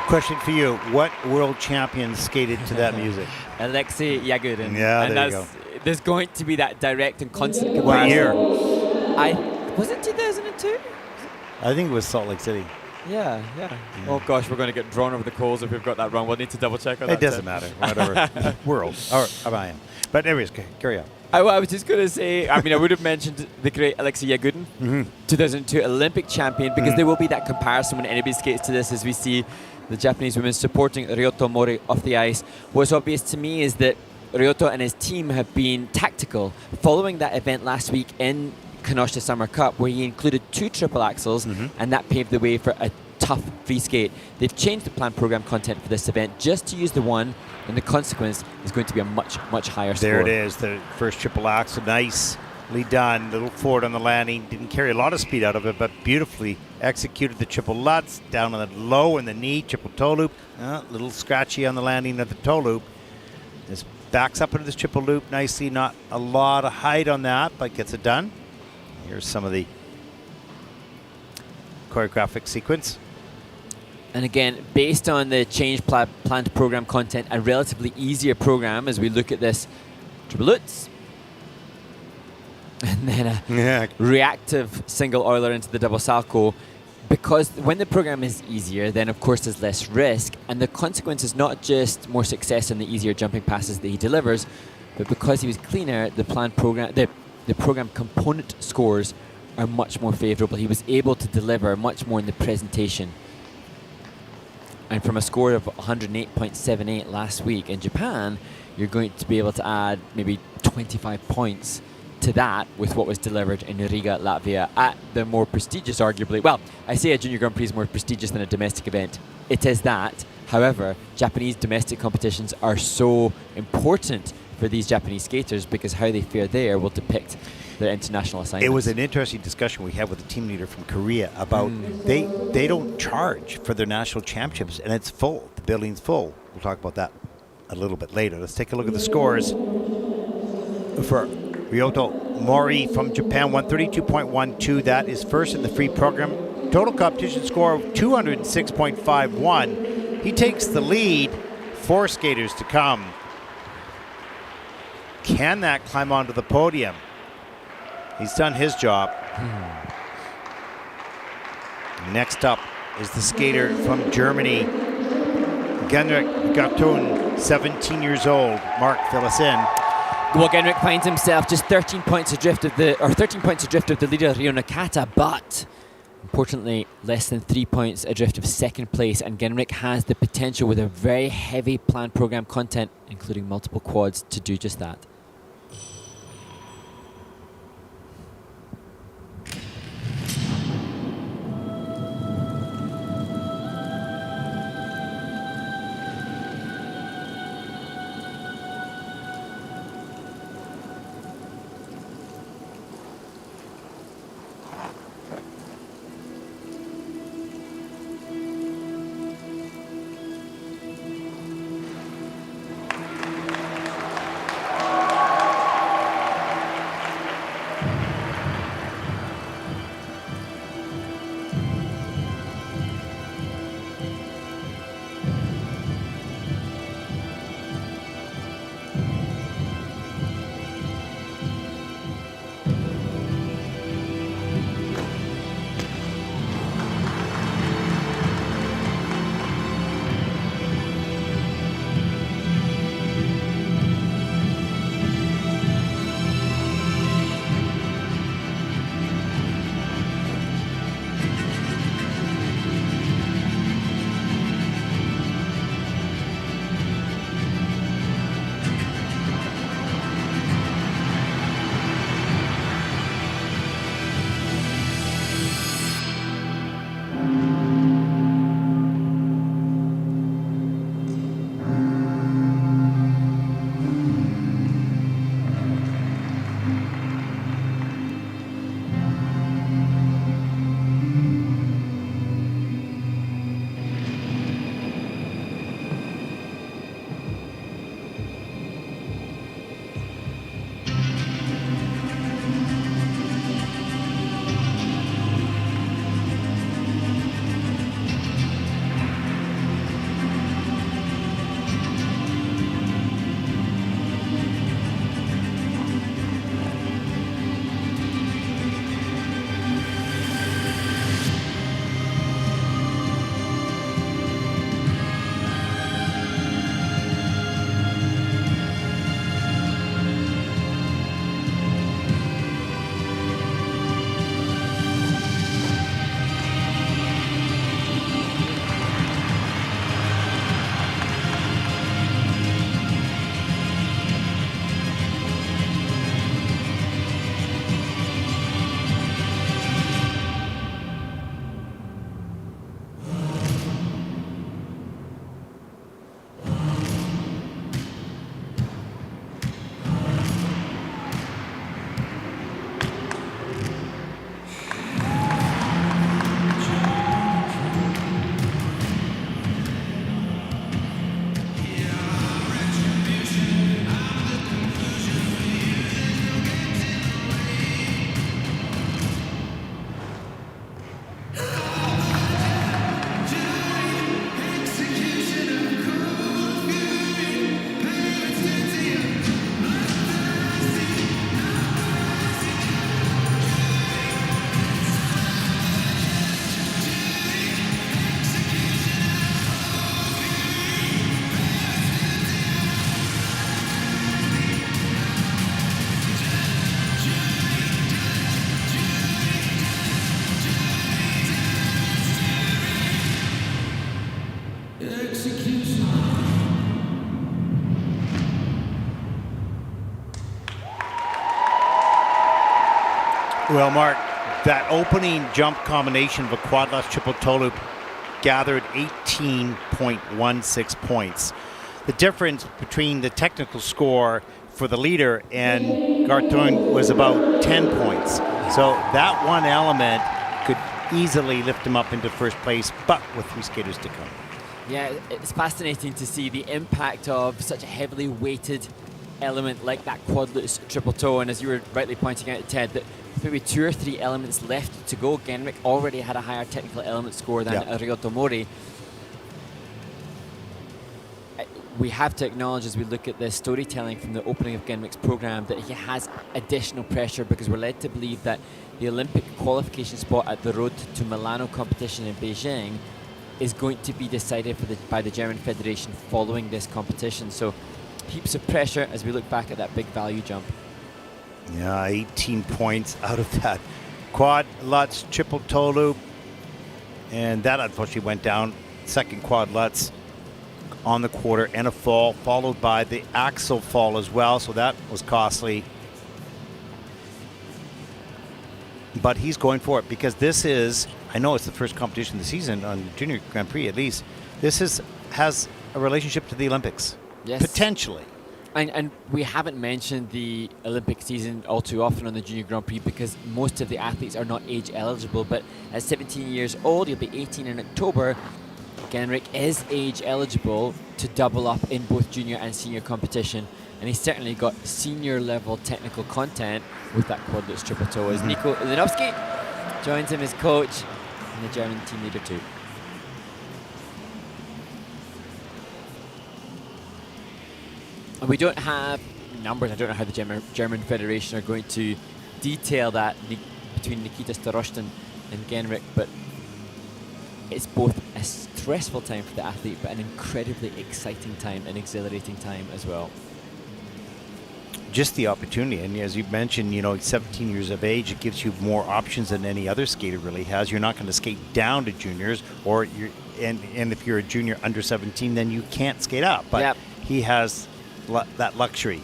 Question for you. What world champion skated to that music? Alexei Yagurin. Yeah, and there you go. There's going to be that direct and constant comparison. What year? Was it 2002? I think it was Salt Lake City. Yeah. Oh gosh, we're going to get drawn over the coals if we've got that wrong. We'll need to double check on that. It doesn't matter. Whatever. World. Or I am. But anyways, carry on. I was just going to say, I would have mentioned the great Alexei Yagurin, 2002 Olympic champion, because there will be that comparison when anybody skates to this, as we see the Japanese women supporting Rioto Mori off the ice. What's obvious to me is that Rioto and his team have been tactical following that event last week in Kenosha Summer Cup, where he included 2 triple axels, and that paved the way for a tough free skate. They've changed the planned program content for this event just to use the one, and the consequence is going to be a much, much higher score. There it is, the first triple axel. Nicely done. Little forward on the landing. Didn't carry a lot of speed out of it, but beautifully executed the triple lutz. Down on the low in the knee, triple toe loop. Little scratchy on the landing of the toe loop. Just backs up into this triple loop nicely. Not a lot of height on that, but gets it done. Here's some of the choreographic sequence. And again, based on the changed planned program content, a relatively easier program as we look at this triple lutz. And then a reactive single oiler into the double salco. Because when the program is easier, then of course there's less risk. And the consequence is not just more success in the easier jumping passes that he delivers, but because he was cleaner, the planned program, the program component scores are much more favorable. He was able to deliver much more in the presentation. And from a score of 108.78 last week in Japan, you're going to be able to add maybe 25 points to that with what was delivered in Riga, Latvia at the more prestigious, arguably. Well, I say a Junior Grand Prix is more prestigious than a domestic event. It is that. However, Japanese domestic competitions are so important for these Japanese skaters because how they fare there will depict their international assignments. It was an interesting discussion we had with the team leader from Korea about they don't charge for their national championships, and it's full. The building's full. We'll talk about that a little bit later. Let's take a look at the scores for Rioto Mori from Japan, 132.12. That is first in the free program. Total competition score of 206.51. He takes the lead. 4 skaters to come. Can that climb onto the podium? He's done his job. Next up is the skater from Germany, Genrich Gapon, 17 years old. Mark, fill us in. Well, Genrich finds himself just 13 points adrift of the leader Rio Nata, but importantly, less than 3 points adrift of second place. And Genrich has the potential with a very heavy planned program content, including multiple quads, to do just that. Well, Mark, that opening jump combination of a quad lutz triple toe loop gathered 18.16 points. The difference between the technical score for the leader and Garthun was about 10 points. So that one element could easily lift him up into first place, but with 3 skaters to come. Yeah, it's fascinating to see the impact of such a heavily weighted element like that quad lutz triple toe, and as you were rightly pointing out, Ted, that maybe 2 or 3 elements left to go. Genrich already had a higher technical element score than Rioto Mori. We have to acknowledge, as we look at the storytelling from the opening of Genrich's program, that he has additional pressure, because we're led to believe that the Olympic qualification spot at the Road to Milano competition in Beijing is going to be decided by the German Federation following this competition. So heaps of pressure as we look back at that big value jump. Yeah, 18 points out of that quad lutz triple toe loop, and that unfortunately went down. Second quad lutz on the quarter and a fall, followed by the axle fall as well, so that was costly. But he's going for it, because this is, I know it's the first competition of the season on the Junior Grand Prix at least, this has a relationship to the Olympics. Yes. Potentially. And we haven't mentioned the Olympic season all too often on the Junior Grand Prix, because most of the athletes are not age eligible, but at 17 years old, he'll be 18 in October, Genrich is age eligible to double up in both junior and senior competition, and he's certainly got senior level technical content with that quad lutz triple toe. As Nico Ilinovsky joins him as coach and the German team leader too. And we don't have numbers. I don't know how the German Federation are going to detail that between Nikita Staroshtin and Genrich, but it's both a stressful time for the athlete, but an incredibly exciting time and exhilarating time as well. Just the opportunity, and as you mentioned, 17 years of age, it gives you more options than any other skater really has. You're not going to skate down to juniors, and if you're a junior under 17, then you can't skate up. But he has that luxury.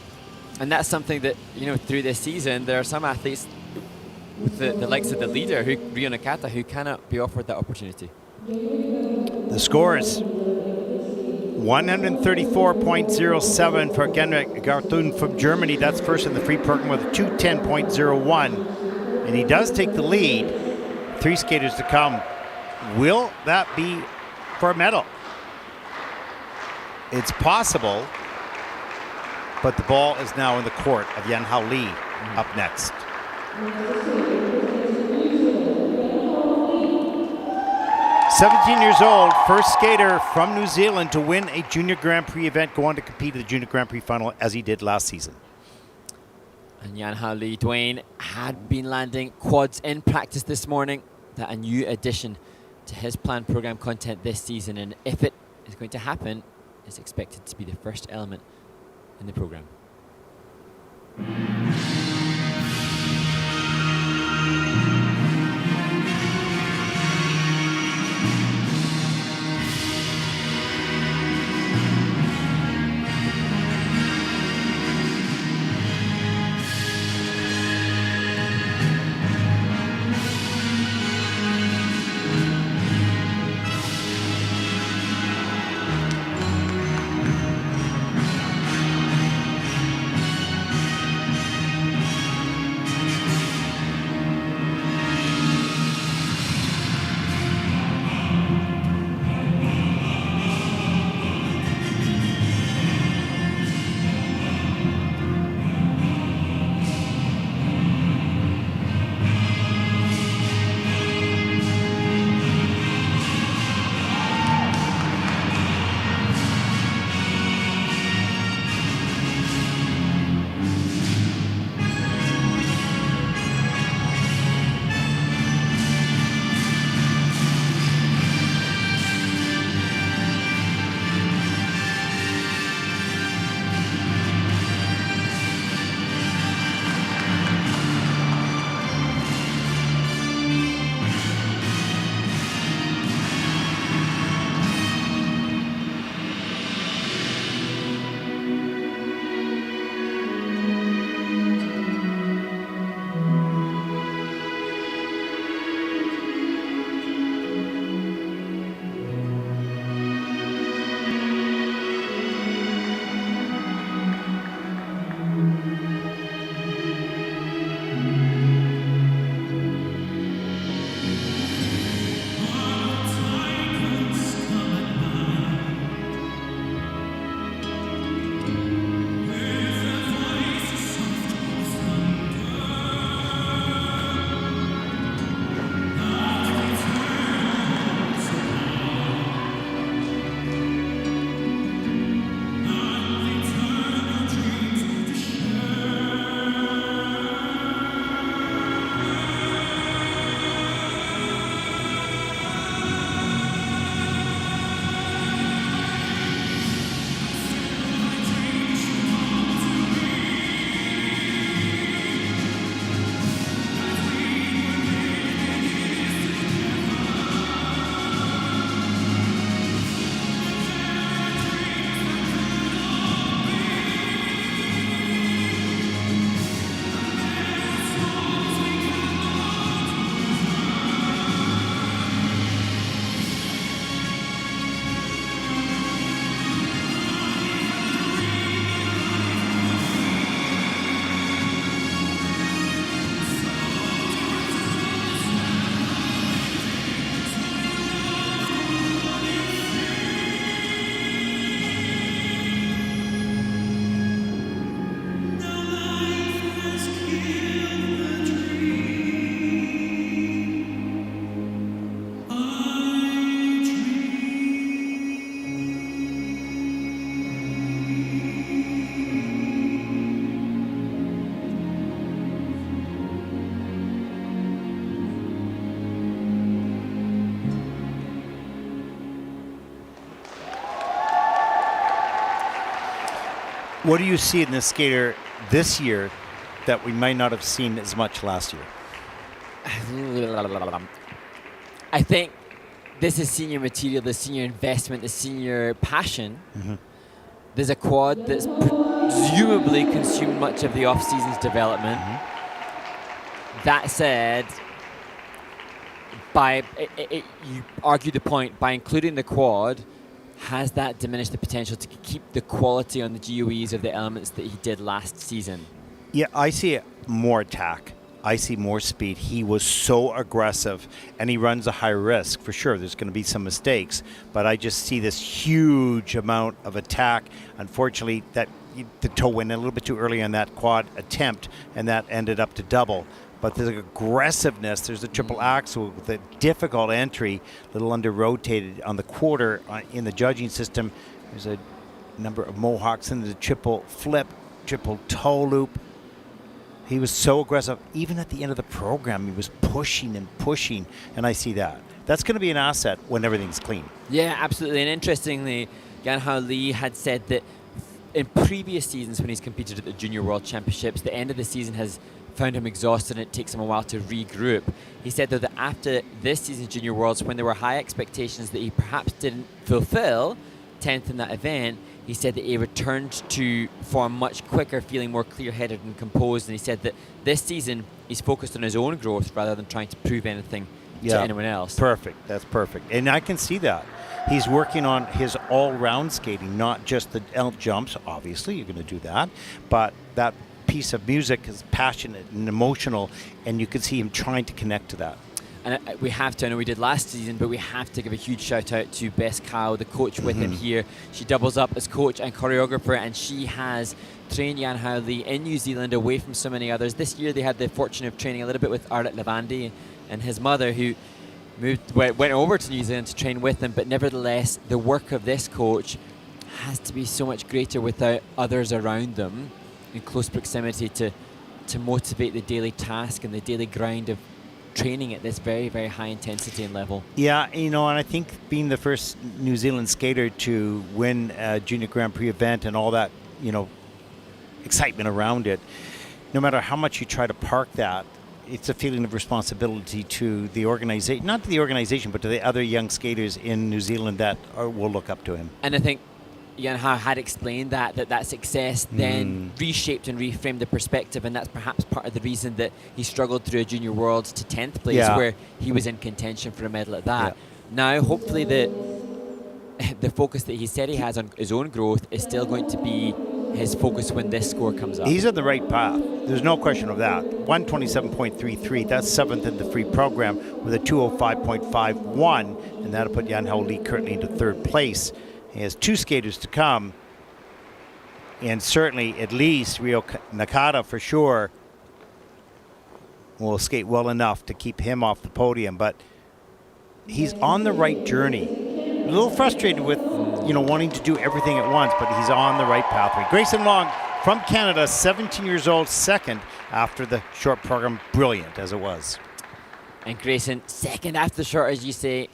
And that's something that, through this season, there are some athletes with the likes of the leader, Rio Nata, who cannot be offered that opportunity. The scores: 134.07 for Genrich Gapon from Germany. That's first in the free program with a 210.01. And he does take the lead. 3 skaters to come. Will that be for a medal? It's possible, but the ball is now in the court of Hali up next. 17 years old, first skater from New Zealand to win a Junior Grand Prix event, go on to compete in the Junior Grand Prix final as he did last season. And Hali, Dwayne, had been landing quads in practice this morning. That a new addition to his planned program content this season, and if it is going to happen, it's expected to be the first element in the program. What do you see in this skater this year that we might not have seen as much last year? I think this is senior material, the senior investment, the senior passion. There's a quad that's presumably consumed much of the off-season's development. That said, you argue the point, by including the quad, has that diminished the potential to keep the quality on the GOEs of the elements that he did last season? Yeah, I see more attack. I see more speed. He was so aggressive, and he runs a high risk for sure. There's going to be some mistakes, but I just see this huge amount of attack. Unfortunately, that the toe went in a little bit too early on that quad attempt, and that ended up to double. But there's aggressiveness. There's a triple axel with a difficult entry, a little under-rotated on the quarter in the judging system. There's a number of mohawks into the triple flip, triple toe loop. He was so aggressive. Even at the end of the program, he was pushing and pushing, and I see that. That's going to be an asset when everything's clean. Yeah, absolutely. And interestingly, Hali had said that in previous seasons when he's competed at the Junior World Championships, the end of the season has found him exhausted and it takes him a while to regroup. He said, though, that after this season's Junior Worlds, when there were high expectations that he perhaps didn't fulfill, 10th in that event, he said that he returned to form much quicker, feeling more clear-headed and composed. And he said that this season he's focused on his own growth rather than trying to prove anything to anyone else. Perfect. That's perfect. And I can see that. He's working on his all-round skating, not just the L jumps. Obviously, you're going to do that. But that piece of music is passionate and emotional, and you can see him trying to connect to that. And we have to, I know we did last season, but we have to give a huge shout out to Bess Cow, the coach with him here. She doubles up as coach and choreographer, and she has trained Jan Howley in New Zealand away from so many others. This year they had the fortune of training a little bit with Arlet Levandi and his mother, who went over to New Zealand to train with them. But nevertheless, the work of this coach has to be so much greater without others around them in close proximity to motivate the daily task and the daily grind of training at this very, very high intensity and level. Yeah, and I think being the first New Zealand skater to win a Junior Grand Prix event and all that, excitement around it, no matter how much you try to park that, it's a feeling of responsibility to the organization, not to the organization, but to the other young skaters in New Zealand that will look up to him. And I think Jan had explained that success then reshaped and reframed the perspective, and that's perhaps part of the reason that he struggled through a Junior Worlds to 10th place, where he was in contention for a medal at that. Now, hopefully, the focus that he said he has on his own growth is still going to be his focus when this score comes up. He's on the right path. There's no question of that. 127.33, that's 7th in the free program with a 205.51, and that'll put Jan Howley currently into 3rd place. He has 2 skaters to come, and certainly at least Rio Nata for sure will skate well enough to keep him off the podium, but he's on the right journey. A little frustrated with, wanting to do everything at once, but he's on the right pathway. Grayson Long from Canada, 17 years old, 2nd after the short program. Brilliant as it was. And Grayson, 2nd after the short, as you say.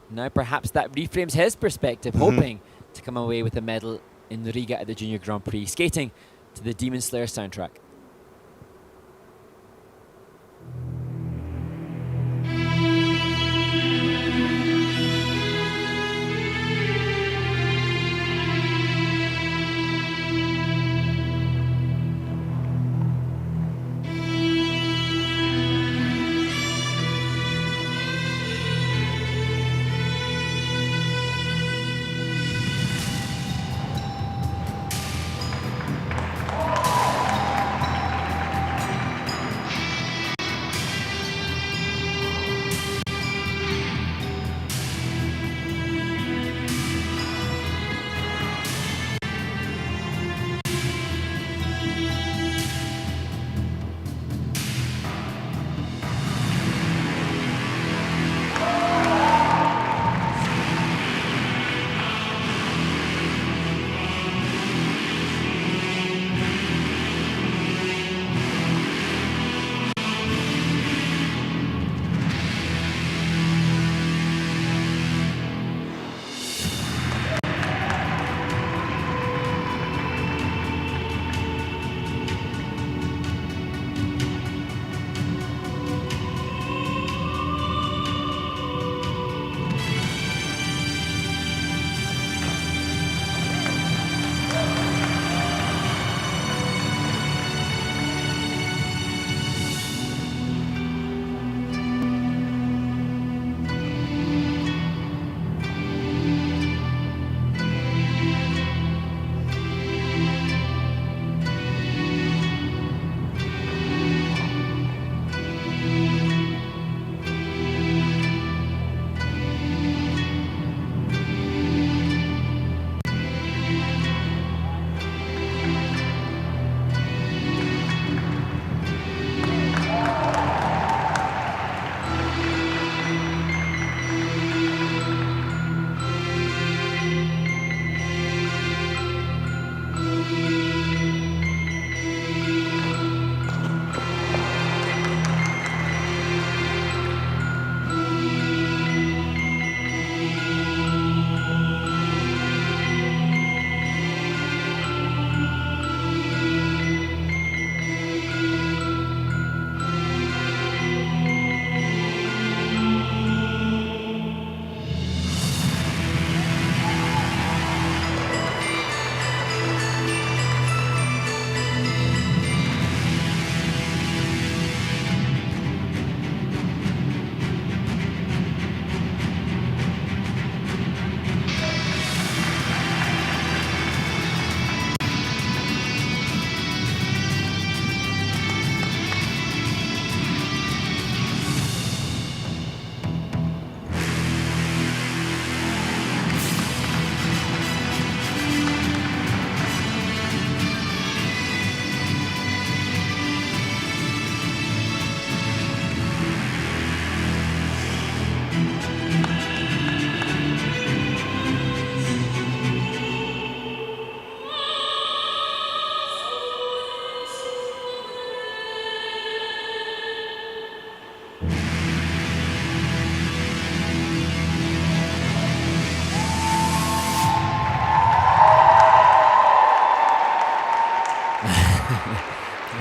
Now perhaps that reframes his perspective, hoping to come away with a medal in Riga at the Junior Grand Prix, skating to the Demon Slayer soundtrack.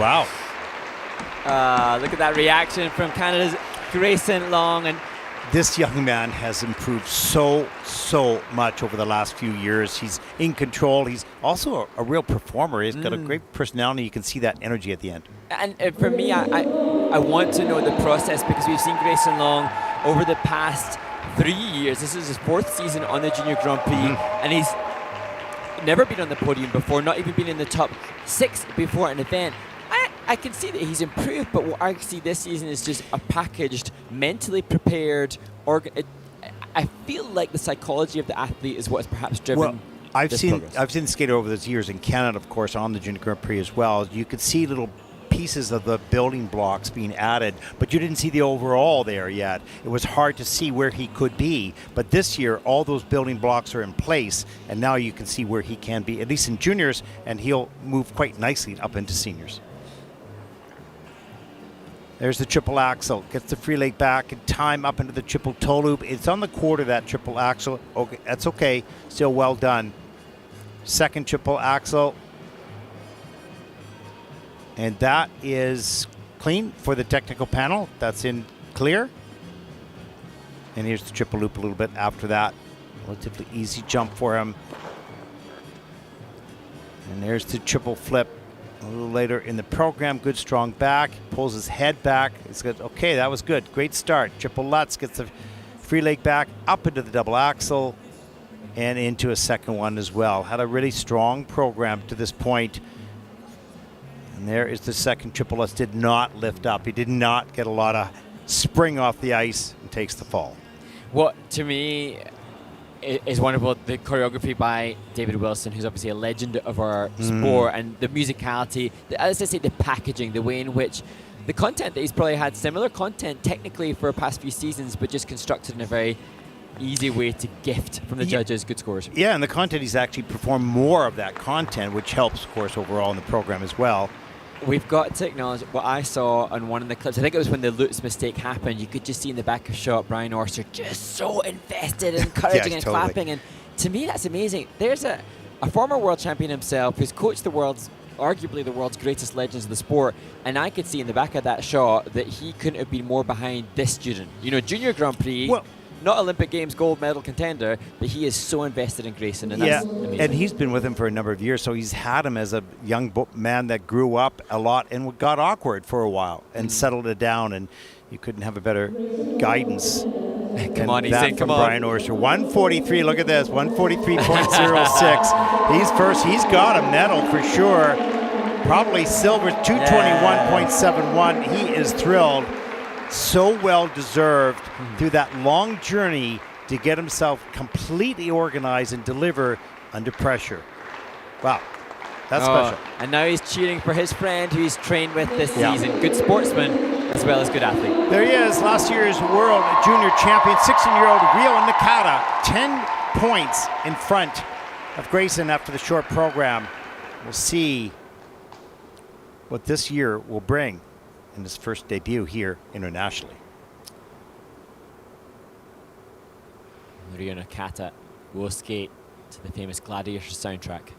Wow. Look at that reaction from Canada's Grayson Long. And This young man has improved so much over the last few years. He's in control. He's also a real performer. He's got a great personality. You can see that energy at the end. And for me, I want to know the process, because we've seen Grayson Long over the past 3 years. This is his 4th season on the Junior Grand Prix, and he's never been on the podium before, not even been in the top 6 before an event. I can see that he's improved, but what I see this season is just a packaged, mentally prepared. I feel like the psychology of the athlete is what has perhaps driven. Well, I've seen progress. the skater over those years in Canada, of course, on the Junior Grand Prix as well. You could see little pieces of the building blocks being added, but you didn't see the overall there yet. It was hard to see where he could be, but this year all those building blocks are in place, and now you can see where he can be, at least in juniors, and he'll move quite nicely up into seniors. There's the triple axel, gets the free leg back in time up into the triple toe loop. It's on the quarter, that triple axel. Okay, that's okay, still well done. Second triple axel. And that is clean for the technical panel. That's in clear. And here's the triple loop a little bit after that. Relatively easy jump for him. And there's the triple flip a little later in the program. Good strong back. Pulls his head back. It's good. Okay, that was good. Great start. Triple Lutz gets the free leg back up into the double axel and into a second one as well. Had a really strong program to this point. And there is the second triple Lutz. Did not lift up. He did not get a lot of spring off the ice and takes the fall. What to me is wonderful, the choreography by David Wilson, who's obviously a legend of our sport, and the musicality, as I say, the packaging, the way in which the content that he's probably had similar content technically for the past few seasons, but just constructed in a very easy way to gift from the judges good scores. Yeah, and the content, he's actually performed more of that content, which helps, of course, overall in the program as well. We've got to acknowledge what I saw on one of the clips. I think it was when the Lutz mistake happened. You could just see in the back of shot Brian Orser just so invested and encouraging and totally. clapping. And to me, that's amazing. There's a former world champion himself who's coached arguably the world's greatest legends of the sport. And I could see in the back of that shot that he couldn't have been more behind this student. You know, Junior Grand Prix. Well, not Olympic Games gold medal contender, but he is so invested in Grayson, and that's amazing. And he's been with him for a number of years, so he's had him as a young man that grew up a lot and got awkward for a while and settled it down, and you couldn't have a better guidance. Come on, he's in, from Brian Orser. 143, look at this, 143.06. He's first, he's got a medal for sure. Probably silver, 221.71. He is thrilled. So well deserved through that long journey to get himself completely organized and deliver under pressure. Wow, that's special. And now he's cheering for his friend who he's trained with this season. Good sportsman as well as good athlete. There he is, last year's world junior champion, 16-year-old Rio Nata, 10 points in front of Grayson after the short program. We'll see what this year will bring in his first debut here internationally. Rio Nata will skate to the famous Gladiator soundtrack.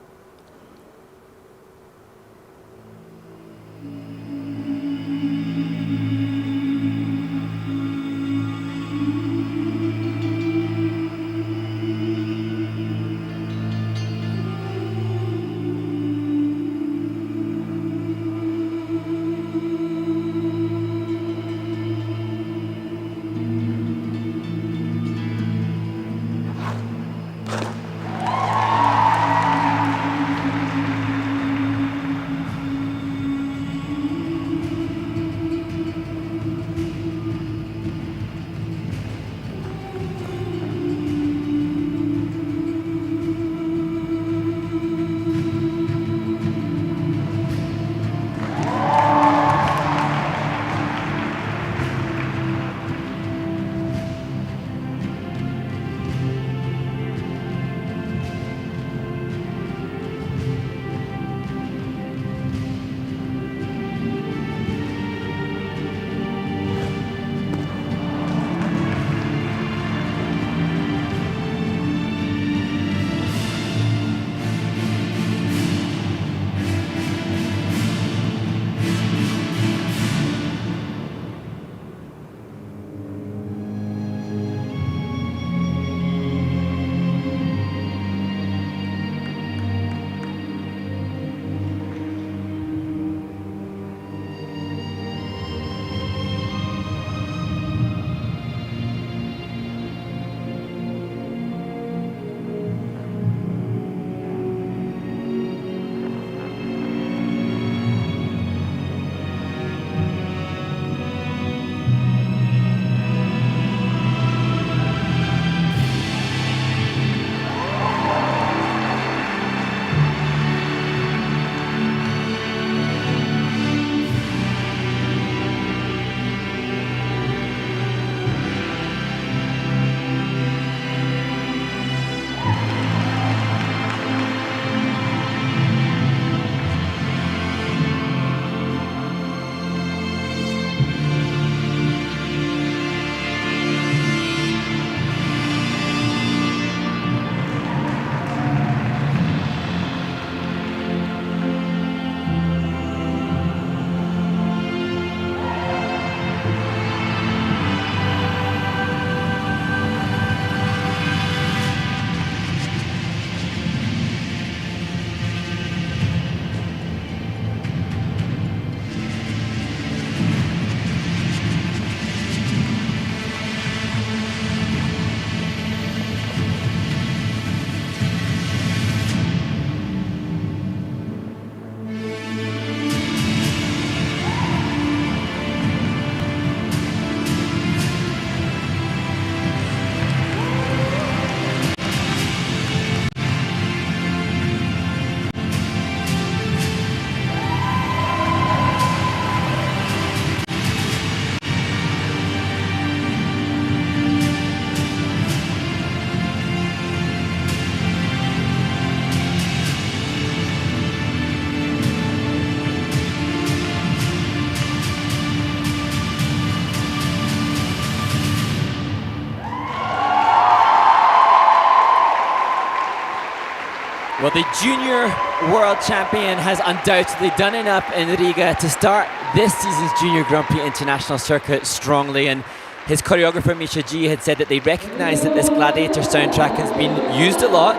Well, the junior world champion has undoubtedly done enough in Riga to start this season's Junior Grand Prix International Circuit strongly, and his choreographer Misha G had said that they recognise that this Gladiator soundtrack has been used a lot,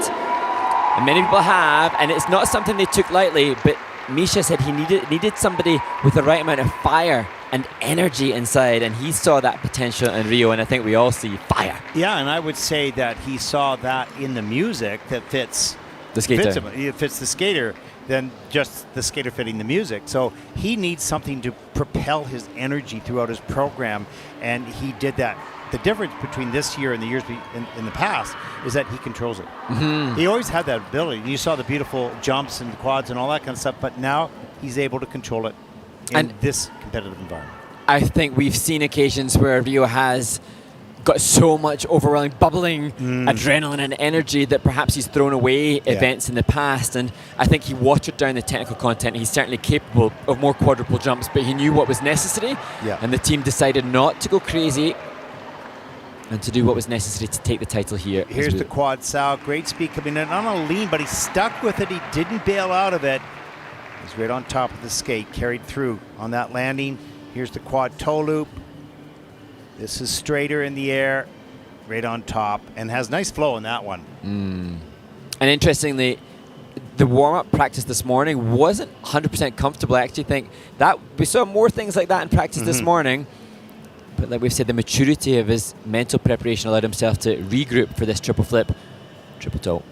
and many people have, and it's not something they took lightly, but Misha said he needed somebody with the right amount of fire and energy inside, and he saw that potential in Rio, and I think we all see fire. Yeah, and I would say that he saw that in the music that fits the skater. It fits the skater than just the skater fitting the music. So he needs something to propel his energy throughout his program, and he did that. The difference between this year and the years in the past is that he controls it. He always had that ability. You saw the beautiful jumps and quads and all that kind of stuff, but now he's able to control it in this competitive environment. I think we've seen occasions where Rio has got so much overwhelming, bubbling adrenaline and energy that perhaps he's thrown away events in the past, and I think he watered down the technical content. He's certainly capable of more quadruple jumps, but he knew what was necessary, and the team decided not to go crazy and to do what was necessary to take the title here. Here's the quad sow, great speed coming in on a lean, but he stuck with it. He didn't bail out of it. He's right on top of the skate, carried through on that landing. Here's the quad toe loop. This is straighter in the air, right on top, and has nice flow in that one. And interestingly, the warm-up practice this morning wasn't 100% comfortable. I actually think that we saw more things like that in practice this morning. But like we've said, the maturity of his mental preparation allowed himself to regroup for this triple flip, triple toe.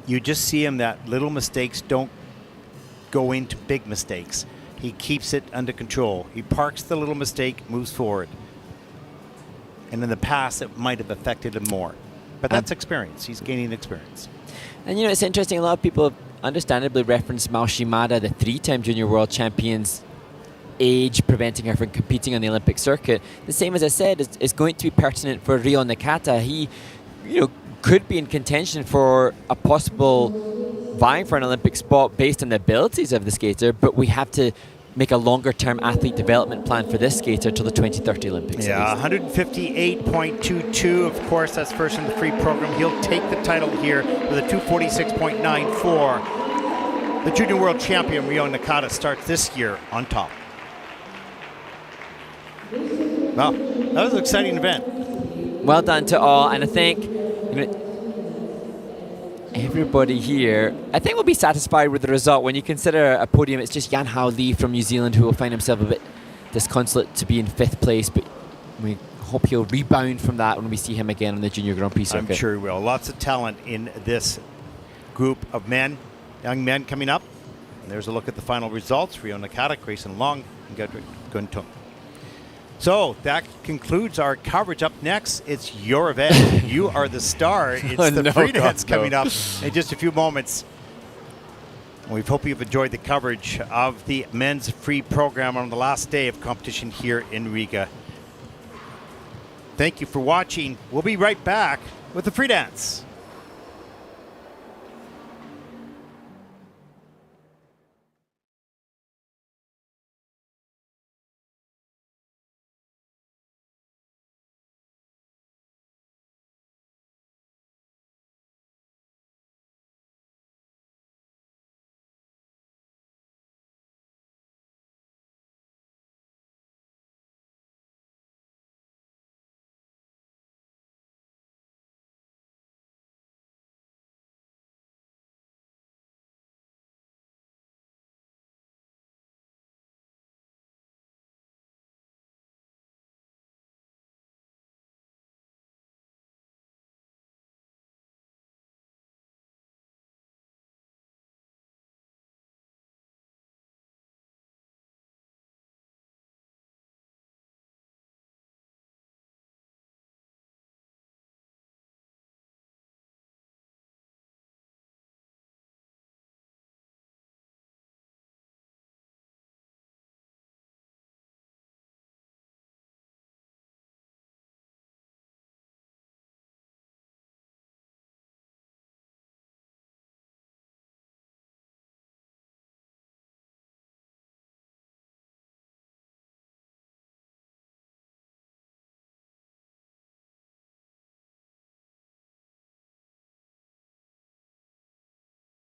You just see him that little mistakes don't go into big mistakes. He keeps it under control. He parks the little mistake, moves forward. And in the past, it might have affected him more. But that's experience. He's gaining experience. And, you know, it's interesting. A lot of people have understandably referenced Mao Shimada, the three-time junior world champion's age preventing her from competing on the Olympic circuit. The same, as I said, is going to be pertinent for Rio Nata. He, you know, could be in contention for a possible vying for an Olympic spot based on the abilities of the skater, but we have to make a longer-term athlete development plan for this skater till the 2030 Olympics. Yeah, 158.22. Of course, that's first in the free program. He'll take the title here with a 246.94. The junior world champion, Rio Nata, starts this year on top. Wow, that was an exciting event. Well done to all, and I think, you know, everybody here, I think, will be satisfied with the result. When you consider a podium, it's just Hali from New Zealand who will find himself a bit disconsolate to be in 5th place, but we hope he'll rebound from that when we see him again on the Junior Grand Prix circuit. I'm sure he will. Lots of talent in this group of men, young men coming up. And there's a look at the final results. Rio Nata, Grayson Long, and Genrich Gapon. So that concludes our coverage. Up next, it's your event. You are the star. It's the free dance coming up in just a few moments. We hope you've enjoyed the coverage of the men's free program on the last day of competition here in Riga. Thank you for watching. We'll be right back with the free dance.